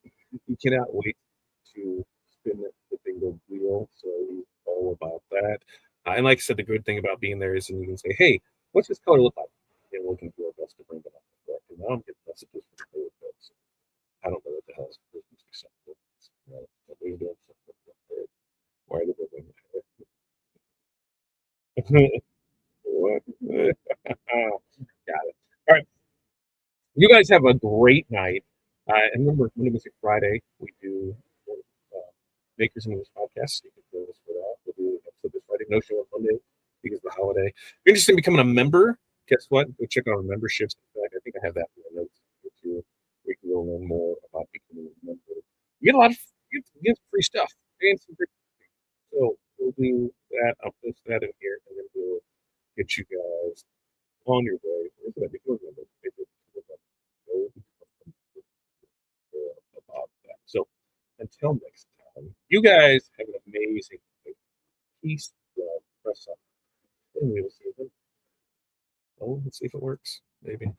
He cannot wait to spin the bingo wheel. So he's all about that. And like I said, the good thing about being there is, and you can say, "Hey, what's this color look like?" And we'll do our best to bring it up. And now I'm getting messages from the folks. I don't know what the hell is Christmas acceptable. We're doing something. Why are they doing that? What? Got it. All right. You guys have a great night. And remember, Monday, Wednesday, Friday, we do Makers and English podcast. You can join us for that. We'll do an episode this Friday. No show on Monday because of the holiday. If you're interested in becoming a member, guess what? Go check out our memberships. In fact, I think I have that in the notes too. We can go learn more about becoming a member. You get a lot of you get free stuff and some free. So we'll do that. I'll post that in here, and then we'll get you guys on your way. Where's that? Become a member. About that. So until next time, you guys have an amazing day. Peace, love, press up. And we will see you then. Oh, let's see if it works. Maybe.